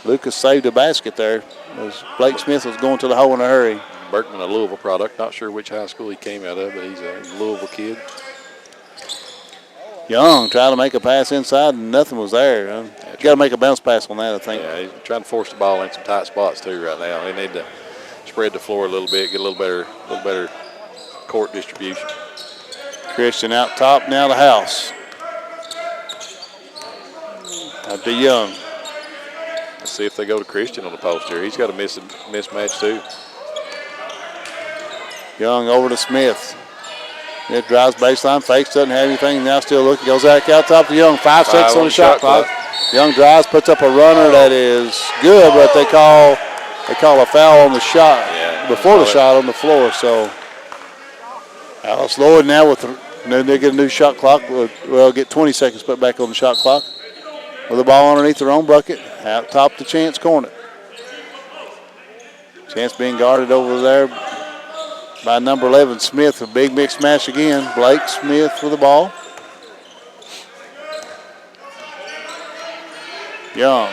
Lucas saved a basket there as Blake Smith was going to the hole in a hurry. Berkman, a Louisville product. Not sure which high school he came out of, but he's a Louisville kid. Young trying to make a pass inside, and nothing was there. You got to make a bounce pass on that, I think. Yeah, he's trying to force the ball in some tight spots too right now. They need to spread the floor a little bit, get a little better court distribution. Christian out top, now to House. Out to Young. Let's see if they go to Christian on the post here. He's got a mismatch too. Young over to Smith. It drives baseline, fakes, doesn't have anything. Now still looking, goes back out top to Young. 5 seconds on the shot clock. Young drives, puts up a runner that is good, but they call a foul on the shot. Yeah, before the shot on the floor. So Alice Lloyd now they get a new shot clock. Well, get 20 seconds put back on the shot clock. With the ball underneath their own bucket, out top to Chance Cornet. Chance being guarded over there by number 11, Smith. A big mixed match again. Blake Smith with the ball. Young.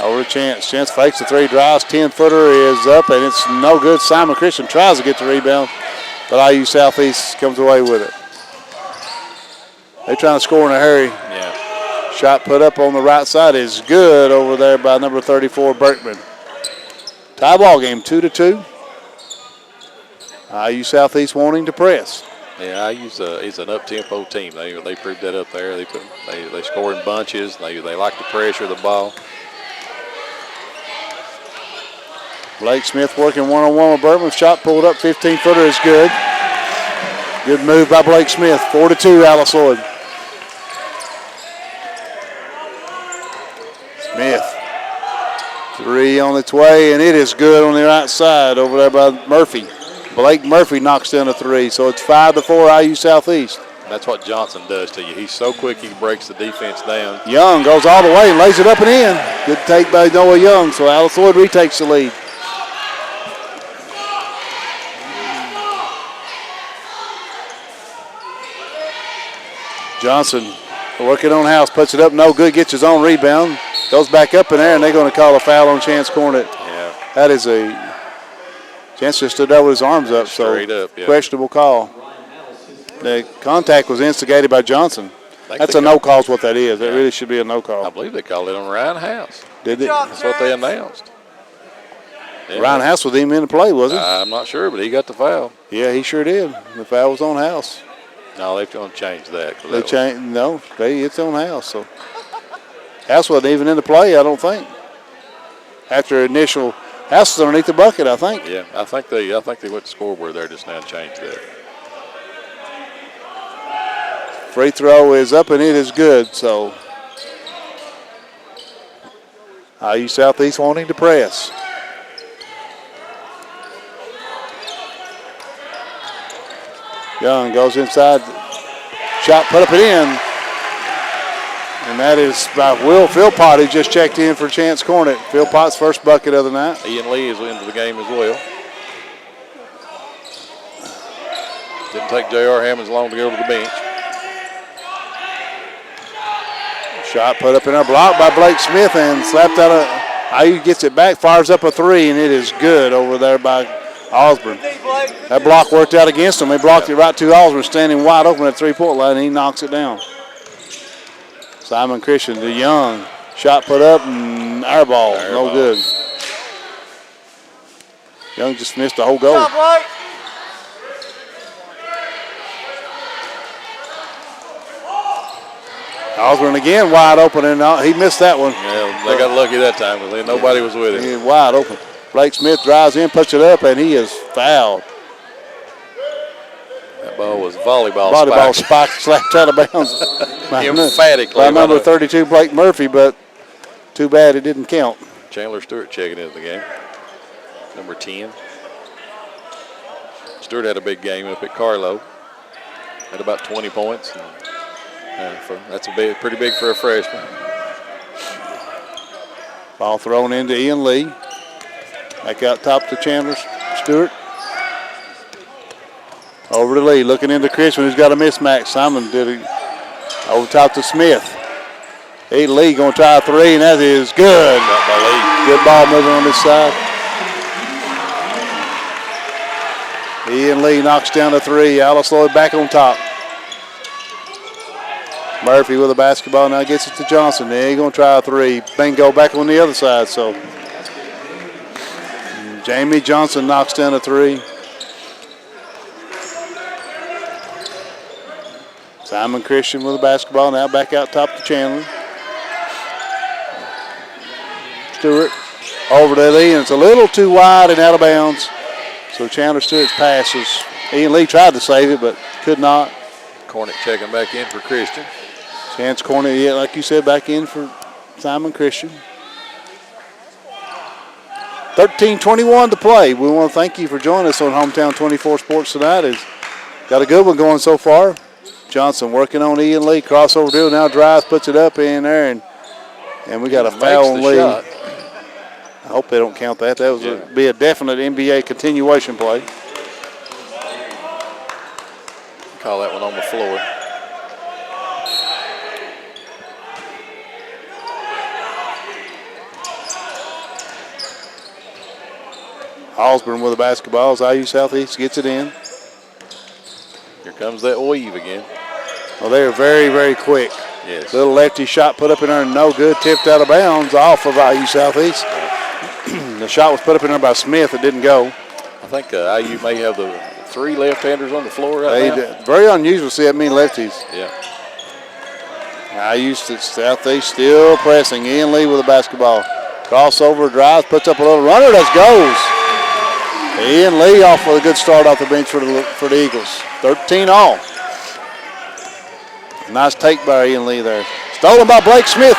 Over to Chance. Chance fakes the three, drives, 10-footer is up, and it's no good. Simon Christian tries to get the rebound, but IU Southeast comes away with it. They're trying to score in a hurry. Yeah. Shot put up on the right side is good over there by number 34, Berkman. Tie ball game, 2-2. IU Southeast wanting to press. Yeah, IU's is an up-tempo team. They proved that up there. They score in bunches. They like to pressure the ball. Blake Smith working one-on-one with Berkman. Shot pulled up, 15-footer is good. Good move by Blake Smith. 4-2, Alice Lloyd. Smith. Three on its way, and it is good on the right side over there by Murphy. Blake Murphy knocks down a three, so it's 5-4 IU Southeast. That's what Johnson does to you. He's so quick he breaks the defense down. Young goes all the way and lays it up and in. Good take by Noah Young, so Alice Lloyd retakes the lead. Johnson working on House, puts it up, no good, gets his own rebound. Goes back up in there, and they're going to call a foul on Chance Cornet. Yeah. That is Chance just stood there with his arms up, straight so up, yeah. questionable call. The contact was instigated by Johnson. That's a no call is what that is. That really should be a no call. I believe they called it on Ryan House. Did they? That's what they announced. Yeah. Ryan House was even in the play, was he? I'm not sure, but he got the foul. Yeah, he sure did. The foul was on House. No, they're going to change that. They changed. No, it's on House. So House wasn't even in the play, I don't think. After initial, House was underneath the bucket, I think. Yeah, I think they went to scoreboard there just now and changed that. Free throw is up and it is good. So IU Southeast wanting to press. Young goes inside. Shot put up and in. And that is by Will Philpott, who just checked in for Chance Cornet. Philpott's first bucket of the night. Ian Lee is into the game as well. Didn't take J.R. Hammonds long to go to the bench. Shot put up in a block by Blake Smith and slapped out of. IU gets it back, fires up a three, and it is good over there by Osborne. That block worked out against him. They blocked it right to Osborne, standing wide open at three-point line, and he knocks it down. Simon Christian to Young. Shot put up and air ball. No good. Young just missed the whole goal. Osborne again wide open, and he missed that one. Yeah, they got lucky that time because nobody was with him. He was wide open. Blake Smith drives in, puts it up, and he is fouled. That ball was volleyball spike slapped out of bounds. Emphatically. By number 32, Blake Murphy, but too bad it didn't count. Chandler Stewart checking into the game. Number 10. Stewart had a big game up at Carlo. Had about 20 points. That's pretty big for a freshman. Ball thrown into Ian Lee. Back out top to Chandler Stewart. Over to Lee, looking into Christian, who's got a mismatch. Simon did it over top to Smith. Lee going to try a three, and that is good. Good ball moving on this side. Ian Lee knocks down the three. Alice Lloyd back on top. Murphy with the basketball now gets it to Johnson. Then he's going to try a three. Bingo back on the other side. So Jamie Johnson knocks down a three. Simon Christian with the basketball now back out top to Chandler. Stewart over to Lee, and it's a little too wide and out of bounds. So Chandler Stewart's passes. Ian Lee tried to save it, but could not. Cornet checking back in for Christian. Chance Cornet, yeah, like you said, back in for Simon Christian. 13:21 to play. We want to thank you for joining us on Hometown 24 Sports tonight. It's got a good one going so far. Johnson working on Ian Lee. Crossover drill. Now drives, puts it up in there, and we got a foul on Lee. Shot. I hope they don't count that. That would be a definite NBA continuation play. Call that one on the floor. Osborne with the basketball as IU Southeast gets it in. Here comes that weave again. Well, they are very, very quick. Yes. Little lefty shot put up in there, no good. Tipped out of bounds off of IU Southeast. The shot was put up in there by Smith. It didn't go. I think IU may have the 3 left-handers on the floor right now. Very unusual to see that many lefties. Yeah. IU Southeast still pressing. Ian Lee with the basketball. Crossover, drives, puts up a little runner. That goes. Ian Lee off with a good start off the bench for the Eagles. 13 all. Nice take by Ian Lee there. Stolen by Blake Smith.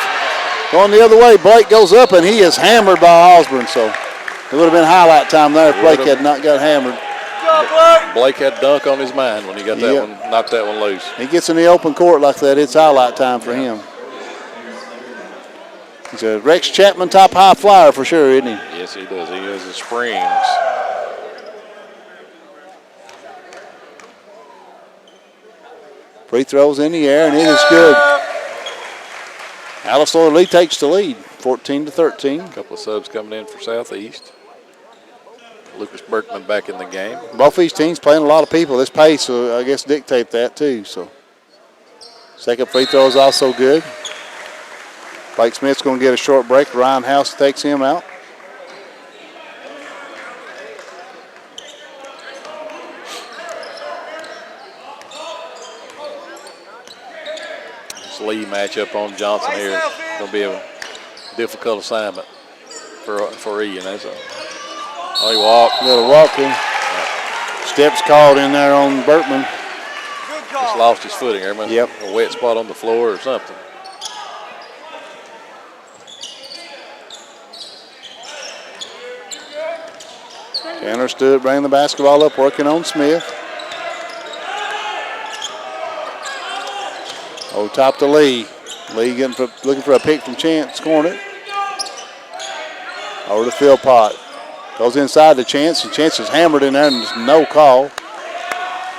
Going the other way. Blake goes up, and he is hammered by Osborne. So it would have been highlight time there if Blake had not got hammered. Blake had dunk on his mind when he got that one, knocked that one loose. He gets in the open court like that. It's highlight time for him. He's a Rex Chapman top high flyer for sure, isn't he? Yes, he does. He has the springs. Free throws in the air, and it is good. Alice Lloyd Lee takes the lead, 14-13. A couple of subs coming in for Southeast. Lucas Berkman back in the game. Both these teams playing a lot of people. This pace will, I guess, dictate that too. So, second free throw is also good. Blake Smith's going to get a short break. Ryan House takes him out. This Lee matchup on Johnson here is going to be a difficult assignment for Ian. That's he walked. Little walking. Steps called in there on Berkman. Just lost his footing. Yep. A wet spot on the floor or something. Tanner stood, bringing the basketball up, working on Smith. Over top to Lee. Lee looking for a pick from Chance, scoring it. Over to Philpott. Goes inside to Chance, and Chance is hammered in there, and there's no call.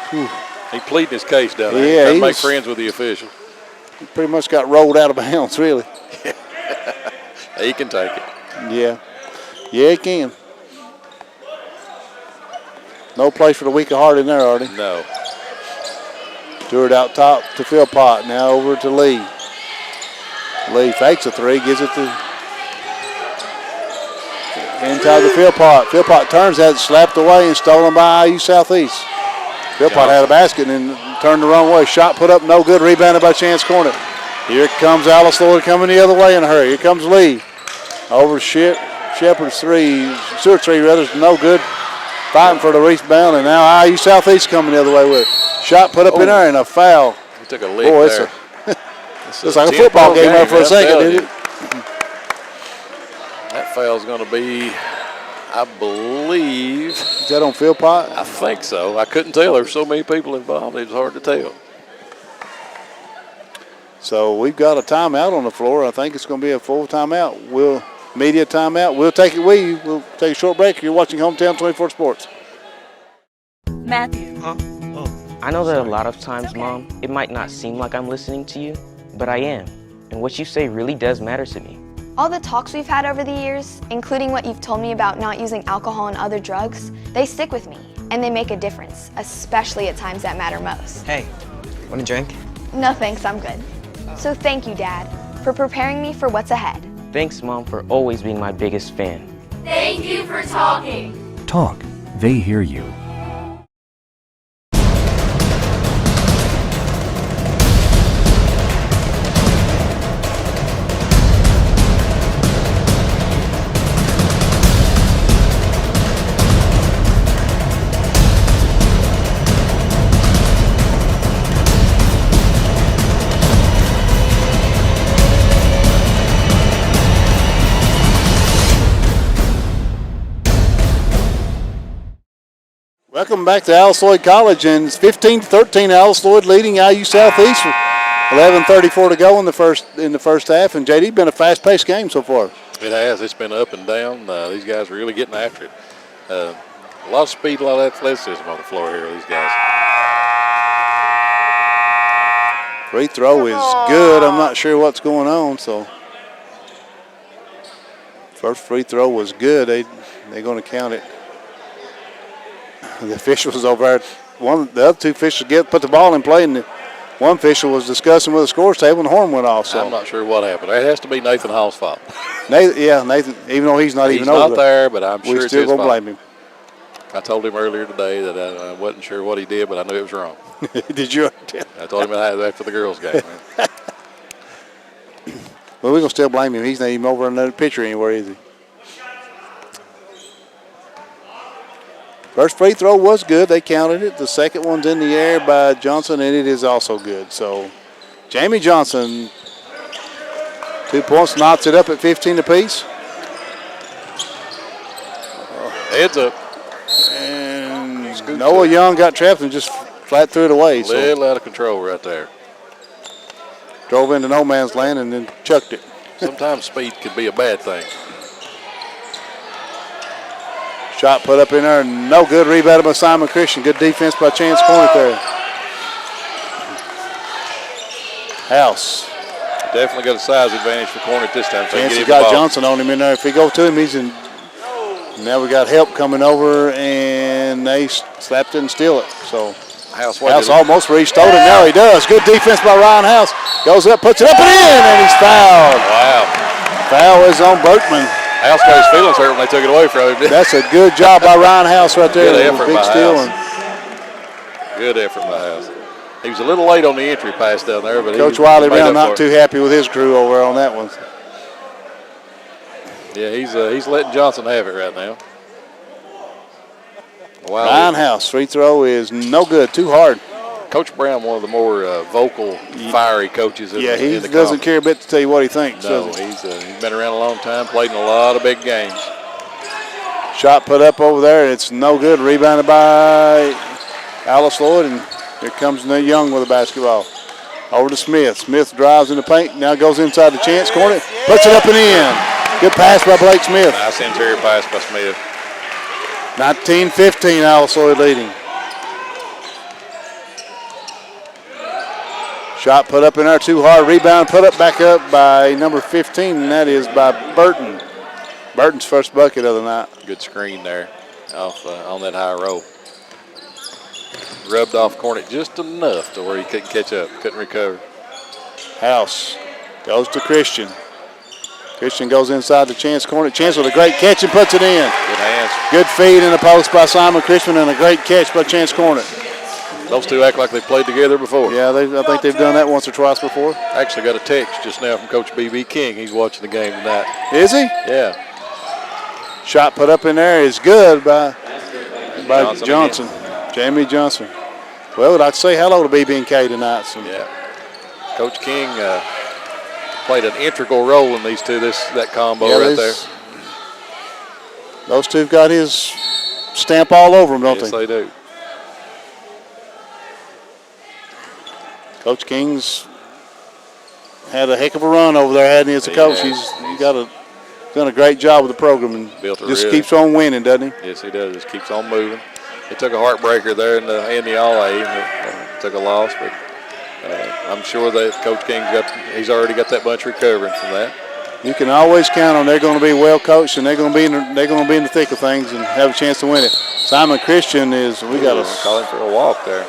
Whew. He pleaded his case down there. Yeah, he make friends with the official. He pretty much got rolled out of bounds, really. He can take it. Yeah. Yeah, he can. No place for the weak of heart in there, Artie. No. Threw it out top to Philpott. Now over to Lee. Lee fakes a three, gives it to inside to Philpott. Philpott turns, has it slapped away and stolen by IU Southeast. Philpott had a basket and turned the wrong way. Shot put up, no good. Rebounded by Chance Cornet. Here comes Alice Lloyd coming the other way in a hurry. Here comes Lee. Over Shepard's three. Stewart's three, rather, no good. Fighting for the rebound, and now IU Southeast coming the other way with it. Shot put up in there and a foul. He took a lick there. It's like a football game there for a second, didn't it? That foul's going to be, I believe. Is that on Philpott? I think so. I couldn't tell. There were so many people involved. It was hard to tell. So we've got a timeout on the floor. I think it's going to be a full timeout. Media timeout. We'll take it with you. We'll take a short break. You're watching Hometown 24 Sports. Matthew. I know that a lot of times, Mom, it might not seem like I'm listening to you, but I am. And what you say really does matter to me. All the talks we've had over the years, including what you've told me about not using alcohol and other drugs, they stick with me, and they make a difference, especially at times that matter most. Hey, want a drink? No thanks, I'm good. So thank you, Dad, for preparing me for what's ahead. Thanks, Mom, for always being my biggest fan. Thank you for talking. Talk. They hear you. Welcome back to Alice Lloyd College, and it's 15-13. Alice Lloyd leading IU Southeast with 11:34 to go in the first half. And JD, been a fast-paced game so far. It has. It's been up and down. These guys are really getting after it. A lot of speed, a lot of athleticism on the floor here. These guys. Free throw is good. I'm not sure what's going on. So first free throw was good. They're going to count it. The officials over there, the other two officials put the ball in play, and one official was discussing with the scores table, and the horn went off. So I'm not sure what happened. It has to be Nathan Hall's fault. Nathan, even though he's not even over there, but I'm sure we it's still his gonna fault. blame him. I told him earlier today that I wasn't sure what he did, but I knew it was wrong. Did you? I told him that after the girls' game. Well, we're gonna still blame him. He's not even over another pitcher anywhere, is he? First free throw was good. They counted it. The second one's in the air by Johnson, and it is also good. So, Jamie Johnson, 2 points, knocks it up at 15 apiece. Heads up. And Noah Young got trapped and just flat threw it away. A little out of control right there. Drove into no man's land and then chucked it. Sometimes speed can be a bad thing. Shot put up in there, no good. Rebounded by Simon Christian. Good defense by Chance Cornet there. House. Definitely got a size advantage for Cornet this time. So Chance has got Johnson on him in there. If he go to him, he's in. Now we got help coming over, and they slapped it and steal it. So House almost reached it. Now he does. Good defense by Ryan House. Goes up, puts it up and in, and he's fouled. Wow. Foul is on Berkman. House got his feelings hurt when they took it away from him. That's a good job by Ryan House right there. Good effort big by steal. House. Good effort by House. He was a little late on the entry pass down there, but Coach Wiley Brown not too happy with his crew over on that one. Yeah, he's letting Johnson have it right now. Wow. Ryan House, free throw is no good, too hard. Coach Brown, one of the more vocal, fiery coaches in he the doesn't care a bit to tell you what he thinks. No, he's been around a long time, played in a lot of big games. Shot put up over there, it's no good. Rebounded by Alice Lloyd, and here comes Nate Young with the basketball. Over to Smith. Smith drives in the paint, now goes inside the Chance corner, puts it up and in. Good pass by Blake Smith. Nice interior pass by Smith. 19-15, Alice Lloyd leading. Shot put up in there too hard. Rebound put up back up by number 15, and that is by Burton. Burton's first bucket of the night. Good screen there off on that high roll. Rubbed off Cornet just enough to where he couldn't catch up, couldn't recover. House goes to Christian. Christian goes inside the Chance corner. Chance with a great catch and puts it in. Good hands. Good feed in the post by Simon Christian and a great catch by Chance Corner. Those two act like they played together before. Yeah, I think they've done that once or twice before. Actually got a text just now from Coach B.B. King. He's watching the game tonight. Is he? Yeah. Shot put up in there is good by Johnson. Jamie Johnson. Well, I'd like to say hello to BB&K tonight. So. Yeah. Coach King played an integral role in these two, that combo right there. Those two have got his stamp all over them, don't they? Yes, they do. Coach King's had a heck of a run over there, hadn't he, as a coach? He's done a great job with the program and just keeps on winning, doesn't he? Yes, he does. Just keeps on moving. He took a heartbreaker there in the All-A. Took a loss, but I'm sure that Coach King's already got that bunch recovering from that. You can always count on they're going to be well coached and they're going to be in the thick of things and have a chance to win it. Simon Christian call him for a walk there.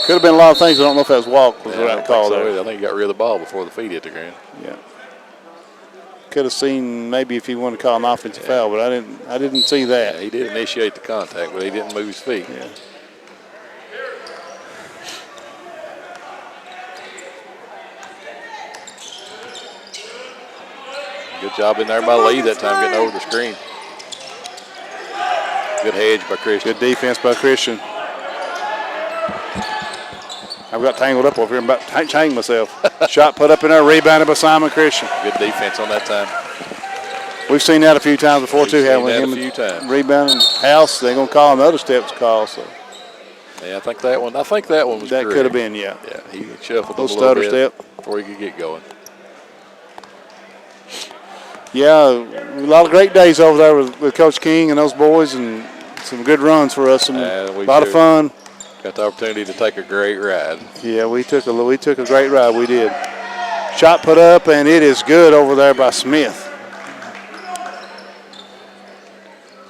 Could have been a lot of things. I don't know if that was walk was the right call there. I think he got rid of the ball before the feet hit the ground. Yeah. Could have seen maybe if he wanted to call an offensive foul, but I didn't see that. Yeah, he did initiate the contact, but he didn't move his feet. Yeah. Good job in there by Lee that time getting over the screen. Good hedge by Christian. Good defense by Christian. I've got tangled up over here. I'm about to change myself. Shot put up in there, rebounded by Simon Christian. Good defense on that time. We've seen that a few times before, We've too, seen haven't we? that Him a few times. Rebounding. House, they're going to call him other steps call. So. Yeah, I think that one was That correct. could have been, yeah. Yeah, he shuffled Little a little stutter bit step. before he could get going. Yeah, a lot of great days over there with Coach King and those boys, and some good runs for us, and a lot of fun. Got the opportunity to take a great ride. Yeah, we took a great ride. We did. Shot put up, and it is good over there by Smith.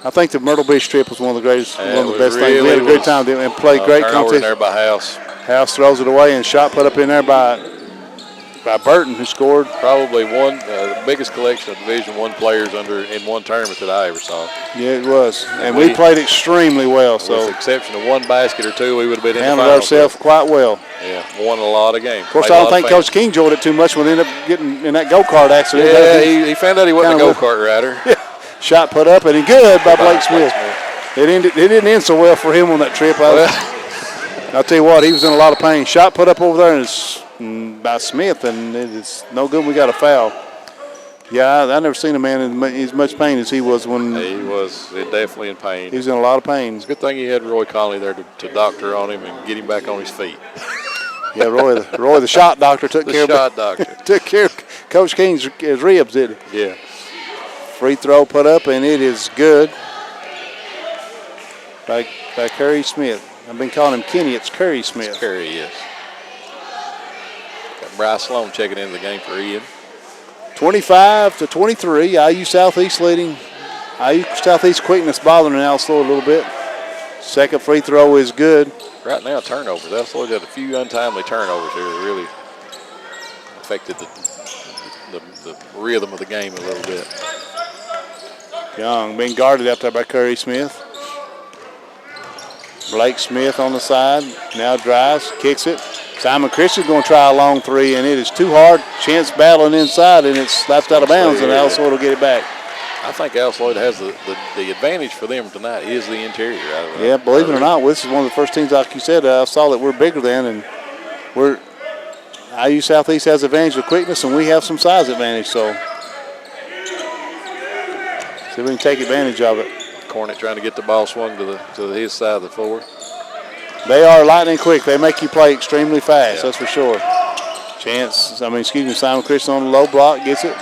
I think the Myrtle Beach trip was one of the greatest, one of the best things. We had a great time and played great competition. There by House. House throws it away, and shot put up in there by Burton, who scored. Probably the biggest collection of Division I players in one tournament that I ever saw. Yeah, it was. And we played extremely well. So, with the exception of one basket or two, we would have been in the handled finals. ourselves quite well. Yeah, won a lot of games. Of course, I don't think Coach King enjoyed it too much when we ended up getting in that go-kart accident. Yeah, he found out he wasn't a go-kart rider. Shot put up, and good by Blake Smith. It didn't end so well for him on that trip. I'll tell you what, he was in a lot of pain. Shot put up over there, and it's by Smith, and it's no good. We got a foul. Yeah, I never seen a man in as much pain as he was when he was definitely in pain. He was in a lot of pain. It's a good thing he had Roy Conley there to doctor on him and get him back on his feet. Yeah, Roy, the shot doctor, took care of Coach King's ribs, did he? Yeah. Free throw put up, and it is good by Curry Smith. I've been calling him Kenny. It's Curry Smith. It's Curry, yes. Got Bryce Sloan checking into the game for Ian. 25-23. IU Southeast leading. IU Southeast quickness bothering Alice Lloyd a little bit. Second free throw is good. Right now, turnovers. Alice Lloyd had a few untimely turnovers here that really affected the rhythm of the game a little bit. Young being guarded up there by Curry Smith. Blake Smith on the side. Now drives, kicks it. Simon Christian's going to try a long three, and it is too hard. Chance battling inside, and it's left out of bounds, and Alice Lloyd will get it back. I think Alice Lloyd has the advantage for them tonight is the interior. Yeah, believe it or not, this is one of the first teams, like you said, I saw that we're bigger than, and IU Southeast has advantage of quickness, and we have some size advantage, so see if we can take advantage of it. Cornet trying to get the ball swung to his side of the floor. They are lightning quick. They make you play extremely fast, that's for sure. Simon Christian on the low block, gets it.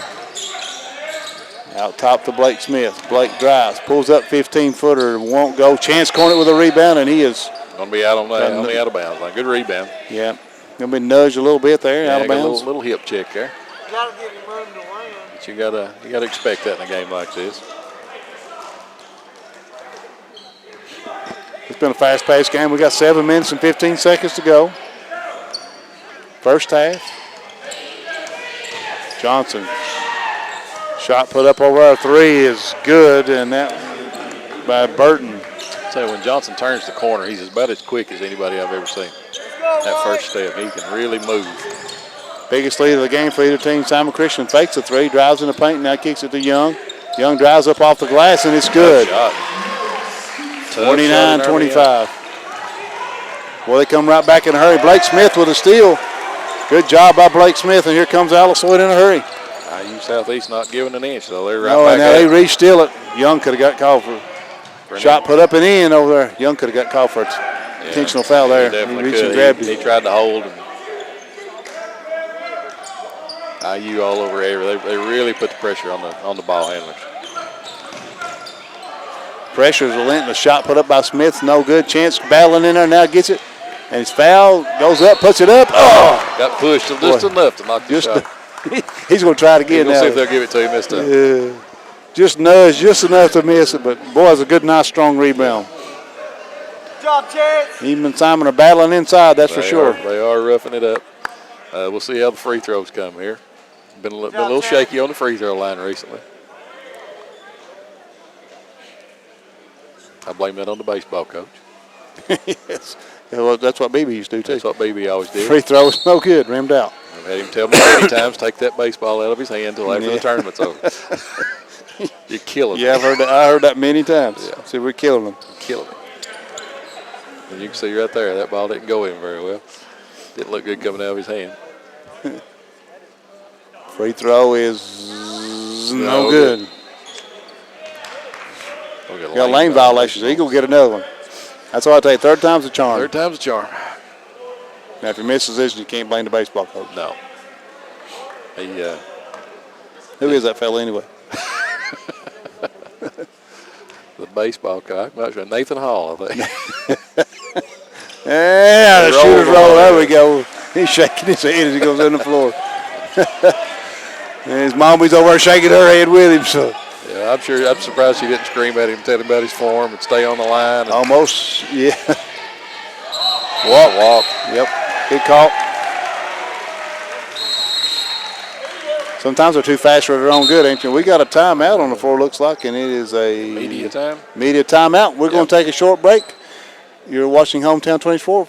Out top to Blake Smith. Blake drives, pulls up 15-footer, won't go. Chance Cornet with a rebound, and he is going to be out on that, only out of bounds. Like, good rebound. Yeah, going to be nudged a little bit there, out of bounds. A little hip check there. Got to give him room to land. But you gotta expect that in a game like this. It's been a fast-paced game. We got 7 minutes and 15 seconds to go. First half. Johnson. Shot put up over our three is good, and that by Burton. So when Johnson turns the corner, he's about as quick as anybody I've ever seen. That first step, he can really move. Biggest lead of the game for either team. Simon Christian fakes a three, drives in the paint, now kicks it to Young. Young drives up off the glass, and it's good. 29-25. Well, they come right back in a hurry. Blake Smith with a steal. Good job by Blake Smith, and here comes Alice Lloyd in a hurry. IU Southeast not giving an inch, though. They're right back. And now they re-steal it. Young could have got called for shot put up and in over there. Young could have got called for intentional foul there. He definitely reached could. and grabbed it. He tried to hold. And IU all over area. They really put the pressure on the ball handlers. Pressure is relentless. Shot put up by Smith, no good. Chance battling in there, now gets it. And his foul goes up, puts it up. Oh! Got pushed just enough to knock the shot. He's going to try it again now. We'll see if they'll give it to him this time. Yeah. Just nudge, just enough to miss it. But, boy, it's a good, nice, strong rebound. Good job, Chance. Even Simon are battling inside, that's for sure. They are roughing it up. We'll see how the free throws come here. Been a little shaky on the free throw line recently. I blame that on the baseball coach. Yes. Well, that's what BB used to do, too. That's what BB always did. Free throw was no good, rimmed out. I've had him tell me many times, take that baseball out of his hand until after the tournament's over. You're killing him. Yeah, I heard that many times. Yeah. See, we're killing them. Killing him. And you can see right there, that ball didn't go in very well. Didn't look good coming out of his hand. Free throw is no good. got lane violations. Eagle get another one. That's all I tell you. Third time's a charm. Third time's a charm. Now, if you miss position, you can't blame the baseball coach. No. Who is that fella anyway? The baseball coach. Nathan Hall, I think. Yeah, the shooter's roll. There we go. He's shaking his head as he goes on the floor. And his mommy's over there shaking her head with him. So. Yeah, I'm surprised she didn't scream at him, tell him about his form, and stay on the line. Almost, yeah. Walk. Yep, good call. Sometimes they're too fast for their own good, ain't you? We got a timeout on the floor, looks like, and it is a media time. Media timeout. We're going to take a short break. You're watching Hometown 24.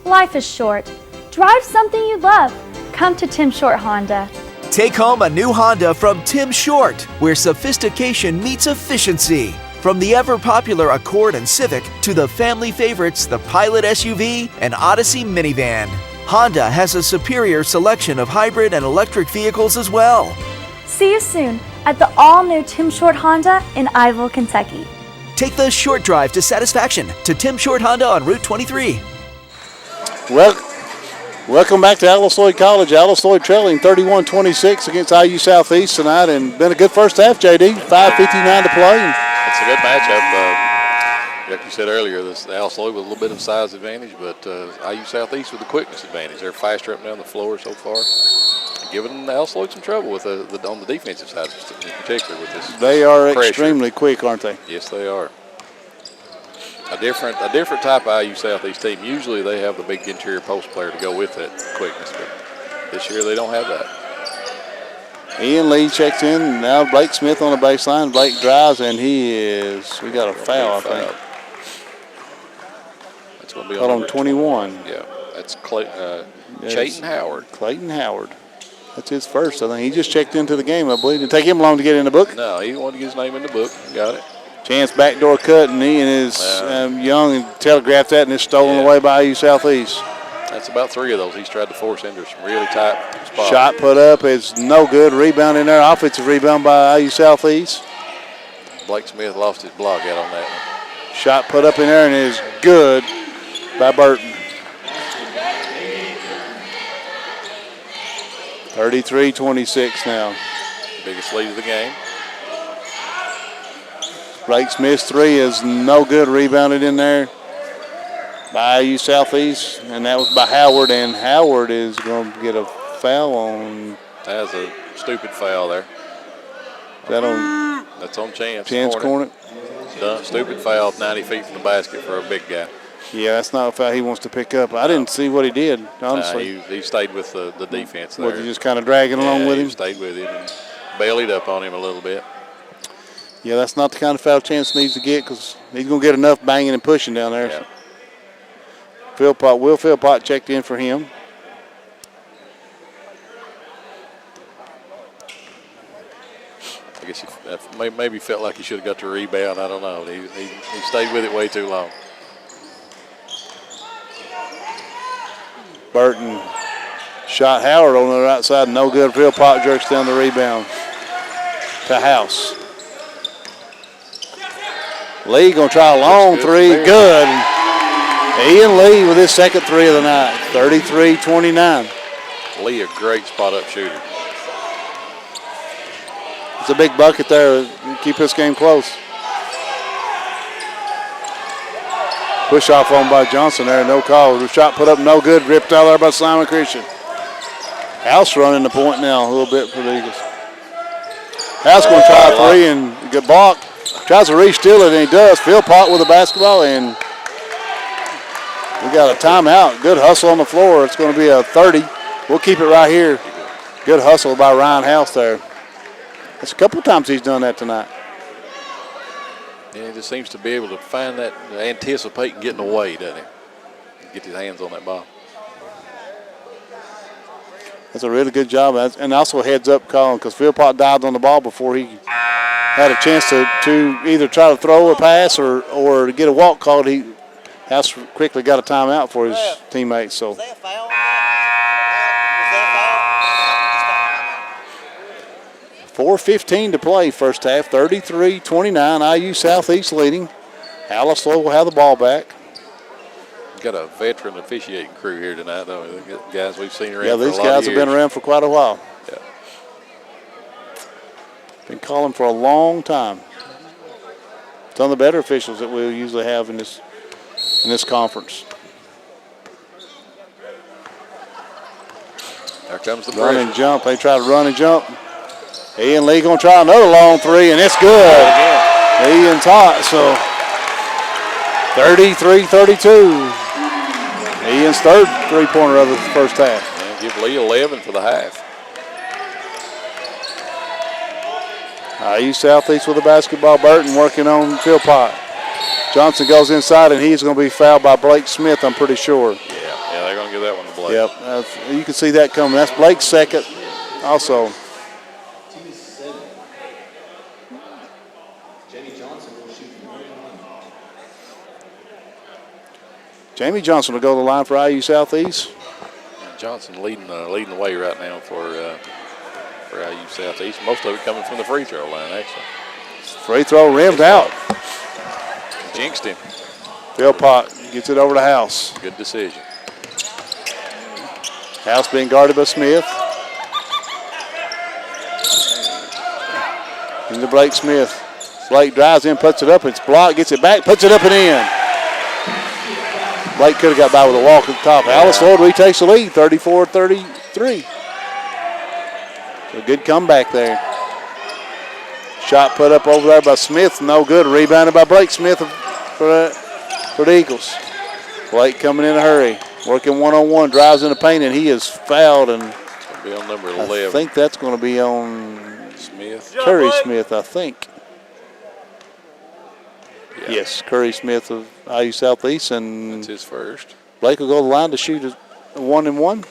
Life is short. Drive something you love. Come to Tim Short Honda. Take home a new Honda from Tim Short, where sophistication meets efficiency. From the ever-popular Accord and Civic to the family favorites, the Pilot SUV and Odyssey minivan. Honda has a superior selection of hybrid and electric vehicles as well. See you soon at the all-new Tim Short Honda in Iville, Kentucky. Take the short drive to satisfaction to Tim Short Honda on Route 23. Welcome back to Alice Lloyd College. Alice Lloyd trailing 31-26 against IU Southeast tonight, and been a good first half, JD. 5:59 to play. It's a good matchup. Like you said earlier, Alice Lloyd with a little bit of size advantage, but IU Southeast with the quickness advantage. They're faster up and down the floor so far, giving Alice Lloyd some trouble with on the defensive side in particular with this. They are pressure. Extremely quick, aren't they? Yes, they are. A different type of IU Southeast team. Usually they have the big interior post player to go with that quickness, but this year they don't have that. Ian Lee checks in. Now Blake Smith on the baseline. Blake drives, and we got a foul, I think. That's going to be on 21. Yeah, that's Chayton Howard. Clayton Howard. That's his first, I think. He just checked into the game, I believe. Did it take him long to get in the book? No, he wanted to get his name in the book. Got it. Chance backdoor cut, and Ian is young and telegraphed that, and it's stolen away by IU Southeast. That's about 3 of those. He's tried to force into some really tight spots. Shot put up is no good. Rebound in there. Offensive rebound by IU Southeast. Blake Smith lost his block out on that one. Shot put up in there and is good by Burton. 33-26 now. Biggest lead of the game. Blake Smith's 3 is no good. Rebounded in there by IU Southeast, and that was by Howard, and Howard is going to get a foul on. That's a stupid foul there. That's on Chance. Chance Cornet. Done. Stupid foul 90 feet from the basket for a big guy. Yeah, that's not a foul he wants to pick up. I didn't see what he did, honestly. He stayed with the defense there. Was he just kind of dragging along with him? He stayed with him and bellied up on him a little bit. Yeah, that's not the kind of foul Chance needs to get because he's going to get enough banging and pushing down there. Yeah. Will Philpott checked in for him. I guess he maybe felt like he should have got the rebound. I don't know. He stayed with it way too long. Burton shot Howard on the right side. No good. Philpott jerks down the rebound to House. Lee going to try a long three. Good. Ian Lee with his second 3 of the night. 33-29. Lee, a great spot-up shooter. It's a big bucket there. Keep this game close. Push off on by Johnson there. No call. The shot put up no good. Ripped out there by Simon Christian. House running the point now a little bit for the Eagles. House going to try a 3 and get blocked. Tries to re-steal it, and he does. Philpott with the basketball, and we got a timeout. Good hustle on the floor. It's going to be a 30. We'll keep it right here. Good hustle by Ryan House there. That's a couple of times he's done that tonight. Yeah, he just seems to be able to find that, anticipate and get in the way, doesn't he? Get his hands on that ball. That's a really good job. And also a heads up call because Philpott dived on the ball before he had a chance to either try to throw a pass or to get a walk called. House quickly got a timeout for his teammates. So. 4:15 to play first half, 33-29, IU Southeast leading. Alice Lloyd will have the ball back. Got a veteran officiating crew here tonight, though. The guys we've seen around for a lot of years. Yeah, these guys have been around for quite a while. Yeah. Been calling for a long time. Some of the better officials that we'll usually have in this conference. There comes the run pressure. And jump. They try to run and jump. Ian Lee going to try another long three, and it's good. Ian's hot, so 33-32. Ian's third three-pointer of the first half. And give Lee 11 for the half. IU Southeast with the basketball. Burton working on Philpott. Johnson goes inside, and he's going to be fouled by Blake Smith, I'm pretty sure. Yeah, they're going to give that one to Blake. Yep, you can see that coming. That's Blake's second also. Jamie Johnson will go to the line for IU Southeast. Johnson leading the way right now for IU Southeast. Most of it coming from the free throw line, actually. Free throw rimmed out. Jinxed him. Philpott gets it over to House. Good decision. House being guarded by Smith. Into Blake Smith. Blake drives in, puts it up. It's blocked, gets it back, puts it up and in. Blake could have got by with a walk at the top. Alice Lloyd retakes the lead, 34-33. So good comeback there. Shot put up over there by Smith, no good. Rebounded by Blake Smith for the Eagles. Blake coming in a hurry, working one-on-one, drives in the paint, and he is fouled. And it's going to be on number 11. I think that's going to be on Smith. Curry Smith, I think. Yeah. Yes, Curry Smith of IU Southeast, and that's his first. Blake will go to the line to shoot a 1-and-1.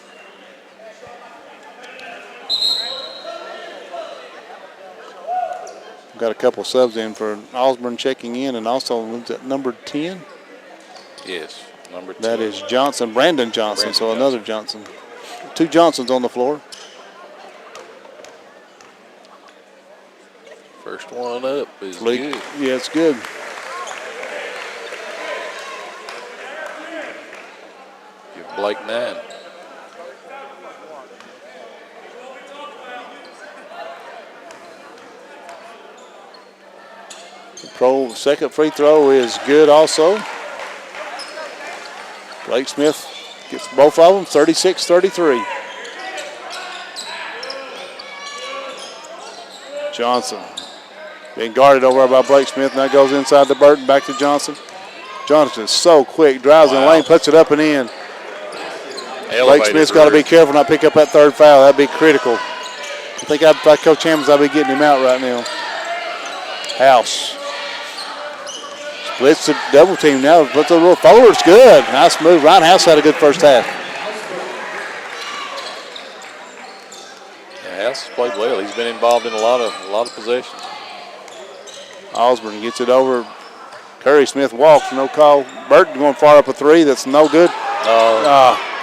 Got a couple subs in for Osborne checking in, and also at number 10. Yes, number 10. That is Johnson, Brandon Johnson, so another Johnson. Two Johnsons on the floor. First one up is good. Yeah, it's good. Give Blake 9. The second free throw is good also. Blake Smith gets both of them, 36-33. Johnson being guarded over by Blake Smith. Now goes inside to Burton, back to Johnson. Johnson is so quick, drives in the lane, puts it up and in. Blake Smith's got to be careful not pick up that third foul. That'd be critical. I think if I coach Hammonds, I'd be getting him out right now. House. Splits the double team now. Puts a little forward. It's good. Nice move. Ryan House had a good first half. Yeah, House has played well. He's been involved in a lot of possessions. Osborne gets it over. Curry Smith walks, no call. Burton going far up a three. That's no good.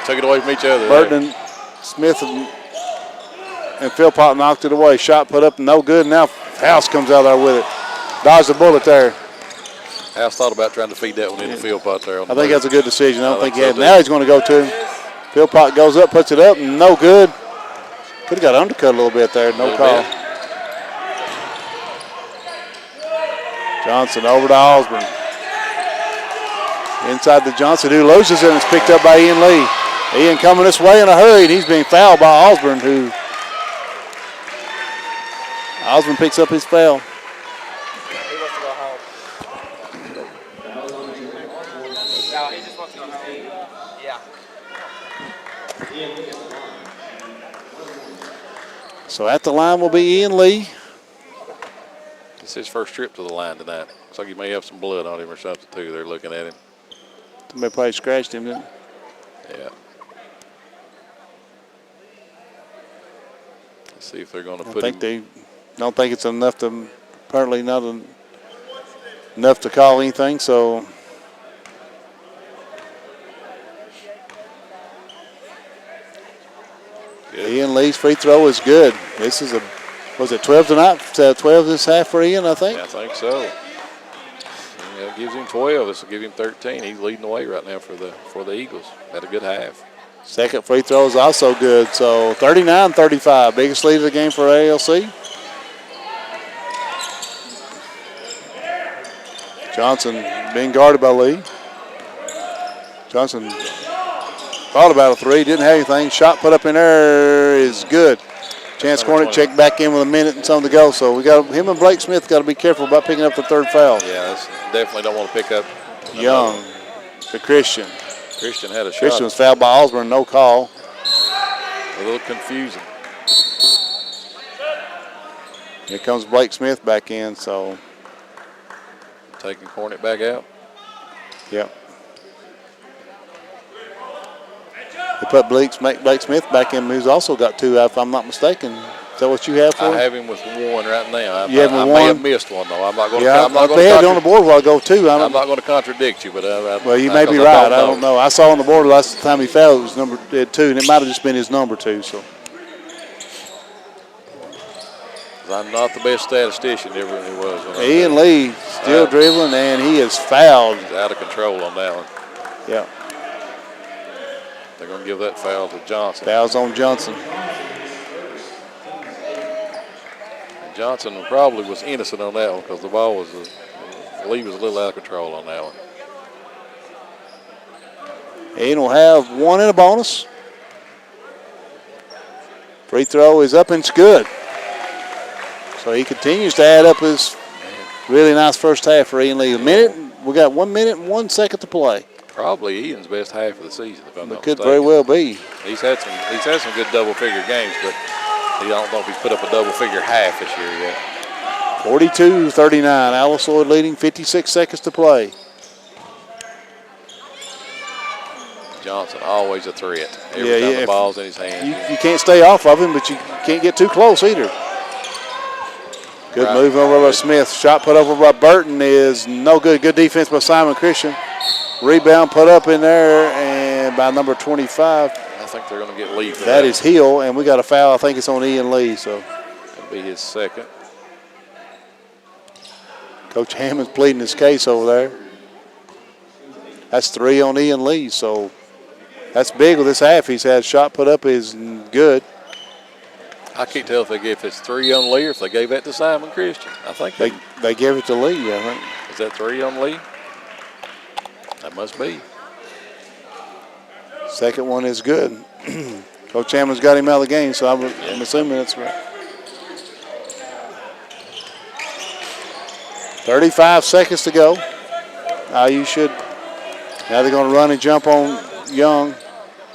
Took it away from each other. Burton and Smith and Philpott knocked it away. Shot put up, no good. Now House comes out there with it. Dodged the bullet there. House thought about trying to feed that one in the Philpott there. I think that's a good decision. I don't think he had. so Now he's going to go to him. Philpott goes up, puts it up, no good. Could have got undercut a little bit there. No call. Johnson over to Osborne. Inside to Johnson, who loses it, and it's picked up by Ian Lee. Ian coming this way in a hurry, and he's being fouled by Osborne, who Osborne picks up his foul. So at the line will be Ian Lee. It's his first trip to the line tonight. Looks like he may have some blood on him or something, too. They're looking at him. Somebody probably scratched him, didn't they? Yeah. Let's see if they're going to put him. They don't think it's enough to, apparently not enough to call anything, so. Good. Ian Lee's free throw is good. This is was it 12 tonight? 12 this half for Ian, I think? Yeah, I think so. Yeah, it gives him 12. This will give him 13. He's leading the way right now for the Eagles. Had a good half. Second free throw is also good. So 39-35, biggest lead of the game for ALC. Johnson being guarded by Lee. Johnson thought about a three, didn't have anything. Shot put up in there is good. Chance Cornet checked back in with a minute and something to go. So we got him and Blake Smith got to be careful about picking up the third foul. Yeah, definitely don't want to pick up. Young to Christian. Christian had a shot. Christian was fouled by Osborne, no call. A little confusing. Here comes Blake Smith back in, so. Taking Cornet back out. Yep. They put Blake Smith back in, who's also got two, if I'm not mistaken. Is that what you have for him? I have him with one right now. You have him with one? May have missed one, though. I'm not going to. Yeah, they had it on the board while ago, too. I'm not going to contradict you, but well, you may be right. I don't know. I saw on the board last time he fouled, it was number 2, and it might have just been his number 2. So. I'm not the best statistician ever he was. Ian Lee still dribbling, and he is fouled. He's out of control on that one. Yeah. They're going to give that foul to Johnson. Foul's on Johnson. And Johnson probably was innocent on that one because the ball was, Lee was a little out of control on that one. Ian will have one in a bonus. Free throw is up and it's good. So he continues to add up his really nice first half for Ian Lee. We got 1 minute and 1 second to play. Probably Ian's best half of the season, if I'm not could mistaken. very well be. He's had some good double-figure games, but I don't know if he's put up a double-figure half this year yet. 42-39, Alice Lloyd leading, 56 seconds to play. Johnson, always a threat. Every time the ball's in his hand. You can't stay off of him, but you can't get too close either. Good move over by Smith. Shot put over by Burton is no good. Good defense by Simon Christian. Rebound put up in there and by number 25. I think they're going to get Lee for that. That is Hill, and we got a foul. I think it's on Ian Lee. So that'll be his second. Coach Hammond's pleading his case over there. That's 3 on Ian Lee. So that's big with this half. He's had shot put up is good. I can't tell if it's 3 on Lee or if they gave that to Simon Christian. I think they gave it to Lee, I think. Is that 3 on Lee? That must be. Second one is good. Coach Hammond's got him out of the game, so I'm assuming that's right. 35 seconds to go. Now they're going to run and jump on Young.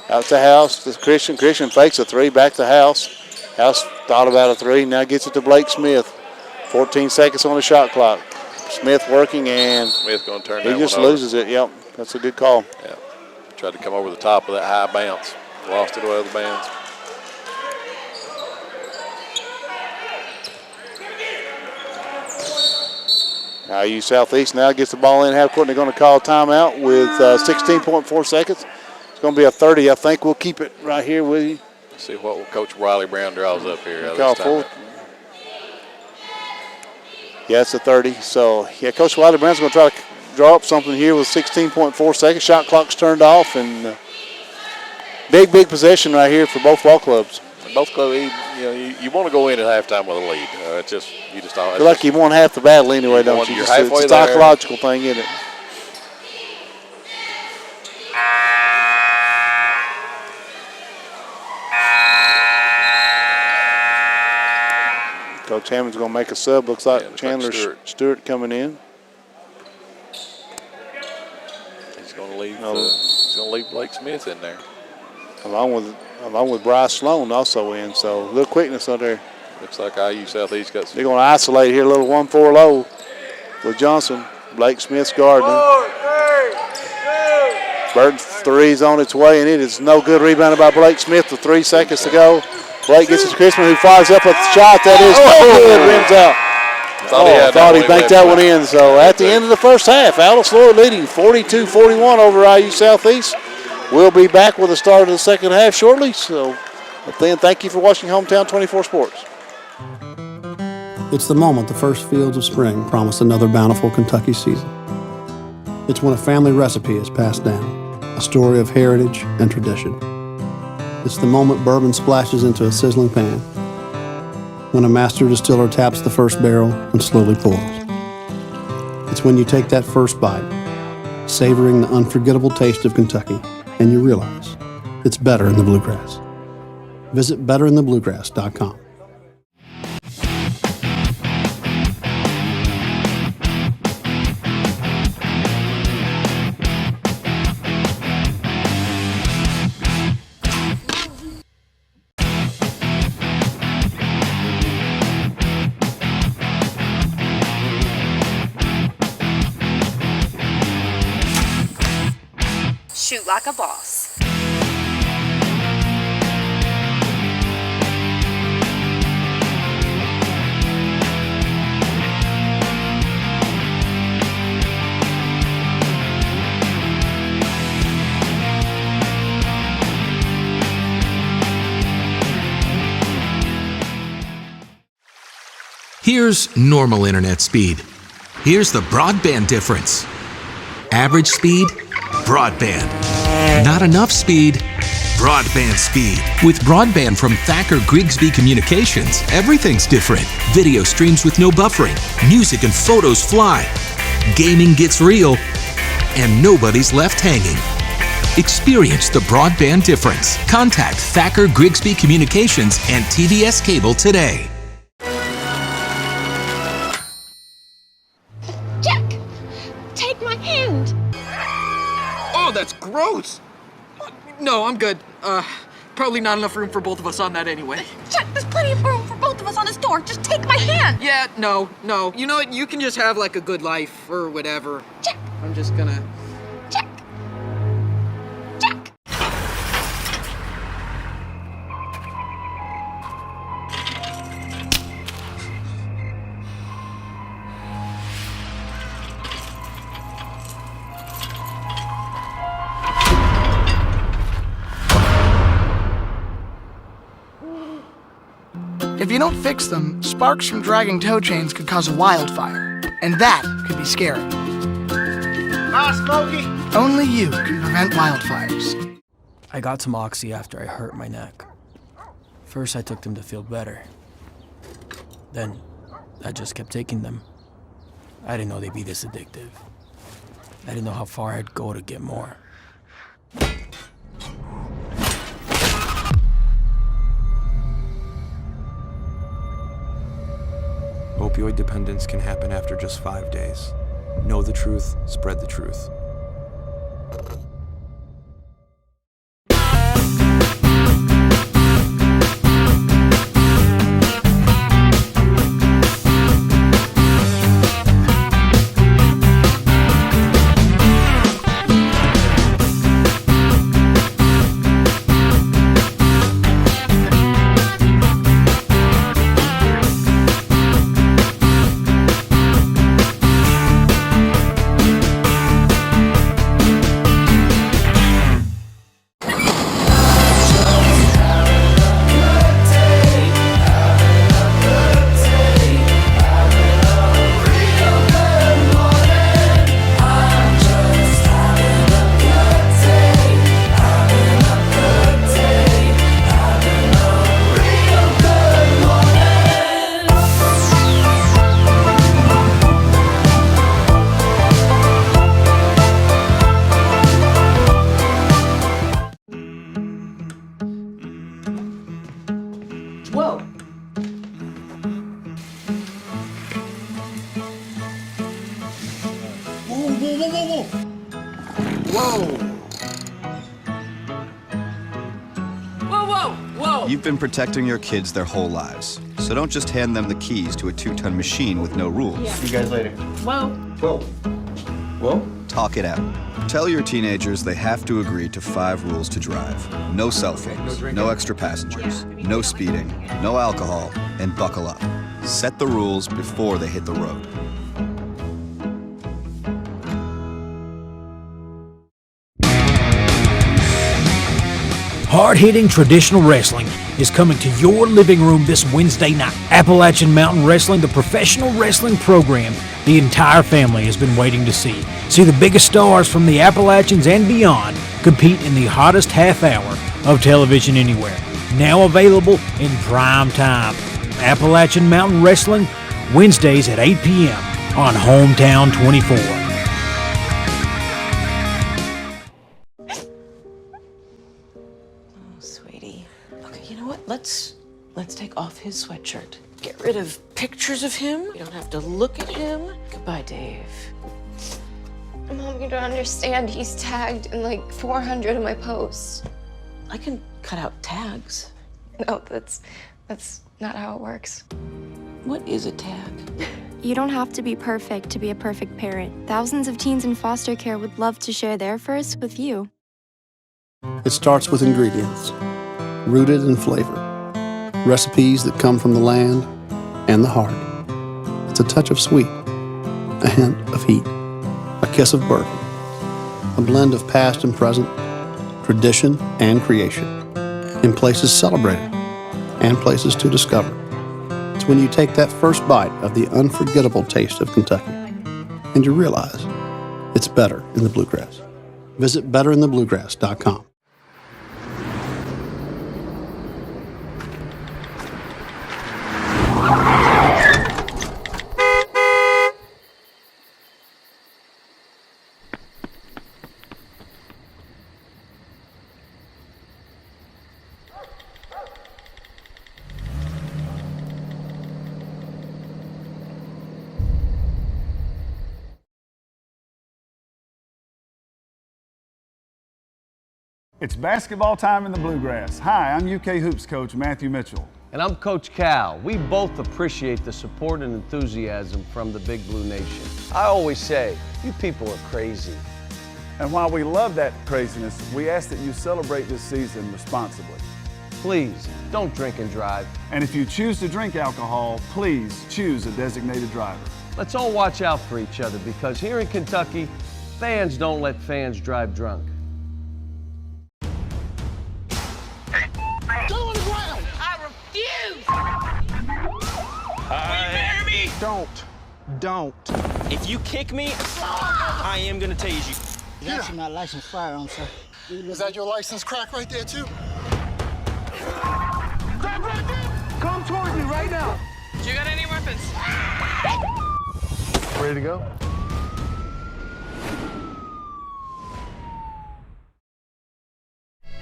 Out to House to Christian. Christian fakes a 3, back to House. House thought about a 3, now gets it to Blake Smith. 14 seconds on the shot clock. Smith working, and Smith going to turn he just loses it. Yep, that's a good call. Yeah, tried to come over the top of that high bounce. Lost it away with the bounce. IU Southeast now gets the ball in half court, and they're going to call timeout with 16.4 seconds. It's going to be a 30. I think we'll keep it right here with you. See what Coach Wiley Brown draws up here. Call full. Yeah, it's a 30. So, yeah, Coach Wiley Brown's going to try to draw up something here with 16.4 seconds. Shot clock's turned off, and big possession right here for both ball clubs. Both clubs, you want to go in at halftime with a lead. You just feel like you won half the battle anyway, don't you? You're halfway it's a psychological thing, isn't it? Coach Hammond's going to make a sub. Looks like Chandler Stewart coming in. He's going to leave Blake Smith in there. Along with Bryce Sloan also in. So a little quickness out there. Looks like IU Southeast got They're going to isolate here, a little 1-4 low with Johnson. Blake Smith's guarding. Burton three's on its way, and it is no good. Rebounded by Blake Smith with 3 seconds to go. Blake gets it to Christman, who fires up a shot that is no good. Rims out. Thought he banked that one in. So at the end of the first half, Alice Lloyd leading 42-41 over IU Southeast. We'll be back with the start of the second half shortly. So then, thank you for watching Hometown 24 Sports. It's the moment the first fields of spring promise another bountiful Kentucky season. It's when a family recipe is passed down, a story of heritage and tradition. It's the moment bourbon splashes into a sizzling pan, when a master distiller taps the first barrel and slowly pours. It's when you take that first bite, savoring the unforgettable taste of Kentucky, and you realize it's better in the bluegrass. Visit betterinthebluegrass.com. Shoot like a boss. Here's normal internet speed. Here's the broadband difference. Average speed, broadband. Not enough speed, broadband speed. With broadband from Thacker Grigsby Communications, everything's different. Video streams with no buffering, music and photos fly, gaming gets real, and nobody's left hanging. Experience the broadband difference. Contact Thacker Grigsby Communications and TDS Cable today. Jack, take my hand. Oh, that's gross. No, I'm good. Probably not enough room for both of us on that anyway. Jack, there's plenty of room for both of us on this door. Just take my hand. Yeah, no. You know what? You can just have like a good life or whatever. Jack. I'm just gonna... Jack. If you don't fix them, sparks from dragging tow chains could cause a wildfire, and that could be scary. Hi, Smokey. Only you can prevent wildfires. I got some Oxy after I hurt my neck. First, I took them to feel better. Then, I just kept taking them. I didn't know they'd be this addictive. I didn't know how far I'd go to get more. Opioid dependence can happen after just 5 days. Know the truth, spread the truth. You've been protecting your kids their whole lives, so don't just hand them the keys to a 2-ton machine with no rules. See you guys later. Whoa. Whoa. Whoa? Talk it out. Tell your teenagers they have to agree to 5 rules to drive. No cell phones, no extra passengers, no speeding, no alcohol, and buckle up. Set the rules before they hit the road. Hard-hitting traditional wrestling is coming to your living room this Wednesday night. Appalachian Mountain Wrestling, the professional wrestling program the entire family has been waiting to see. See the biggest stars from the Appalachians and beyond compete in the hottest half hour of television anywhere. Now available in prime time. Appalachian Mountain Wrestling, Wednesdays at 8 p.m. on Hometown 24. Let's take off his sweatshirt. Get rid of pictures of him. You don't have to look at him. Goodbye, Dave. Mom, you don't understand. He's tagged in like 400 of my posts. I can cut out tags. No, that's not how it works. What is a tag? You don't have to be perfect to be a perfect parent. Thousands of teens in foster care would love to share their first with you. It starts with ingredients, rooted in flavor. Recipes that come from the land and the heart. It's a touch of sweet, a hint of heat, a kiss of bourbon, a blend of past and present, tradition and creation, in places celebrated and places to discover. It's when you take that first bite of the unforgettable taste of Kentucky and you realize it's better in the bluegrass. Visit betterinthebluegrass.com. It's basketball time in the Bluegrass. Hi, I'm UK Hoops coach Matthew Mitchell. And I'm Coach Cal. We both appreciate the support and enthusiasm from the Big Blue Nation. I always say, you people are crazy. And while we love that craziness, we ask that you celebrate this season responsibly. Please, don't drink and drive. And if you choose to drink alcohol, please choose a designated driver. Let's all watch out for each other because here in Kentucky, fans don't let fans drive drunk. Don't. If you kick me, I am gonna tase you. That's my licensed firearm, sir. Is that your license crack right there, too? Stop right there! Come towards me right now. You got any weapons? Ready to go?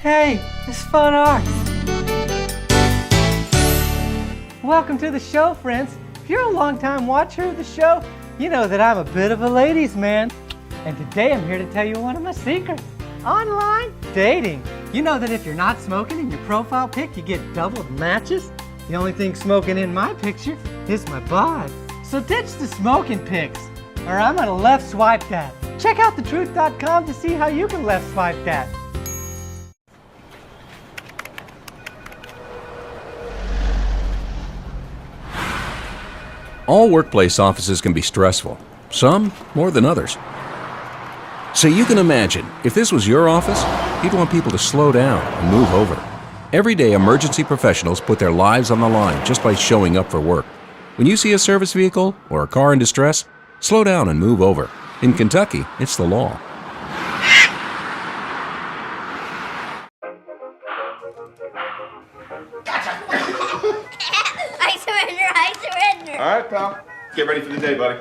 Hey, it's Fun Arts. Welcome to the show, friends. If you're a long-time watcher of the show, you know that I'm a bit of a ladies' man. And today I'm here to tell you one of my secrets. Online dating. You know that if you're not smoking in your profile pic, you get double matches? The only thing smoking in my picture is my bod. So ditch the smoking pics, or I'm gonna left swipe that. Check out thetruth.com to see how you can left swipe that. All workplace offices can be stressful, some more than others. So you can imagine, if this was your office, you'd want people to slow down and move over. Every day, emergency professionals put their lives on the line just by showing up for work. When you see a service vehicle or a car in distress, slow down and move over. In Kentucky, it's the law. I surrender. All right, pal. Get ready for the day, buddy.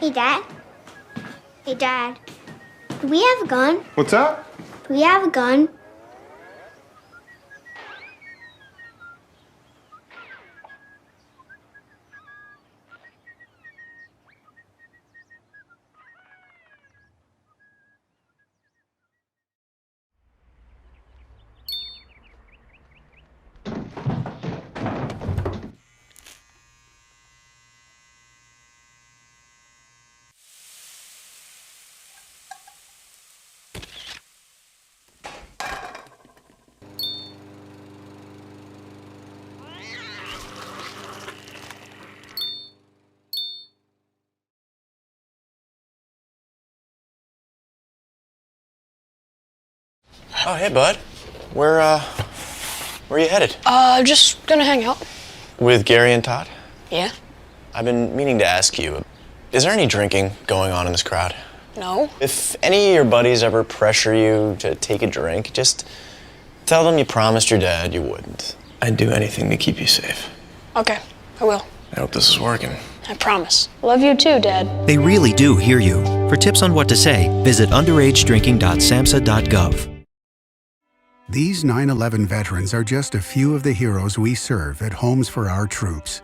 Hey, Dad. Hey, Dad. Do we have a gun? What's up? Do we have a gun? Oh, hey, bud. Where are you headed? Just gonna hang out. With Gary and Todd? Yeah? I've been meaning to ask you, is there any drinking going on in this crowd? No. If any of your buddies ever pressure you to take a drink, just tell them you promised your dad you wouldn't. I'd do anything to keep you safe. Okay, I will. I hope this is working. I promise. Love you too, Dad. They really do hear you. For tips on what to say, visit underagedrinking.samhsa.gov. These 9/11 veterans are just a few of the heroes we serve at Homes for Our Troops.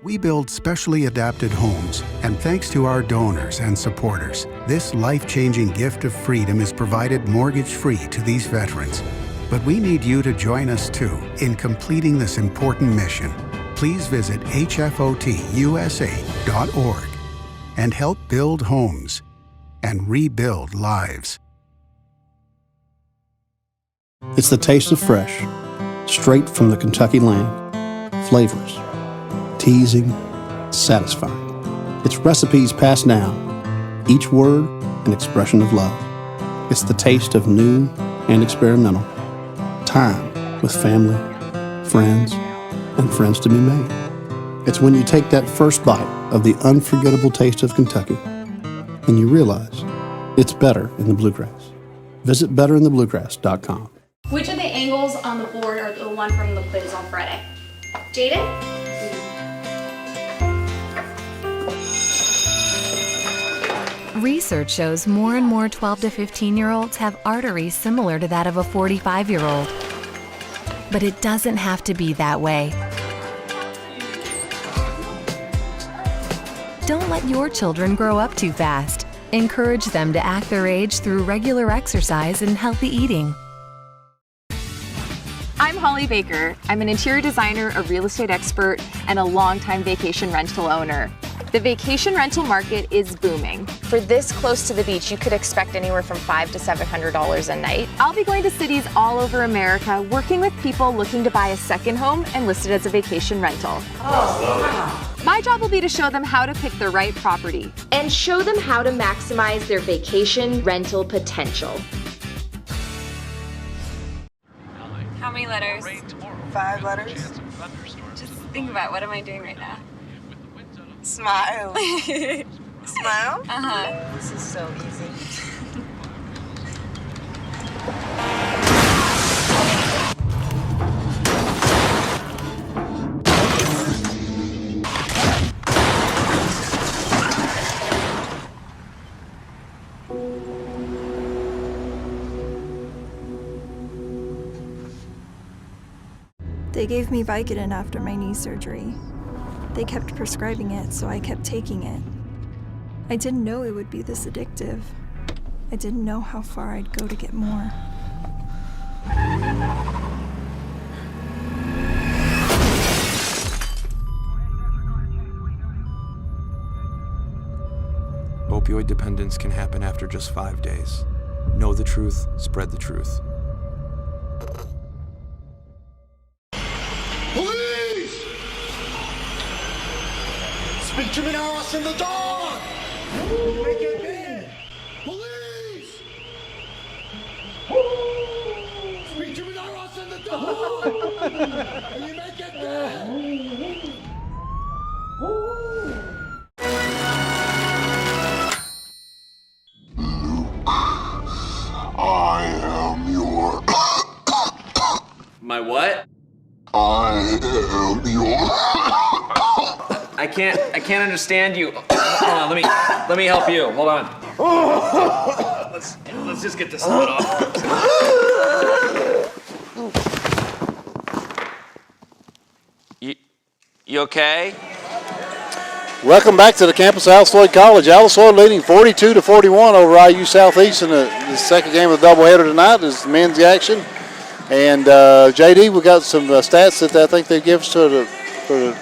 We build specially adapted homes, and thanks to our donors and supporters, this life-changing gift of freedom is provided mortgage-free to these veterans. But we need you to join us too in completing this important mission. Please visit hfotusa.org and help build homes and rebuild lives. It's the taste of fresh, straight from the Kentucky land. Flavors, teasing, satisfying. It's recipes passed down, each word an expression of love. It's the taste of new and experimental. Time with family, friends, and friends to be made. It's when you take that first bite of the unforgettable taste of Kentucky and you realize it's better in the bluegrass. Visit betterinthebluegrass.com. Which of the angles on the board are the one from the quiz on Friday? Jaden? Research shows more and more 12 to 15-year-olds have arteries similar to that of a 45-year-old. But it doesn't have to be that way. Don't let your children grow up too fast. Encourage them to act their age through regular exercise and healthy eating. I'm Holly Baker. I'm an interior designer, a real estate expert, and a longtime vacation rental owner. The vacation rental market is booming. For this close to the beach, you could expect anywhere from $500 to $700 a night. I'll be going to cities all over America, working with people looking to buy a second home and list it as a vacation rental. My job will be to show them how to pick the right property and show them how to maximize their vacation rental potential. How many letters? 5 letters. Just think about, what am I doing right now? Smile. Smile? Uh-huh. This is so easy. They gave me Vicodin after my knee surgery. They kept prescribing it, so I kept taking it. I didn't know it would be this addictive. I didn't know how far I'd go to get more. Opioid dependence can happen after just 5 days. Know the truth, spread the truth. Police! Speak to me now, us in the dark! Make it big! Police! Speak to me now, us in the dark! And you make it big! I am your... My what? I am your... I can't understand you. Hold on, let me help you. Hold on. Let's just get this lid off. You okay? Welcome back to the campus of Alice Lloyd College. Alice Lloyd leading 42-41 over IU Southeast in the second game of the doubleheader tonight is men's action. And JD, we got some stats that I think they give us for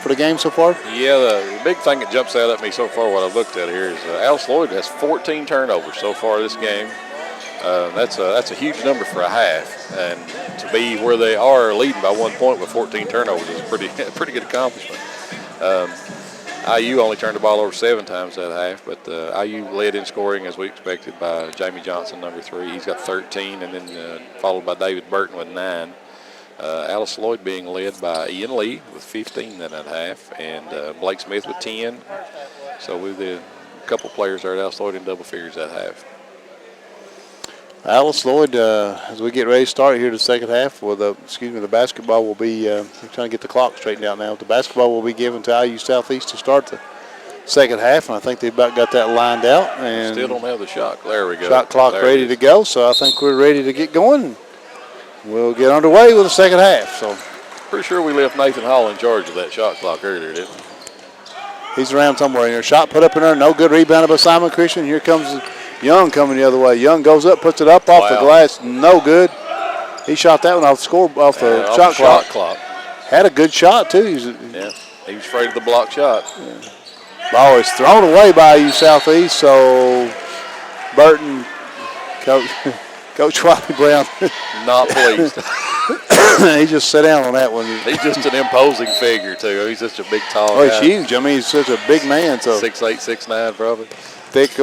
the game so far. Yeah, the big thing that jumps out at me so far, what I've looked at here, is Alice Lloyd has 14 turnovers so far this game. That's a huge number for a half, and to be where they are leading by 1 point with 14 turnovers is a pretty good accomplishment. IU only turned the ball over 7 times that half, but IU led in scoring as we expected by Jamie Johnson, number 3. He's got 13, and then followed by David Burton with 9. Alice Lloyd being led by Ian Lee with 15 in that half, and Blake Smith with 10. So with a couple players there at Alice Lloyd in double figures that half. Alice Lloyd, as we get ready to start here the second half, the basketball will be, we're trying to get the clock straightened out now. The basketball will be given to IU Southeast to start the second half, and I think they've about got that lined out. And still don't have the shot. There we go. Shot clock ready to go, so I think we're ready to get going. We'll get underway with the second half. So pretty sure we left Nathan Hall in charge of that shot clock earlier, didn't we? He's around somewhere in there. Shot put up in there, no good. Rebounded by Simon Christian. Here comes Young coming the other way. Young goes up, puts it up off the glass, no good. He shot that one off the shot clock. Had a good shot too. He was afraid of the block shot. Yeah. Ball is thrown away by IU Southeast, so Burton, Coach Wiley Brown, not pleased. He just sat down on that one. He's just an imposing figure too. He's such a big, tall guy. He's huge. I mean, he's such a big man. So 6'8", 6'9", probably. Thick,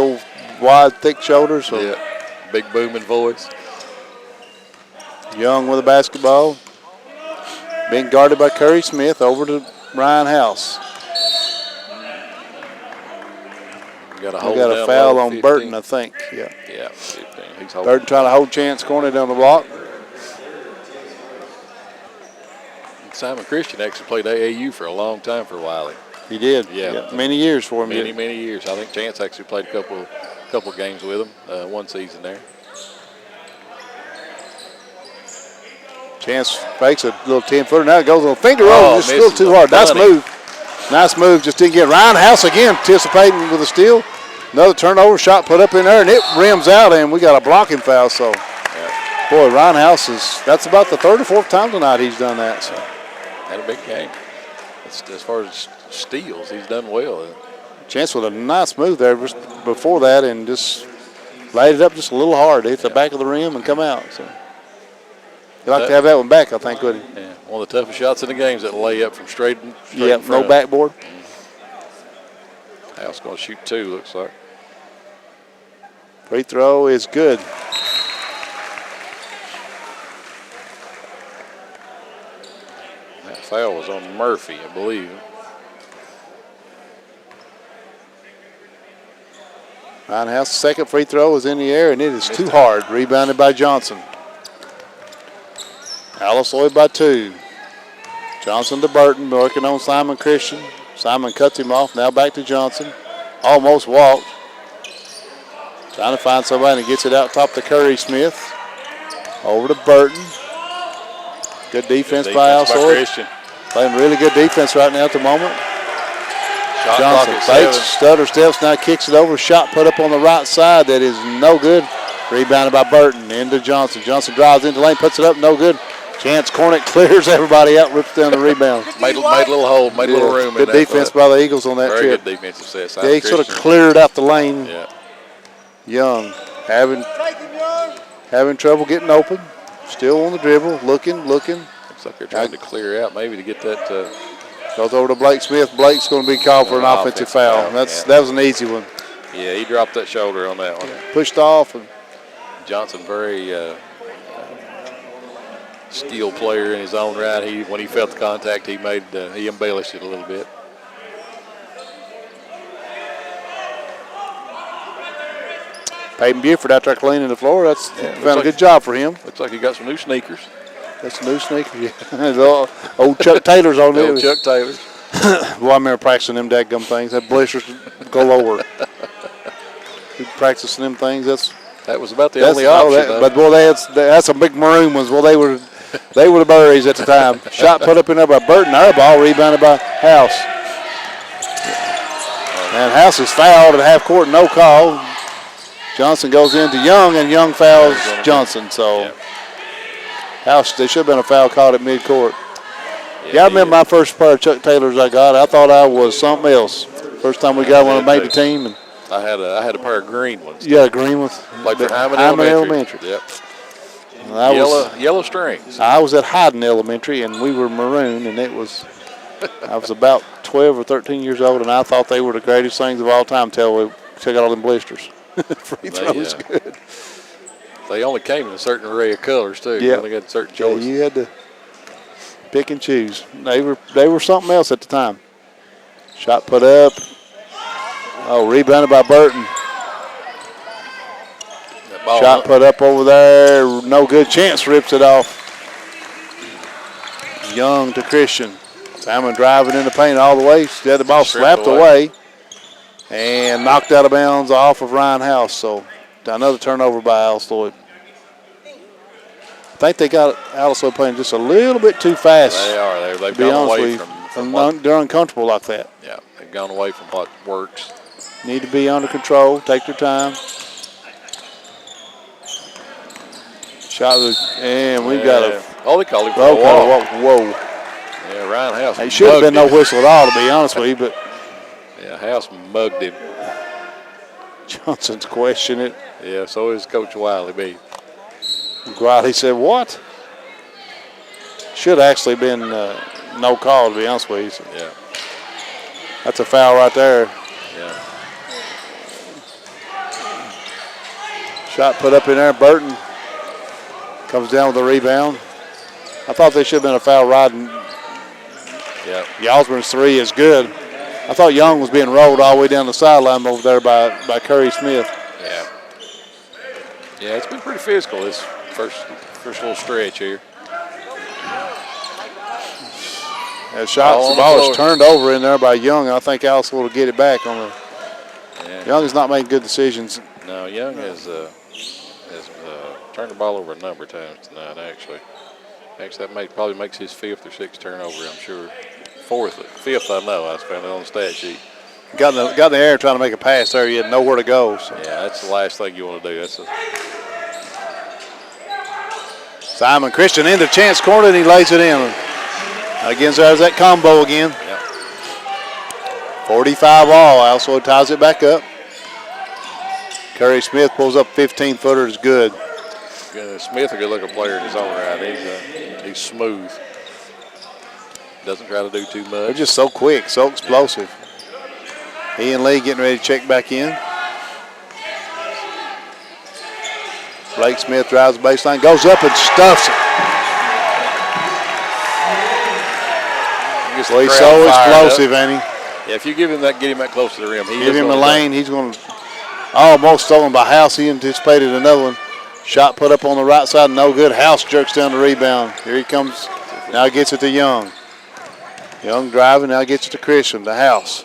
wide, thick shoulders. So. Yeah, big booming voice. Young with the basketball. Being guarded by Curry Smith. Over to Ryan House. We got a foul on 15. Burton, I think. Yeah, 15. He's holding. Burton trying to hold Chance Cornett down the block. Simon Christian actually played AAU for a long time for Wiley. He did. Yeah. Many years for him. Many years. I think Chance actually played a couple games with him, one season there. Chance fakes a little 10-footer. Now it goes on a finger roll. Just still too hard. Nice move. Nice move. Just didn't get Ryan House again anticipating with a steal. Another turnover shot put up in there, and it rims out, and we got a blocking foul. So, boy, Ryan House that's about the 3rd or 4th time tonight he's done that. So. Had a big game. As far as steals, he's done well. Chance with a nice move there just before that, and just laid it up just a little hard. Hit the back of the rim and come out. So. You'd like to have that one back, I think, wouldn't you? Yeah, one of the toughest shots in the game is that layup from straight in front. No backboard. House going to shoot 2, looks like. Free throw is good. That foul was on Murphy, I believe. Ryan House's second free throw is in the air, and it is too hard. Rebounded by Johnson. Alice Lloyd by 2. Johnson to Burton, working on Simon Christian. Simon cuts him off. Now back to Johnson. Almost walked. Trying to find somebody and gets it out top to Curry Smith. Over to Burton. Good defense by Alice Lloyd. Playing really good defense right now at the moment. Johnson fakes, stutter steps, now kicks it over. Shot put up on the right side. That is no good. Rebounded by Burton. Into Johnson. Johnson drives into the lane, puts it up, no good. Chance Cornett clears everybody out, rips down the rebound. made a little hole, made a little room. Good defense by the Eagles on that very trip. Very good defensive set. They sort of cleared out the lane. Yeah. Young having trouble getting open. Still on the dribble, looking. Looks like they're trying to clear out maybe to get that. Goes over to Blake Smith. Blake's going to be called for an offensive foul. That was an easy one. Yeah, he dropped that shoulder on that one. Pushed off. And Johnson, very skilled player in his own right. When he felt the contact, he embellished it a little bit. Peyton Buford out there cleaning the floor. Found a good job for him. Looks like he got some new sneakers. That's some new sneakers, yeah. Old Chuck Taylor's on there. Old Chuck Taylor's. Well, I remember practicing them dadgum things. That blisters galore. We practicing them things. That was about the only option. But boy, they had some big maroon ones. Well, they were the berries at the time. Shot put up in there by Burton. Our ball rebounded by House. And House is fouled at half court. No call. Johnson goes into Young, and Young fouls Johnson. So House, there should have been a foul called at midcourt. Yeah, I remember my first pair of Chuck Taylors I got. I thought I was something else. First time we got one that made the team. And I had a pair of green ones. Yeah, green ones. Played for Hyman Elementary. Yep. Yellow strings. I was at Hyden Elementary, and we were maroon, and I was about 12 or 13 years old, and I thought they were the greatest things of all time until we took out all them blisters. Free throws good. They only came in a certain array of colors too. Yeah. You only got certain choices. Yeah, you had to pick and choose. They were something else at the time. Shot put up. Oh, rebounded by Burton. Shot put up over there. No good. Chance rips it off. Young to Christian. Simon driving in the paint all the way. She had the ball slapped away and knocked out of bounds off of Ryan House. So another turnover by Alice Lloyd. I think they got Alice Lloyd playing just a little bit too fast. They are. They've gone away from what, they're uncomfortable like that. Yeah, they've gone away from what works. Need to be under control. Take their time. Shot, and we've got a. Oh, they called him for a walk. Whoa. Yeah, Ryan House. It should have been no whistle at all, to be honest with you, but. Yeah, House mugged him. Johnson's questioning it. Yeah, so is Coach Wiley B. Wiley said, what? Should have actually been no call, to be honest with you. So. Yeah. That's a foul right there. Yeah. Shot put up in there. Burton comes down with the rebound. I thought they should have been a foul riding. Yeah. Osborne's three is good. I thought Young was being rolled all the way down the sideline over there by Curry Smith. Yeah. Yeah, it's been pretty physical this first little stretch here. That shot, the ball is turned over in there by Young, and I think Alice will get it back on the. Yeah. Young is not making good decisions. No, Young has turned the ball over a number of times tonight. Actually, that probably makes his fifth or sixth turnover. I'm sure. Fifth, I know. I found it on the stat sheet. Got in the air trying to make a pass there. You had nowhere to go. So. Yeah, that's the last thing you want to do. Simon Christian into Chance corner, and he lays it in. Again, there's that combo again. Yep. 45 all. Also ties it back up. Curry Smith pulls up 15-footer. Is good. Smith, a good-looking player in his own right. He's smooth. Doesn't try to do too much. They're just so quick, so explosive. He and Lee getting ready to check back in. Blake Smith drives the baseline, goes up and stuffs it. Well, he's so explosive, ain't he? Yeah, if you give him that, get him that close to the rim. Give him the lane. He's going to almost stolen by House. He anticipated another one. Shot put up on the right side, no good. House jerks down the rebound. Here he comes. Now he gets it to Young. Young driving, now gets it to Christian, the House.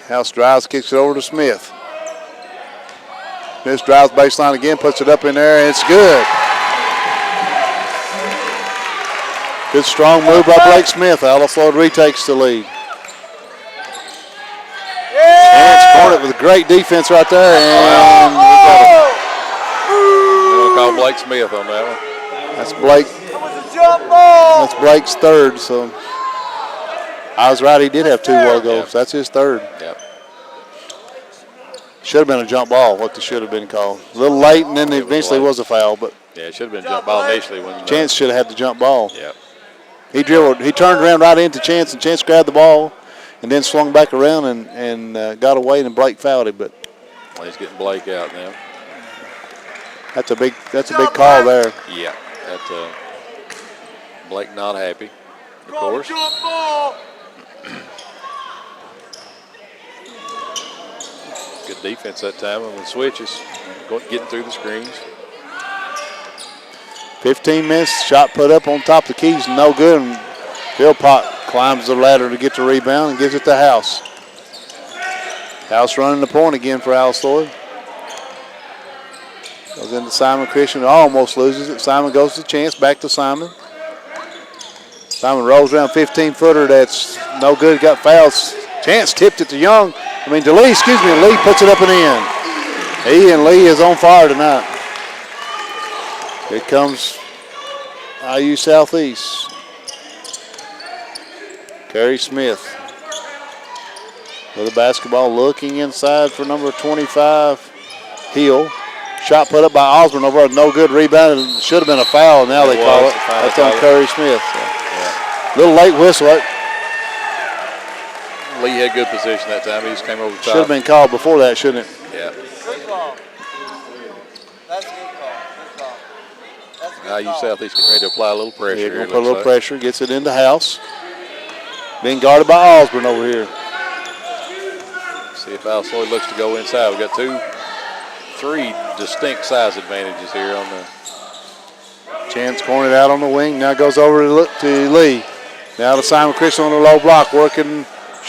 House drives, kicks it over to Smith. Smith drives baseline again, puts it up in there, and it's good. Good strong move by Blake Smith. Alice Lloyd retakes the lead. Chance Cornet with great defense right there, and we'll call Blake Smith on that one. That's Blake. That's Blake's third, so I was right. He did have two while ago, so that's his third. Yep. Should have been a jump ball, what they should have been called. A little late, and then eventually was a foul, but yeah, it should have been jump ball initially. Chance should have had the jump ball. Yep. He dribbled. He turned around right into Chance, and Chance grabbed the ball, and then swung back around and got away, and Blake fouled him. But he's getting Blake out now. That's a big call there. Yeah, that's Blake not happy, of course. Good defense that time on the switches, getting through the screens. 15 minutes, shot put up on top of the keys, no good. And Philpott climbs the ladder to get the rebound and gives it to House. House running the point again for Alice Lloyd. Goes into Simon Christian, almost loses it. Simon goes to Chance, back to Simon. Simon rolls around 15-footer, that's no good, got fouls. Chance tipped it to Young. To Lee, Lee puts it up and in. Lee is on fire tonight. Here comes IU Southeast. Curry Smith with the basketball, looking inside for number 25, Hill. Shot put up by Osborne over, no good rebound. It should have been a foul, and now they call it. That's on Curry Smith. So. Yeah. Little late whistle. Lee had good position that time. He just came over the top. Should have been called before that, shouldn't it? Yeah. Good call. That's a good call. Good call. That's a good IU Southeast getting ready to apply a little pressure. Yeah, here, going to put a little like. pressure. Gets it in the house. Being guarded by Osborne over here. See if Alice Lloyd looks to go inside. We've got three distinct size advantages here on the. Chance cornered out on the wing. Now goes over to Lee. Now to Simon Christian on the low block. Working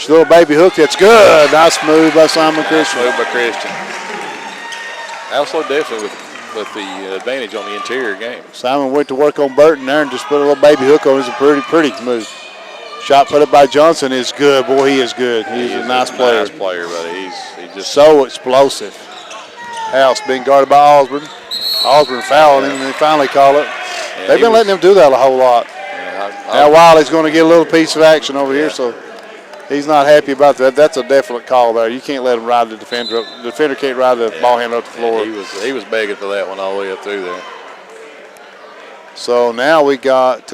little baby hook. That's good. Nice move by Simon Christian. Nice move by Christian. Alice Lloyd definitely with the advantage on the interior game. Simon went to work on Burton there and just put a little baby hook on. It's a pretty move. Shot put up by Johnson is good. Boy, he is good. He's a nice player. Nice player, buddy. He's just so explosive. House being guarded by Osborne. Osborne fouling him, and they finally call it. Yeah, They've been letting him do that a whole lot. Yeah, now Wiley's going to get a little piece of action over here, so he's not happy about that. That's a definite call there. You can't let him ride the defender. The defender can't ride the ball handler up the floor. He was begging for that one all the way up through there. So now we got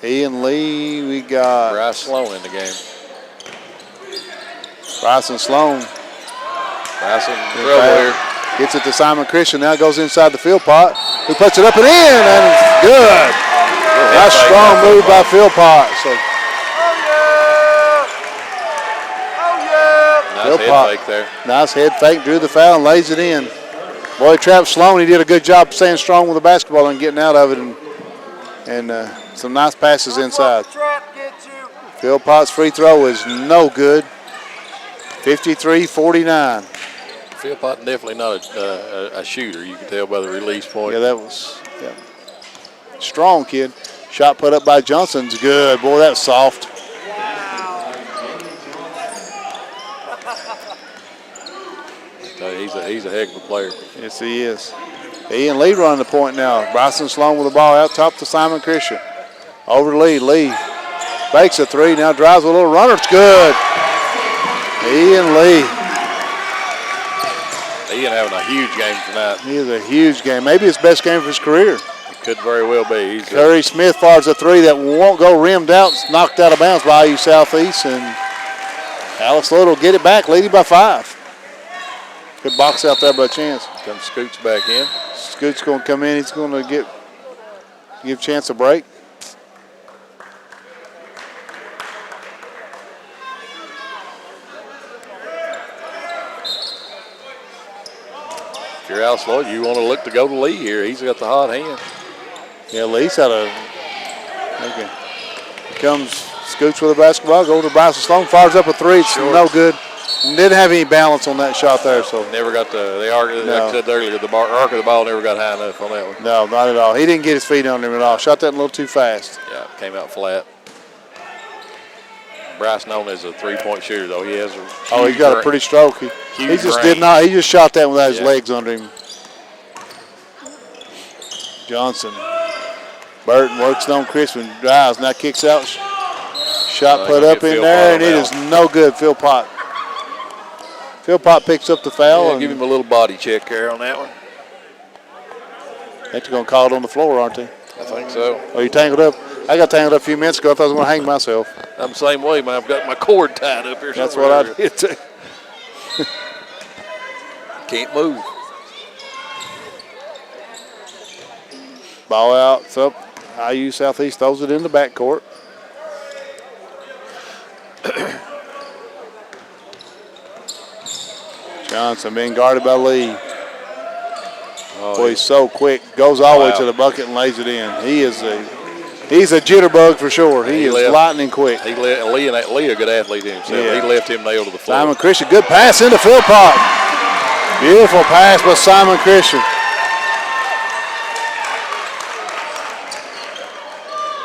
Ian Lee. We got Bryce Sloan in the game. Bryson Sloan. Bryson trouble here. Gets it to Simon Christian. Now goes inside the Philpott, who puts it up and in, and it's good. Nice strong move by Philpott. So nice head fake there. Nice head fake, drew the foul, and lays it in. Boy, Travis Sloan, he did a good job staying strong with the basketball and getting out of it, and some nice passes inside. Philpott's free throw is no good. 53-49. Philpott definitely not a shooter. You can tell by the release point. Yeah, that was strong kid. Shot put up by Johnson's good. Boy, that's soft. He's a heck of a player. Yes, he is. Ian Lee running the point now. Bryson Sloan with the ball out top to Simon Christian. Over to Lee. Lee fakes a three. Now drives with a little runner. It's good. Ian Lee. Ian having a huge game tonight. He is a huge game. Maybe his best game of his career. It could very well be. Curry Smith fires a three that won't go rimmed out. It's knocked out of bounds by IU Southeast. And Alex Lloyd will get it back, leading by 5. Good box out there by Chance. Comes Scoots back in. Scoots going to come in. He's going to give Chance a break. If you're Alice Lloyd, you want to look to go to Lee here. He's got the hot hand. Yeah, Lee's had a. Okay. Here comes Scoots with the basketball. Go to Bryson Sloan. Fires up a three. It's no good. Didn't have any balance on that shot there. So never got the arc. Like I said earlier, the arc of the ball never got high enough on that one. No, not at all. He didn't get his feet on him at all. Shot that a little too fast. Yeah, came out flat. Bryce known as a three-point shooter, though. He has a he's got a pretty stroke. He just did not. He just shot that without his legs under him. Johnson. Burton works on Crispin. Drives. Now kicks out. Shot put up in there, and it is no good. Philpott. Philpott picks up the foul. Yeah, give him a little body check there on that one. They're going to call it on the floor, aren't they? I think so. Are you tangled up? I got tangled up a few minutes ago. I thought I was going to hang myself. I'm the same way, man. I've got my cord tied up here. That's what I did too. Can't move. Ball out. It's up. IU Southeast throws it in the backcourt. Johnson being guarded by Lee. Boy, he's so quick. Goes all the way to the bucket and lays it in. He's a jitterbug for sure. He is lightning quick. Lee a good athlete himself. Yeah. He left him nailed to the floor. Simon Christian, good pass into Philpott. Beautiful pass by Simon Christian.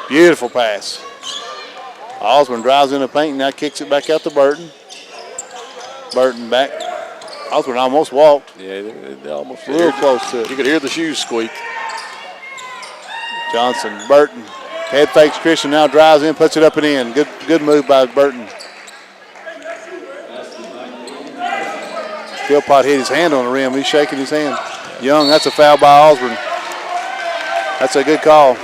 Beautiful pass. Osborne drives in the paint and now kicks it back out to Burton. Burton back. Osborne almost walked. Yeah, they almost a little close to it. You could hear the shoes squeak. Johnson, Burton, head fakes Christian, now drives in, puts it up and in. Good move by Burton. Philpott hit his hand on the rim. He's shaking his hand. Young, that's a foul by Osborne. That's a good call.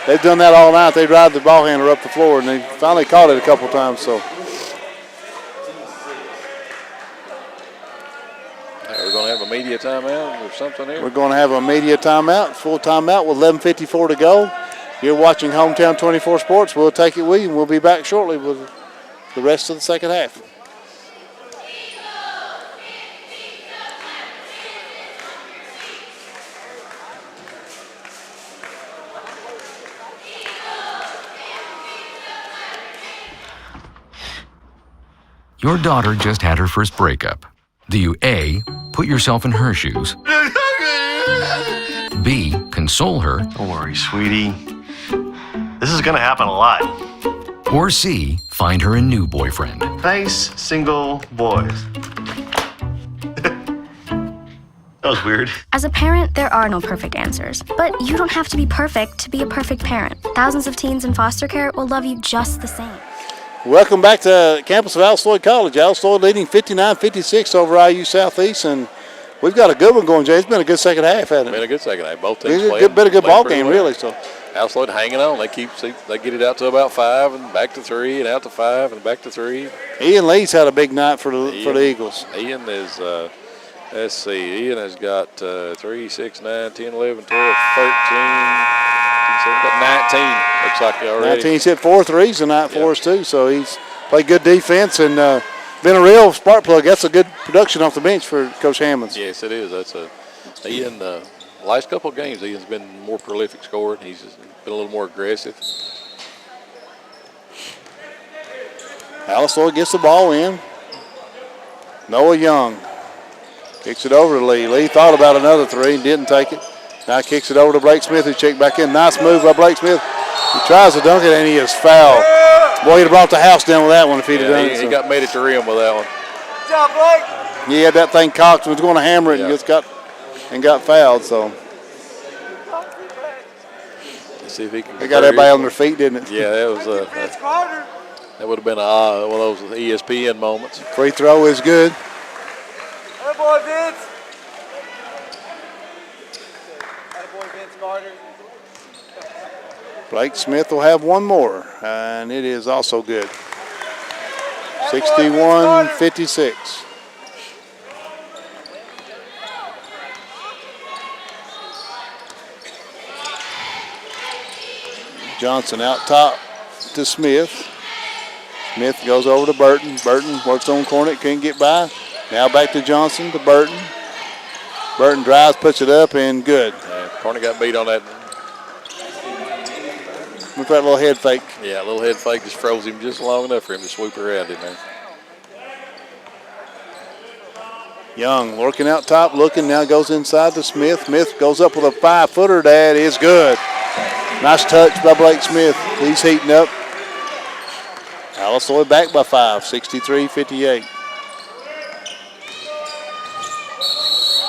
They've done that all night. They drive the ball handler up the floor, and they finally caught it a couple times. So We're going to have a media timeout or something here. we're going to have a media timeout, full timeout with 11:54 to go. You're watching Hometown 24 Sports. We'll take it with you, and we'll be back shortly with the rest of the second half. Your daughter just had her first breakup. Do you A, put yourself in her shoes? B, console her? Don't worry, sweetie. This is gonna happen a lot. Or C, find her a new boyfriend? Nice, single boys. That was weird. As a parent, there are no perfect answers. But you don't have to be perfect to be a perfect parent. Thousands of teens in foster care will love you just the same. Welcome back to campus of Alice Lloyd College. Alice Lloyd leading 59-56 over IU Southeast, and we've got a good one going, Jay. It's been a good second half, hasn't it? Been a good second half. Both teams been a good ball game, really. So Alice Lloyd hanging on. They get it out to about 5 and back to 3 and out to 5 and back to 3. Ian Lee's had a big night for the Eagles. Ian is, let's see, Ian has got 3, 6, 9, 10, 11, 12, 13, 19. Looks like already. 19. He's hit 4 threes tonight for us, too. So he's played good defense and been a real spark plug. That's a good production off the bench for Coach Hammonds. Yes, it is. That's Ian. Last couple of games, Ian's been more prolific scoring. He's been a little more aggressive. Alice Lloyd gets the ball in. Noah Young kicks it over to Lee. Lee thought about another 3 and didn't take it. Now kicks it over to Blake Smith, who checked back in. Nice move by Blake Smith. He tries to dunk it, and he is fouled. Boy, he'd have brought the house down with that one if he'd have done it. He got made it to rim with that one. Good job, Blake. He had that thing cocked and was going to hammer it and just got fouled. So Let's see if he can. they got everybody on their feet, didn't it? Yeah, that was that would have been one of those ESPN moments. Free throw is good. Hey, boy, Vince. Blake Smith will have one more, and it is also good. 61-56. Johnson out top to Smith. Smith goes over to Burton. Burton works on corner, can't get by. Now back to Johnson to Burton. Burton drives, puts it up, and good. Corner got beat on that. With that little head fake. Yeah, a little head fake just froze him just long enough for him to swoop around in there. Young working out top, looking, now goes inside to Smith. Smith goes up with a 5-footer. That is good. Nice touch by Blake Smith. He's heating up. Alice Lloyd back by 5, 63-58.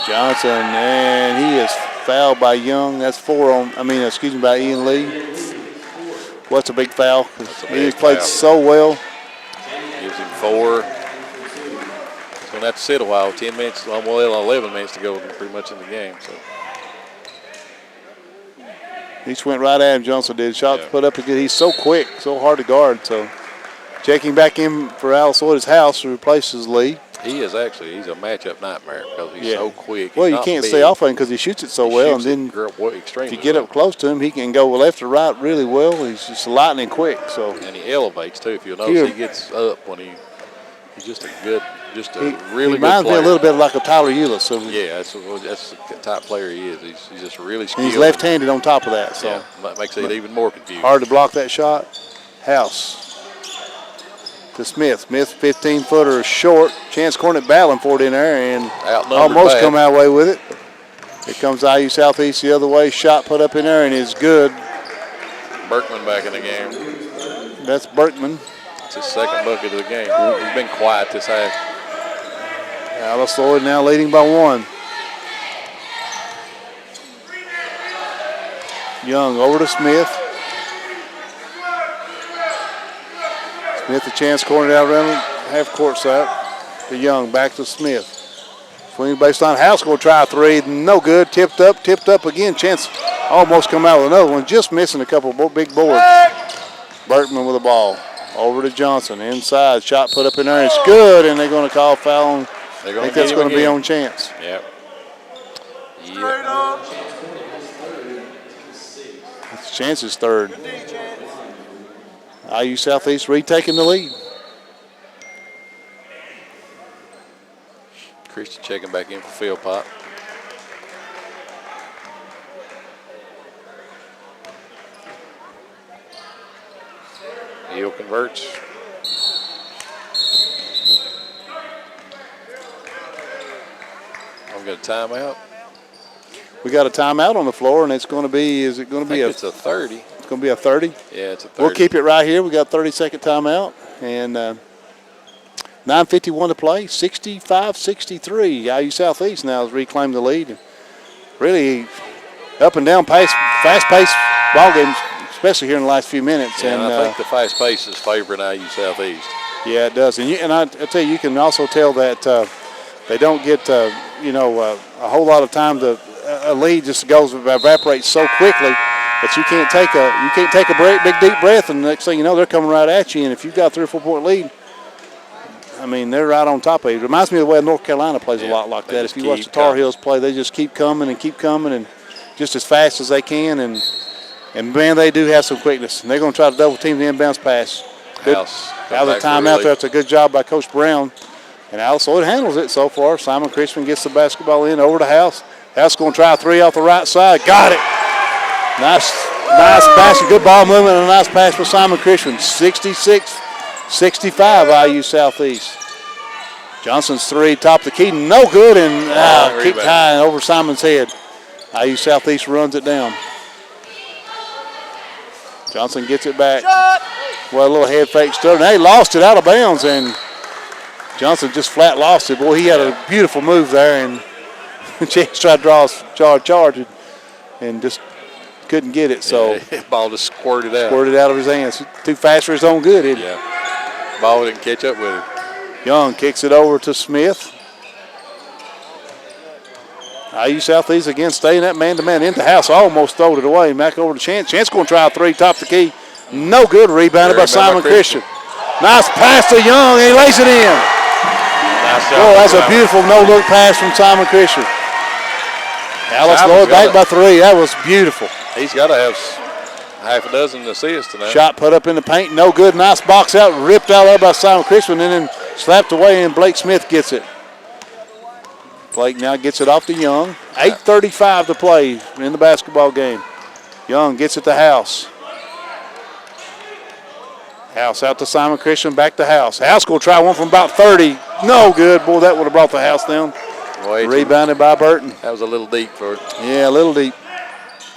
Johnson, and he is fouled by Young. That's by Ian Lee. What's a big foul? He's played so well. Gives him 4. He's going to have to sit a while. 10 minutes, 11 minutes to go pretty much in the game. So he just went right at him, Johnson did. Shot put up again. He's so quick, so hard to guard. So checking back in for Alice Lloyd's house who replaces Lee. he is actually, he's a matchup nightmare because he's so quick. Well, you can't stay off of him because he shoots it so well. And then if you get up close to him, he can go left or right really well. He's just lightning quick. So and he elevates too. If you'll notice, he gets up when he's just a really good player. He reminds me a little bit like a Tyler Eulis. So yeah, that's the type player he is. He's just really skilled. And he's left-handed on top of that. So that makes it even more confusing. Hard to block that shot. House to Smith. Smith, 15-footer short. Chance Cornet battling for it in there and almost come our way with it. Here comes IU Southeast the other way. Shot put up in there and is good. Berkman back in the game. That's Berkman. It's his second bucket of the game. He's been quiet this half. Alice Lloyd now leading by 1. Young over to Smith. Smith a chance corner out around half court side to Young. Back to Smith. Swing baseline. House going to try a 3. No good. Tipped up again. Chance Almost come out with another one, just missing a couple of big boards. Bertman with the ball. Over to Johnson, inside, shot put up in there, it's good, and they're going to call foul on, I think that's going to be on Chance. Yep. It's Chance's third. IU Southeast retaking the lead. Christian checking back in for field pop. Hill converts. I've got a timeout. We got a timeout on the floor, and it's going to be, is it going to be it's a 30. It's going to be a 30? Yeah, it's a 30. We'll keep it right here. We got a 30-second timeout, and 9:51 to play, 65-63. IU Southeast now has reclaimed the lead. Really up and down pace, fast-paced ball games, especially here in the last few minutes. Yeah, and I think the fast pace is favoring IU Southeast. Yeah, it does. And I tell you, you can also tell that they don't get a whole lot of time to a lead just evaporates so quickly that you can't take a big deep breath, and the next thing you know, they're coming right at you. And if you've got a 3 or 4 point lead, I mean, they're right on top of you. It reminds me of the way North Carolina plays a lot like that. If you watch the Tar Heels play, they just keep coming and just as fast as they can. And man, they do have some quickness. And they're going to try to double team the inbounds pass. Out of the timeout there, it's a good job by Coach Brown. And Alice Lloyd handles it so far. Simon Christian gets the basketball in over to House. House going to try a 3 off the right side. Got it. Nice pass, a good ball movement, and a nice pass for Simon Christian. 66-65 IU Southeast. Johnson's 3, top of the key, no good, and kicked high and over Simon's head. IU Southeast runs it down. Johnson gets it back. Well, a little head fake stutter. They lost it out of bounds, and Johnson just flat lost it. Boy, he had a beautiful move there, and Chance tried to draw a charge and just couldn't get it. So ball just squirted out of his hands. Too fast for his own good, isn't it? Yeah. Ball didn't catch up with him. Young kicks it over to Smith. IU Southeast again staying that man-to-man into House. Almost throwed it away. Back over to Chance. Chance going to try a 3, top the key. No good. Rebounded by Simon Christian. Nice pass to Young. He lays it in. Oh, that's a beautiful no-look pass from Simon Christian. Alex Lloyd back by 3. That was beautiful. He's got to have half a dozen assists tonight. Shot put up in the paint. No good. Nice box out. Ripped out there by Simon Christian and then slapped away, and Blake Smith gets it. Blake now gets it off to Young. 8:35 to play in the basketball game. Young gets it to House. House out to Simon Christian, back to House. House going to try one from about 30. No good. Boy, that would have brought the House down. Rebounded by Burton. That was a little deep for it. Yeah, a little deep.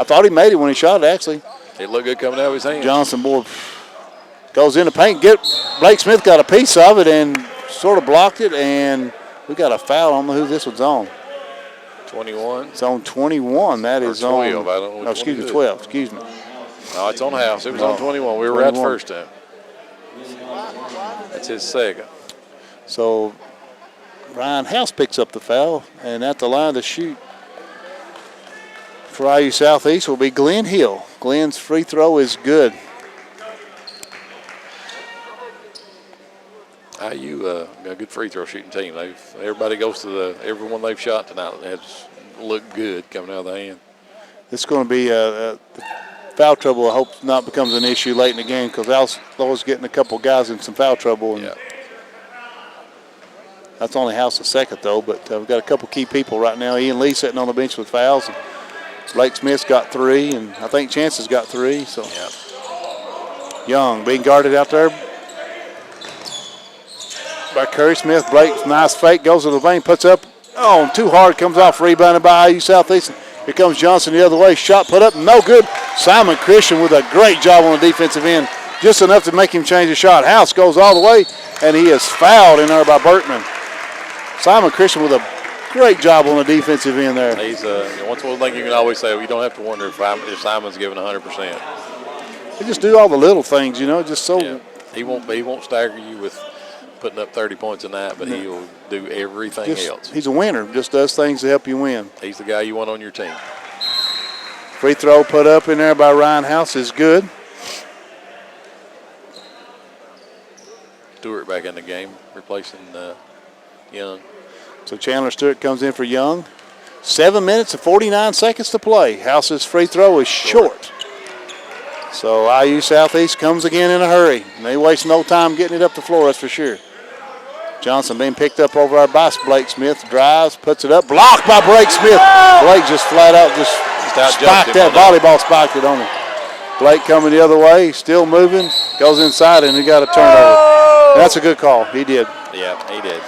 I thought he made it when he shot it, actually. It looked good coming out of his hand. Johnson, boy, goes in the paint. Blake Smith got a piece of it and sort of blocked it, and we got a foul. I don't know who this one's on. 21. It's on 21. That is 12. on. I don't know. No, excuse me, 12. Excuse me. No, it's on House. It was on 21. We were right the first time. That's his second. So Ryan House picks up the foul, and at the line to shoot for IU Southeast will be Glenn Hill. Glenn's free throw is good. IU got a good free throw shooting team. Everybody goes to everyone they've shot tonight has looked good coming out of the hand. It's going to be foul trouble. I hope not becomes an issue late in the game because Alice Lloyd's getting a couple guys in some foul trouble. And that's only House's second though, but we've got a couple key people right now. Ian Lee sitting on the bench with fouls. And Blake Smith's got 3, and I think Chance has got 3. So Young being guarded out there by Curry Smith. Blake, nice fake, goes to the lane, puts up. Oh, too hard, comes off, rebounded by IU Southeast. Here comes Johnson the other way. Shot put up, no good. Simon Christian with a great job on the defensive end. Just enough to make him change the shot. House goes all the way, and he is fouled in there by Bertman. Simon Christian with a great job on the defensive end there. He's one thing you can always say, you don't have to wonder if Simon's giving 100%. They just do all the little things, just so. Yeah. He won't stagger you with putting up 30 points a night, but he'll do everything else. He's a winner, just does things to help you win. He's the guy you want on your team. Free throw put up in there by Ryan House is good. Stewart back in the game, replacing Young. So Chandler Stewart comes in for Young. 7 minutes and 49 seconds to play. House's free throw is short. So IU Southeast comes again in a hurry. And they waste no time getting it up the floor, that's for sure. Johnson being picked up over our by Blake Smith. Drives, puts it up. Blocked by Blake Smith. Blake just flat out just spiked that. Volleyball spiked it on him. Blake coming the other way, still moving. Goes inside and he got a turnover. That's a good call. He did. Yeah, he did.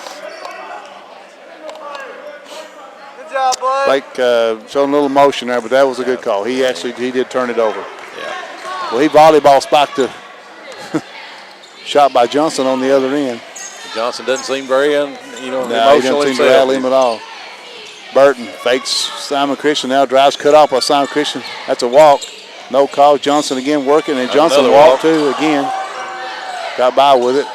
Good job, Blake. Blake showing a little motion there, but that was a good call. He did turn it over. Yeah. Well, he volleyball spiked the shot by Johnson on the other end. Johnson doesn't seem very, No, he doesn't seem to rally him at all. Burton fakes Simon Christian, now drives cut off by Simon Christian. That's a walk. No call. Johnson again working, and Johnson walked too again. Got by with it.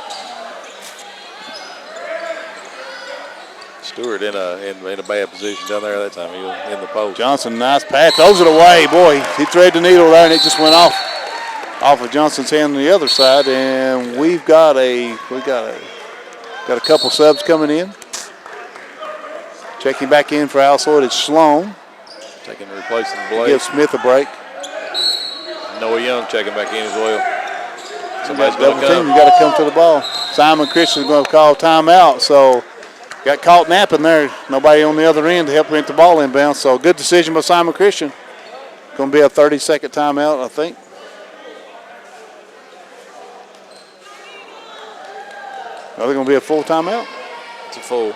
Stewart in a bad position down there that time. He was in the post. Johnson, nice pass, throws it away. Boy, he threaded the needle there, and it just went off of Johnson's hand on the other side. And we've got a couple subs coming in. Checking back in for Alice Lloyd is Sloan. Taking replacing Blake. Give Smith a break. Noah Young checking back in as well. Somebody's double going to come. team. You got to come to the ball. Simon Christian's going to call timeout. So got caught napping there. Nobody on the other end to help him get the ball inbound. So good decision by Simon Christian. Going to be a 30-second timeout, I think. Are they going to be a full timeout? It's a full.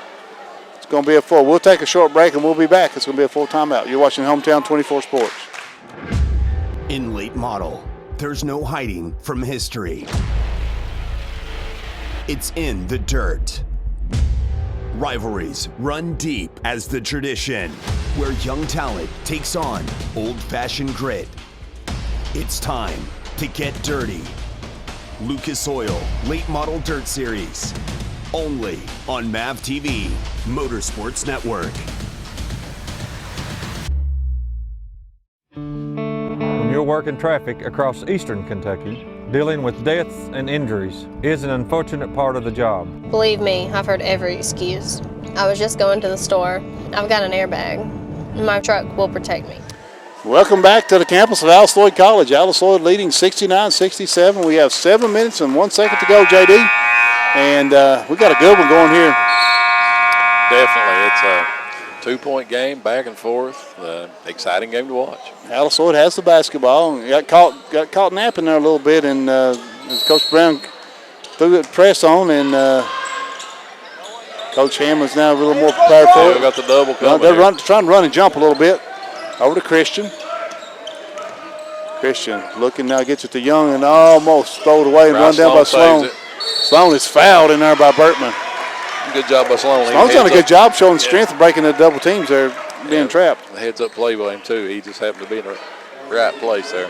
It's going to be a full. We'll take a short break and we'll be back. It's going to be a full timeout. You're watching Hometown 24 Sports. In late model, there's no hiding from history. It's in the dirt. Rivalries run deep as the tradition, where young talent takes on old-fashioned grit. It's time to get dirty. Lucas Oil Late Model Dirt Series. Only on MAV TV, Motorsports Network. When you're working traffic across eastern Kentucky, dealing with deaths and injuries is an unfortunate part of the job. Believe me, I've heard every excuse. I was just going to the store. I've got an airbag. My truck will protect me. Welcome back to the campus of Alice Lloyd College. Alice Lloyd leading 69-67. We have 7 minutes and 1 second to go, JD. And we got a good one going here. Definitely. It's a 2-point game, back and forth. Exciting game to watch. Alice Lloyd has the basketball. Got caught napping there a little bit, and as Coach Brown threw the press on, and Coach Hammond's now a little more prepared for it. Got the double coming. They're trying to run and jump a little bit. Over to Christian. Christian looking now, gets it to Young and almost throw it away and run down by Sloan. Sloan is fouled in there by Bertman. Good job by Sloan. Sloan's done a good job showing strength and breaking the double teams there, being trapped. The heads up play by him too. He just happened to be in the right place there.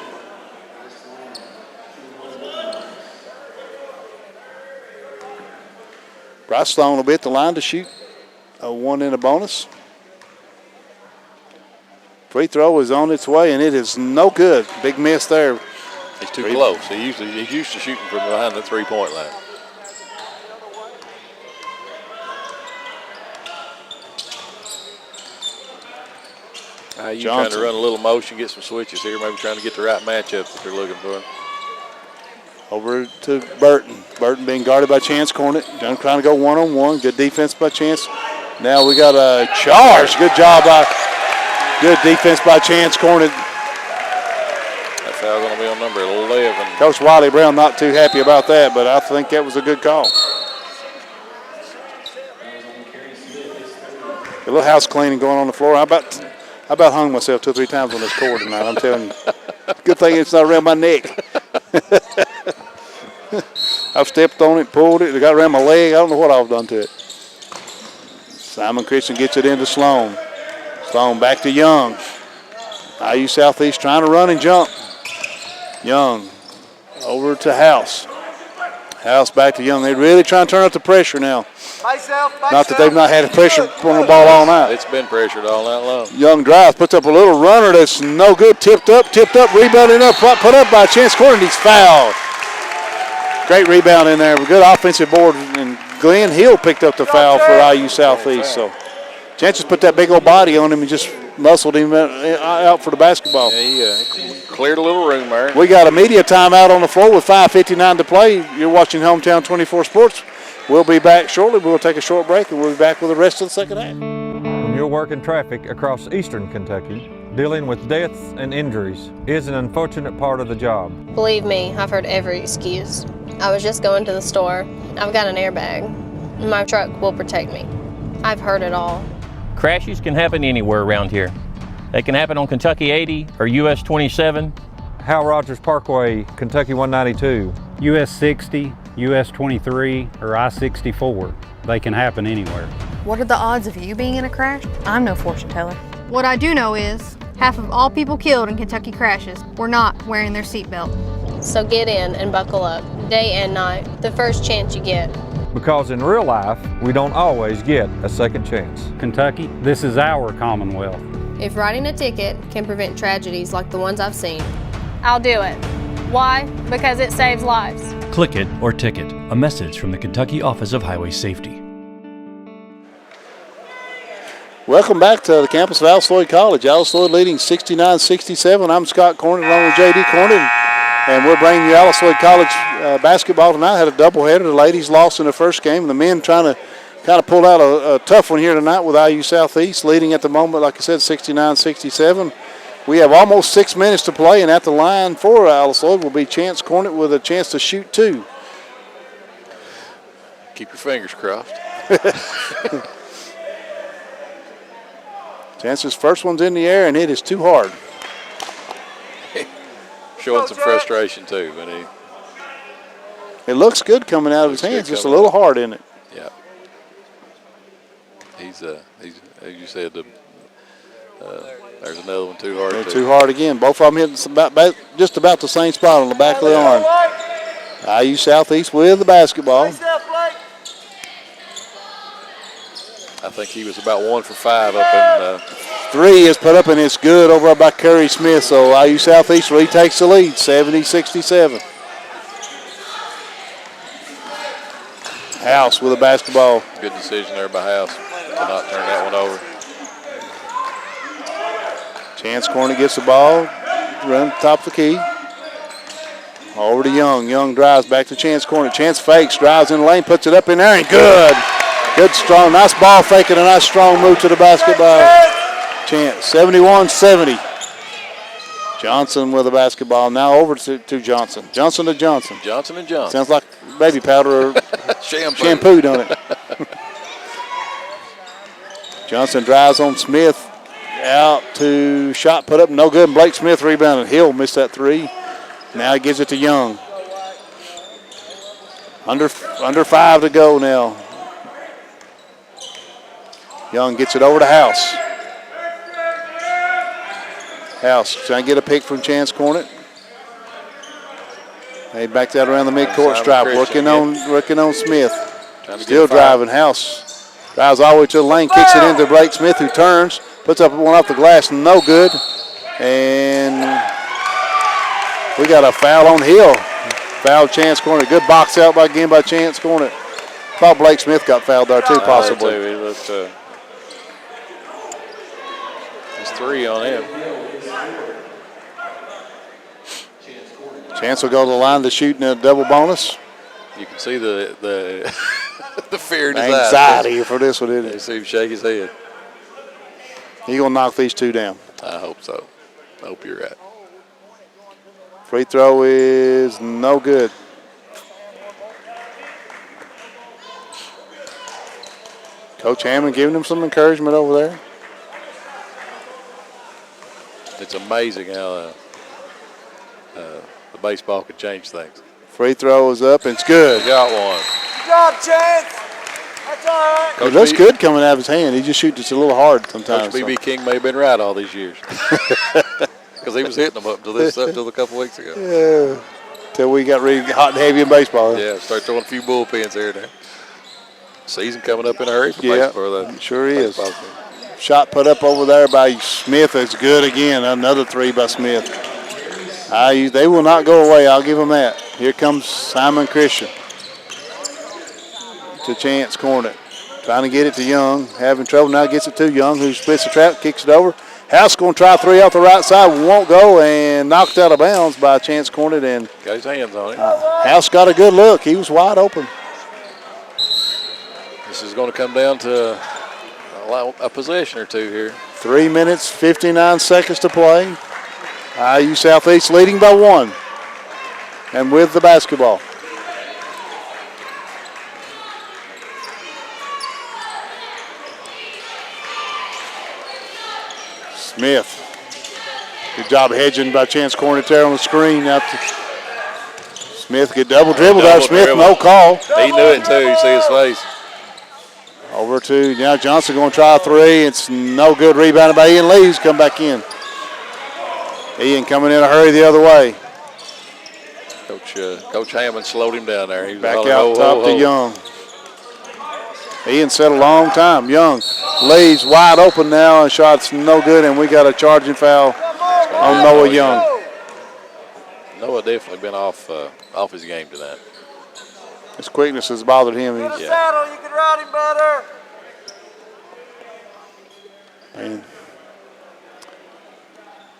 Bryce Sloan will be at the line to shoot a 1 in a bonus. Free throw is on its way, and it is no good. Big miss there. He's too close. He's used to shooting from behind the three-point line. You trying to run a little motion, get some switches here, maybe trying to get the right matchup that they're looking for. Over to Burton. Burton being guarded by Chance Cornett. Trying to go one-on-one. Good defense by Chance. Now we got a charge. Good job by... Good defense by Chance Cornett. That foul going to be on number 11. Coach Wiley Brown not too happy about that, but I think that was a good call. A little house cleaning going on the floor. I about hung myself 2 or 3 times on this court tonight, I'm telling you. Good thing it's not around my neck. I've stepped on it, pulled it, it got around my leg. I don't know what I've done to it. Simon Christian gets it into Sloan. Sloan back to Young. IU Southeast trying to run and jump. Young over to House. House back to Young. They're really trying to turn up the pressure now. Myself. Not that they've not had the pressure on the ball all night. It's been pressured all night long. Young drives, puts up a little runner that's no good. Tipped up, rebounding up, put up by Chance Corner, and he's fouled. Great rebound in there. Good offensive board, and Glenn Hill picked up the foul for IU Southeast. So Chance just put that big old body on him and just muscled him out for the basketball. Yeah, he cleared a little room there. We got a media timeout on the floor with 5:59 to play. You're watching Hometown 24 Sports. We'll be back shortly. We'll take a short break, and we'll be back with the rest of the second half. When you're working traffic across eastern Kentucky, dealing with deaths and injuries is an unfortunate part of the job. Believe me, I've heard every excuse. I was just going to the store. I've got an airbag. My truck will protect me. I've heard it all. Crashes can happen anywhere around here. They can happen on Kentucky 80 or US 27. Hal Rogers Parkway, Kentucky 192. US 60, US 23, or I-64. They can happen anywhere. What are the odds of you being in a crash? I'm no fortune teller. What I do know is half of all people killed in Kentucky crashes were not wearing their seatbelt. So get in and buckle up, day and night, the first chance you get. Because in real life, we don't always get a second chance. Kentucky, this is our Commonwealth. If writing a ticket can prevent tragedies like the ones I've seen, I'll do it. Why? Because it saves lives. Click it or ticket. A message from the Kentucky Office of Highway Safety. Welcome back to the campus of Alice Lloyd College. Alice Lloyd leading 69-67. I'm Scott Cornett along with J.D. Cornett. And we're bringing you Alice Lloyd College basketball tonight. Had a doubleheader. The ladies lost in the first game. The men trying to kind of pull out a tough one here tonight with IU Southeast leading at the moment, like I said, 69-67. We have almost 6 minutes to play, and at the line for Alice Lloyd will be Chance Cornett with a chance to shoot two. Keep your fingers crossed. Chance's first one's in the air, and it is too hard. Showing some frustration too, but it looks good coming out of his hands. Just a little hard in it. Yeah. He's as you said, there's another one too hard. Too hard again. Both of them hitting just about the same spot on the back of the arm. IU Southeast with the basketball. I think he was about 1 for 5 up in. 3 is put up, and it's good over by Curry Smith. So IU Southeast retakes the lead, 70-67. House with the basketball. Good decision there by House to not turn that one over. Chance Cornett gets the ball, run top of the key. Over to Young. Young drives back to Chance Cornett. Chance fakes, drives in the lane, puts it up in there, and good. Good, strong, nice ball fake and a nice strong move to the basketball. Chance, 71-70. Johnson with the basketball. Now over to Johnson. Johnson to Johnson. Johnson and Johnson. Sounds like baby powder or shampoo, don't it? Johnson drives on Smith. Out to shot put up, no good. And Blake Smith rebounded. Hill missed that 3. Now he gives it to Young. Under 5 to go now. Young gets it over to House. House trying to get a pick from Chance Cornett. They back that around the midcourt stripe, working on Smith. Still driving. House drives all the way to the lane, kicks it into Blake Smith, who turns, puts up one off the glass, no good. And we got a foul on Hill. Foul Chance Cornett. Good box out again by Chance Cornett. Thought Blake Smith got fouled there too, possibly. He looked, there's 3 on him. Chance will go to the line to shoot in a double bonus. You can see the the fear in his anxiety for this one, isn't it? You see him shake his head. He's going to knock these 2 down. I hope so. I hope you're right. Free throw is no good. Coach Hammond giving him some encouragement over there. It's amazing how the baseball could change things. Free throw is up, and it's good. Got one. Good job, Chance. That's all right. It looks good coming out of his hand. He just shoots just a little hard sometimes. Coach B.B. King may have been right all these years. Because he was hitting them up until a couple weeks ago. Yeah. till we got really hot and heavy in baseball. Yeah, start throwing a few bullpens here and there. Season coming up in a hurry for Yeah, baseball. The sure is. baseball team. Shot put up over there by Smith is good again. Another 3 by Smith. They will not go away. I'll give them that. Here comes Simon Christian to Chance Cornet. Trying to get it to Young. Having trouble now. Gets it to Young, who splits the trap, kicks it over. House going to try 3 off the right side. Won't go, and knocked out of bounds by Chance Cornet. And got his hands on it. House got a good look. He was wide open. This is going to come down to a possession or two here. 3 minutes, 59 seconds to play. IU Southeast leading by 1. And with the basketball. Smith. Good job hedging by Chance Cornet there on the screen. Out to Smith get double dribbled out. Smith, no call. He knew it too. You see his face. Over to now Johnson going to try a 3. It's no good. Rebounded by Ian Lee, who's come back in. Ian coming in a hurry the other way. Coach Hammond slowed him down there. He was back hollering, out top to Young. Ian said a long time. Young Lee's wide open now, and shot's no good, and we got a charging foul on Noah Young. Noah definitely been off his game tonight. His quickness has bothered him. Saddle, you can ride him better. And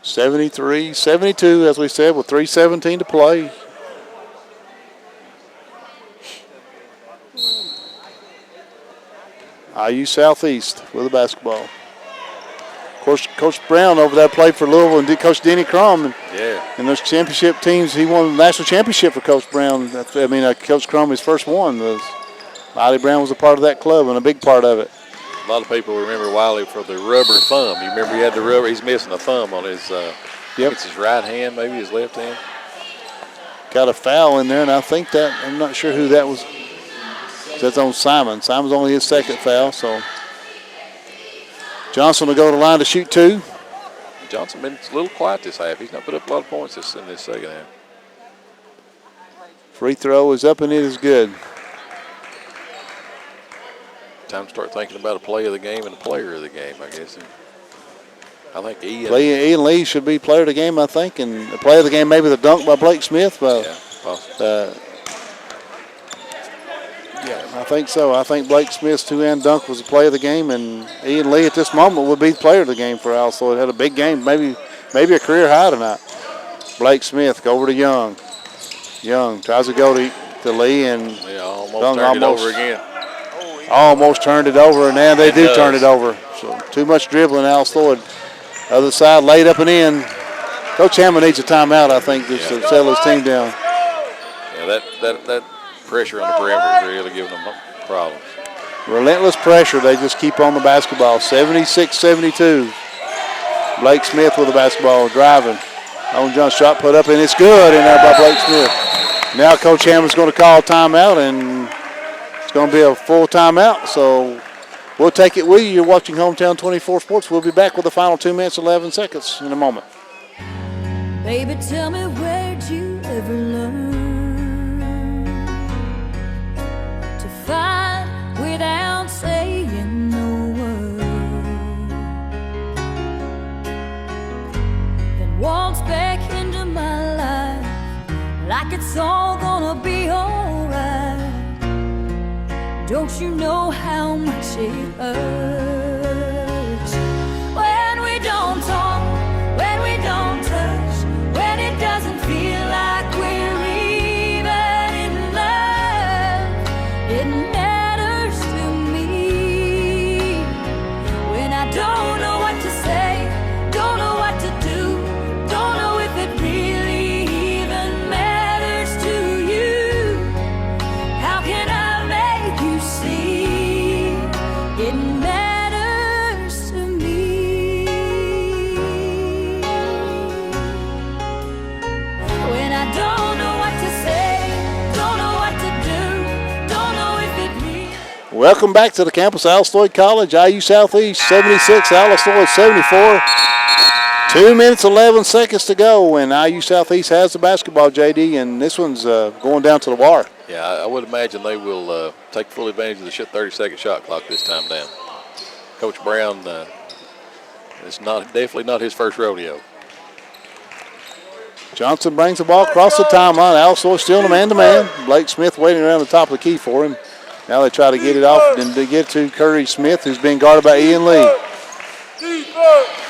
73-72, as we said, with 3:17 to play. IU Southeast with the basketball. Of course, Coach Brown over there played for Louisville, and Coach Denny Crum. And those championship teams, he won the national championship for Coach Brown. Coach Crum, his first one. Wiley Brown was a part of that club and a big part of it. A lot of people remember Wiley for the rubber thumb. You remember he had the rubber. He's missing a thumb on his. It's his right hand, maybe his left hand. Got a foul in there, and I think that I'm not sure who that was. That's on Simon. Simon's only his second foul, so Johnson will go to the line to shoot 2. Johnson been a little quiet this half. He's not put up a lot of points in this second half. Free throw is up and it is good. Time to start thinking about a play of the game and a player of the game, I guess. And I think Ian Lee should be player of the game, I think, and the player of the game maybe the dunk by Blake Smith. Yeah, possibly. Yeah, I think so. I think Blake Smith's 2-hand dunk was the play of the game, and Ian Lee at this moment would be the player of the game for Al Sloyd. Had a big game, maybe a career high tonight. Blake Smith go over to Young. Young tries to go to Lee, and almost turned it over again. Almost turned it over, and now they do turn it over. So too much dribbling, Al Sloyd. Other side laid up and in. Coach Hammond needs a timeout, I think, just to settle his team down. Yeah, that pressure on the perimeter is really giving them problems. Relentless pressure. They just keep on the basketball. 76-72. Blake Smith with the basketball, driving. On John shot put up, and it's good in there by Blake Smith. Now Coach Hammond's going to call timeout, and it's going to be a full timeout. So we'll take it with you. You're watching Hometown 24 Sports. We'll be back with the final 2 minutes, 11 seconds in a moment. Baby, tell me, where'd you ever learn to fight without saying no word? Then waltz back into my life like it's all gonna be alright. Don't you know how much it hurts when we don't talk, when we don't touch, when it doesn't feel like we're even in love? It matters to me when I don't know what to say, don't know what to do, don't know if it really even matters to you. How can I make you see it matters to me? When I don't know what to say, don't know what to do, don't know if it really. Welcome back to the campus of Al Sloyd College. IU Southeast 76, Al Sloyd 74. 2 minutes, 11 seconds to go, and IU Southeast has the basketball, JD, and this one's going down to the wire. Yeah, I would imagine they will take full advantage of the 30-second shot clock this time down. Coach Brown, it's definitely not his first rodeo. Johnson brings the ball across the timeline. Also still in a man-to-man. Blake Smith waiting around the top of the key for him. Now they try to get it off and to get to Curry Smith, who's being guarded by Ian Lee.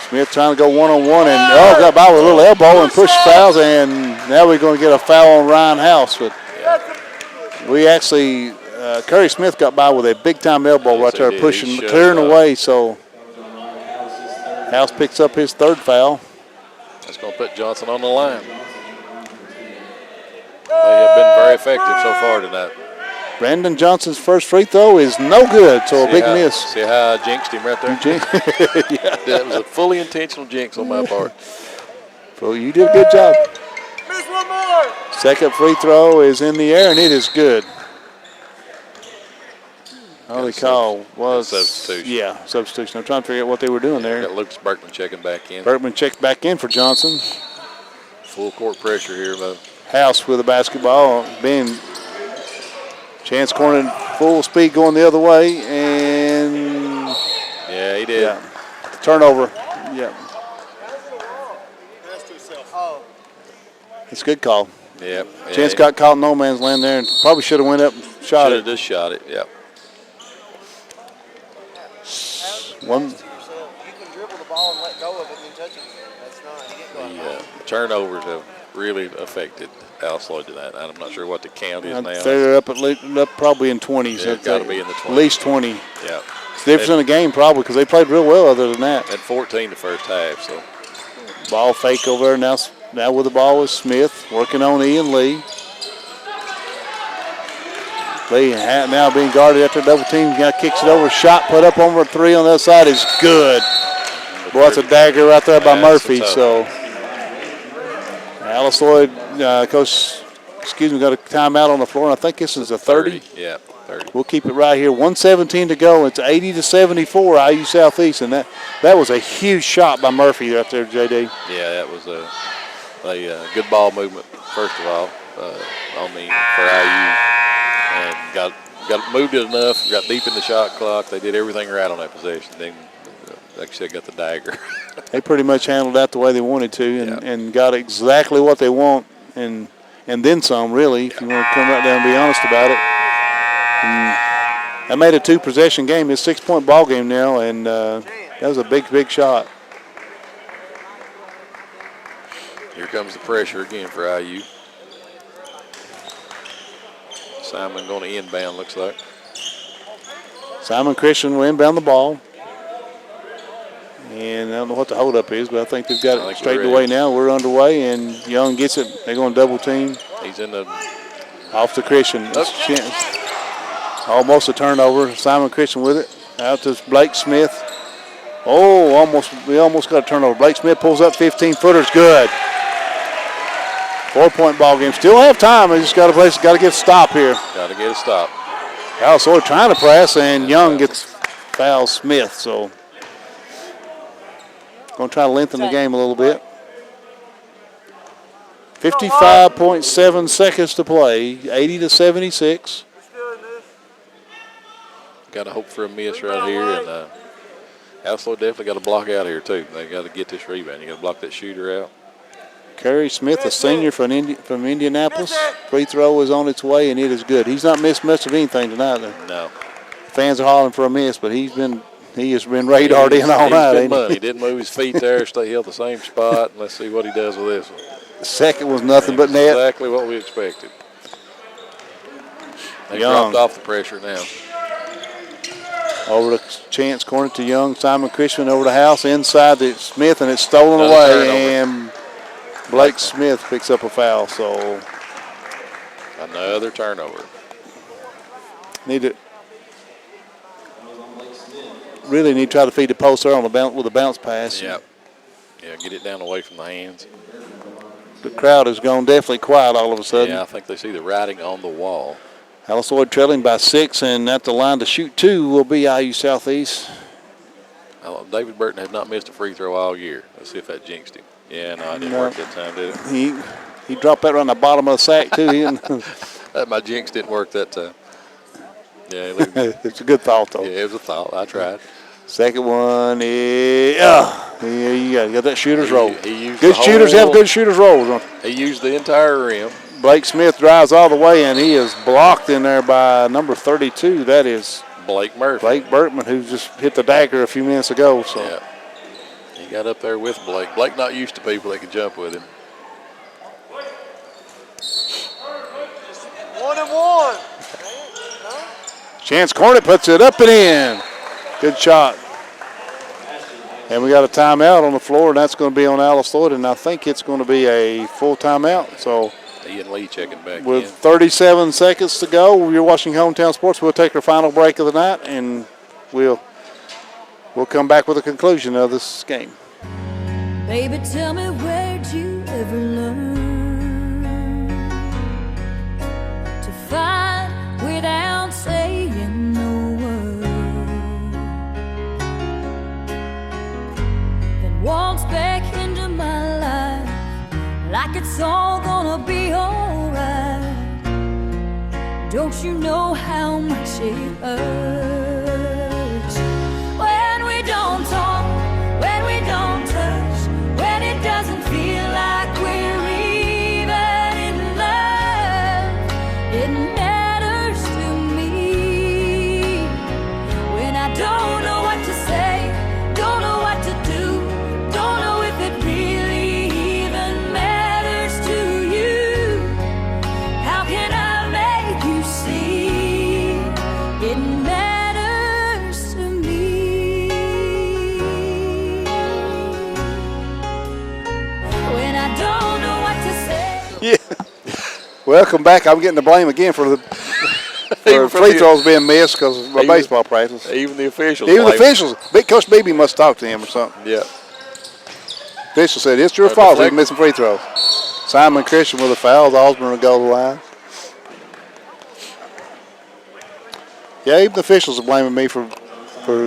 Smith trying to go one-on-one and got by with a little elbow and push fouls, and now we're going to get a foul on Ryan House. But we actually, Curry Smith got by with a big-time elbow right there, pushing, clearing away. So House picks up his third foul. That's going to put Johnson on the line. They have been very effective so far tonight. Brandon Johnson's first free throw is no good, so a big miss. See how I jinxed him right there? Yeah. That was a fully intentional jinx on my part. Well, you did a good job. Second free throw is in the air, and it is good. Only call was substitution. Yeah, substitution. I'm trying to figure out what they were doing there. Got Lucas Berkman checking back in. Berkman checks back in for Johnson. Full court pressure here, though. House with the basketball. Chance corner full speed going the other way, and yeah, he did. Yeah. Turnover. Yeah. It's a good call. Yep. Chance got caught in no man's land there and probably should have went up and shot Should it. have just shot it, yep. One. You can dribble the ball and let go of it and touch it. That's not, you get going. The turnovers have really affected Alice Lloyd tonight. I'm not sure what the count is now. They're up probably in 20s. Yeah, it's got to be in the 20s. At least 20. Yeah. It's the difference in the game probably because they played real well other than that. At 14 the first half, so. Ball fake over there. Now with the ball is Smith working on Ian Lee. Lee now being guarded after double team. Now kicks it over. Shot put up over 3 on the other side is good. Boy, that's a dagger right there by Murphy. So Alice Lloyd, Coach, got a timeout on the floor. And I think this is a 30. Yeah, 30. We'll keep it right here. 1:17 to go. It's 80-74 IU Southeast, and that was a huge shot by Murphy right there, JD. Yeah, that was a good ball movement first of all for IU, and got moved it enough. Got deep in the shot clock. They did everything right on that possession. Then, like I said, got the dagger. They pretty much handled that the way they wanted to, and got exactly what they want, and then some, really, if you want to come right down and be honest about it. And that made a 2-possession game. It's a 6-point ball game now, and that was a big shot. Here comes the pressure again for IU. Simon going to inbound, looks like. Simon Christian will inbound the ball. And I don't know what the holdup is, but I think they've got it straightened away now. We're underway, and Young gets it. They're going to double team. He's in the... Off to Christian. Almost a turnover. Simon Christian with it. Out to Blake Smith. Oh, we almost got a turnover. Blake Smith pulls up 15-footers. Good. 4-point ball game. Still have time. They just got to get a stop here. Got to get a stop. Alice Lloyd trying to press, and Young gets foul Smith. So going to try to lengthen the game a little bit. 55.7 seconds to play. 80-76. Got to hope for a miss right here, and Alice Lloyd definitely got to block out here too. They got to get this rebound. You got to block that shooter out. Curry Smith, a senior from Indianapolis. Free throw is on its way, and it is good. He's not missed much of anything tonight, though. No. Fans are hollering for a miss, but he has been radared in all night. He didn't move his feet there. Stay held the same spot. And let's see what he does with this one. The second was nothing but net. Exactly what we expected. They Young. dropped off the pressure now. Over the Chance corner to Young. Simon Christian over the House inside to Smith, and it's stolen Another away. turnover. And Blake Smith picks up a foul. So another turnover. Really need to try to feed the post there on the bounce with a bounce pass. Yep. Yeah, get it down away from the hands. The crowd has gone definitely quiet all of a sudden. Yeah, I think they see the writing on the wall. Alice Lloyd trailing by 6, and at the line to shoot 2 will be IU Southeast. David Burton has not missed a free throw all year. Let's see if that jinxed him. Yeah, no, it didn't work that time, did it? He dropped that around the bottom of the sack, too. My jinx didn't work that time. Yeah, it's a good thought, though. Yeah, it was a thought. I tried. Second one is, you got that shooter's roll. Good shooters have good shooter's rolls. Don't they? He used the entire rim. Blake Smith drives all the way, and he is blocked in there by number 32. That is Blake Murphy. Blake Burtman, who just hit the dagger a few minutes ago. So. Yeah. He got up there with Blake. Blake not used to people that could jump with him. 1-1. Chance Cornett puts it up and in. Good shot. And we got a timeout on the floor, and that's going to be on Alice Lloyd, and I think it's going to be a full timeout. So Ian Lee checking back with in. 37 seconds to go, you're watching Hometown Sports. We'll take our final break of the night, and we'll come back with a conclusion of this game. Baby, tell me, where'd you ever learn to fight without saying no word? Then waltz back into my life like it's all gonna be alright. Don't you know how much it hurts when we don't talk, when we don't touch, when it doesn't feel like we're even in love? It matters to me when I don't know what to say, don't know what to do, don't know if it really even matters to you. How can I make you see it matters to me when I don't know what to say? Yeah. Welcome back. I'm getting the blame again for the free throws being missed because of my baseball practice. Even the officials. Even the officials. Big Coach Beebe must talk to him or something. Yeah. Official said, it's your fault he's missing free throws. Simon Christian with a foul. Osborne will go to the line. Yeah, even the officials are blaming me for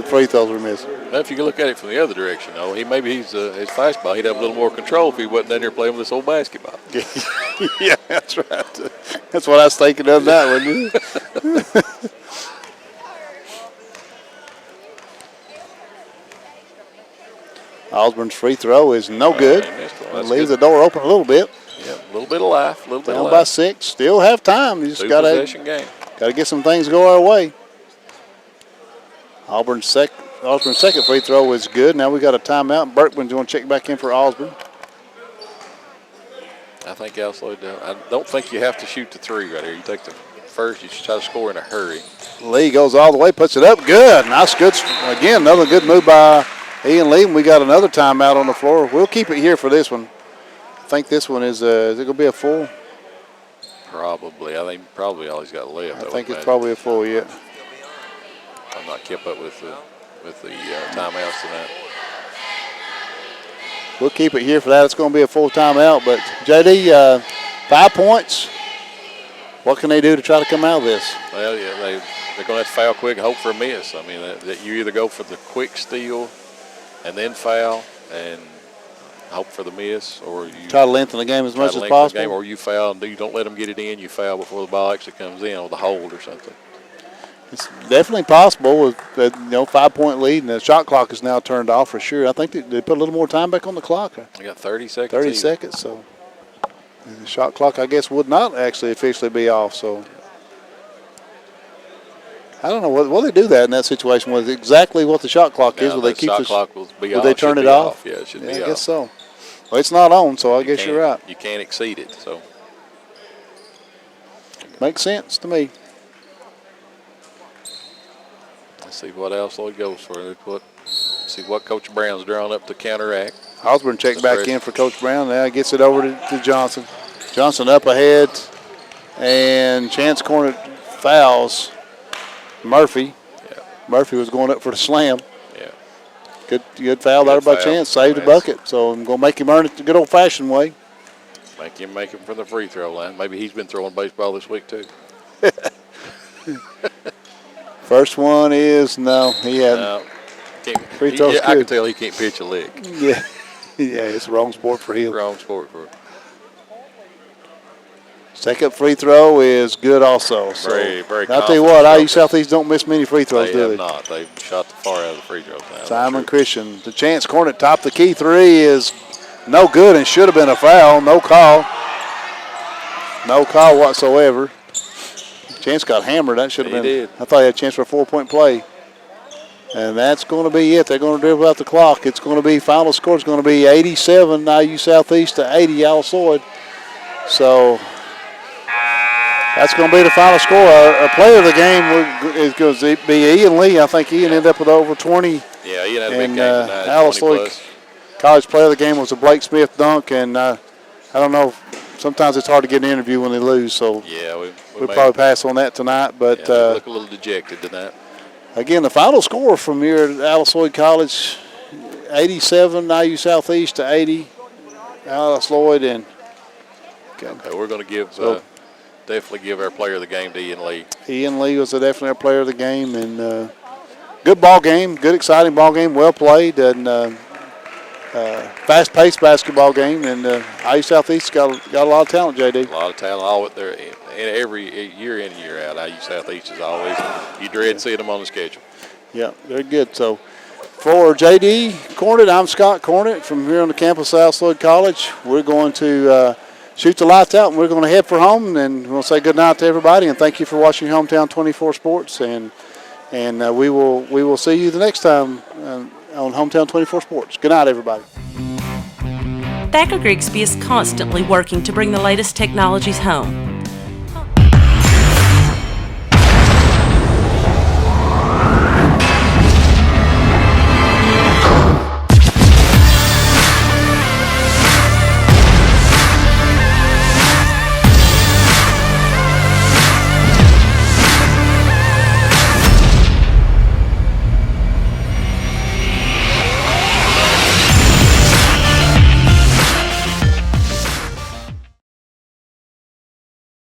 free throws we're missing. Now, if you can look at it from the other direction, though, his fastball, he'd have a little more control if he wasn't down there playing with this old basketball. Yeah, that's right. That's what I was thinking of that one. Osborne's free throw is no good. Leaves the door open a little bit. Yeah, a little bit of life. Down by 6. Still have time. You just got game. to get some things go our way. Osborne's second free throw is good. Now we got a timeout. Berkman's going to check back in for Osborne. I think I'll slow down. I don't think you have to shoot the three right here. You take the first, you try to score in a hurry. Lee goes all the way, puts it up. Good. Nice, good. Again, another good move by Ian Lee. We got another timeout on the floor. We'll keep it here for this one. I think this one is it going to be a full? Probably. I think probably all he's got left. I think it's probably a full, yeah. I'm not kept up with the timeouts tonight. We'll keep it here for that. It's going to be a full timeout. But, JD, 5 points. What can they do to try to come out of this? Well, yeah, they're going to have to foul quick and hope for a miss. I mean, that you either go for the quick steal and then foul and hope for the miss, or you try to lengthen the game as much as possible. Or you foul and you don't let them get it in. You foul before the ball actually comes in with a hold or something. It's definitely possible with 5-point lead, and the shot clock is now turned off for sure. I think they put a little more time back on the clock. They got 30 seconds. 30 seconds, so the shot clock, I guess, would not actually officially be off. So I don't know. Will they do that in that situation? Was exactly what the shot clock is? Will they keep the shot clock? Will they turn it off? Yeah, it should be off. I guess so. Well, it's not on, so I guess you're right. You can't exceed it. So makes sense to me. Let's see what else Lloyd goes for. See what Coach Brown's drawn up to counteract. Osborne checked back in for Coach Brown. Now he gets it over to Johnson. Johnson up ahead, and Chance Cornett fouls Murphy. Yeah. Murphy was going up for the slam. Yeah. Good foul there by Chance. Saved the bucket. So I'm going to make him earn it the good old-fashioned way. Make him from the free throw line. Maybe he's been throwing baseball this week too. First one is no, he hadn't. No. Free throw's I can good. tell he can't pitch a lick. Yeah, yeah, it's the wrong sport for him. Wrong sport for him. Second free throw is good also. So Very I'll tell you what, IU Southeast don't miss many free throws, They do have they? not. They've shot the far out of the free throws now. Simon Christian. The chance corner top of the key three is no good and should have been a foul. No call. No call whatsoever. Chance got hammered. That should have been. did. I thought he had a chance for a 4-point play. And that's going to be it. They're going to dribble out the clock. It's going to be, final score is going to be 87 IU Southeast to 80 Alice Lloyd. So that's going to be the final score. Our player of the game is going to be Ian Lee. I think Ian ended up with over 20. Yeah, Ian had a big And game tonight. Alice 20 Lloyd plus. College player of the game was a Blake Smith dunk. And I don't know, sometimes it's hard to get an interview when they lose. So Yeah, we'll probably pass on that tonight. But yeah, they look a little dejected tonight. again, the final score from here at Alice Lloyd College, 87 IU Southeast to 80 Alice Lloyd. And Okay, we're going to give definitely give our player of the game to Ian Lee. Ian Lee was definitely our player of the game, and good ball game, good exciting ball game, well played, and fast-paced basketball game. And IU Southeast got a lot of talent, JD. A lot of talent all there, and every year in and year out. IU Southeast is always, you dread seeing them on the schedule. Yeah, very good. So for JD Cornett, I'm Scott Cornett from here on the campus of Alice Lloyd College. We're going to shoot the lights out, and we're going to head for home, and we'll say good night to everybody, and thank you for watching Hometown 24 Sports, and we will see you the next time on Hometown 24 Sports. Good night, everybody. Thacker Grigsby is constantly working to bring the latest technologies home.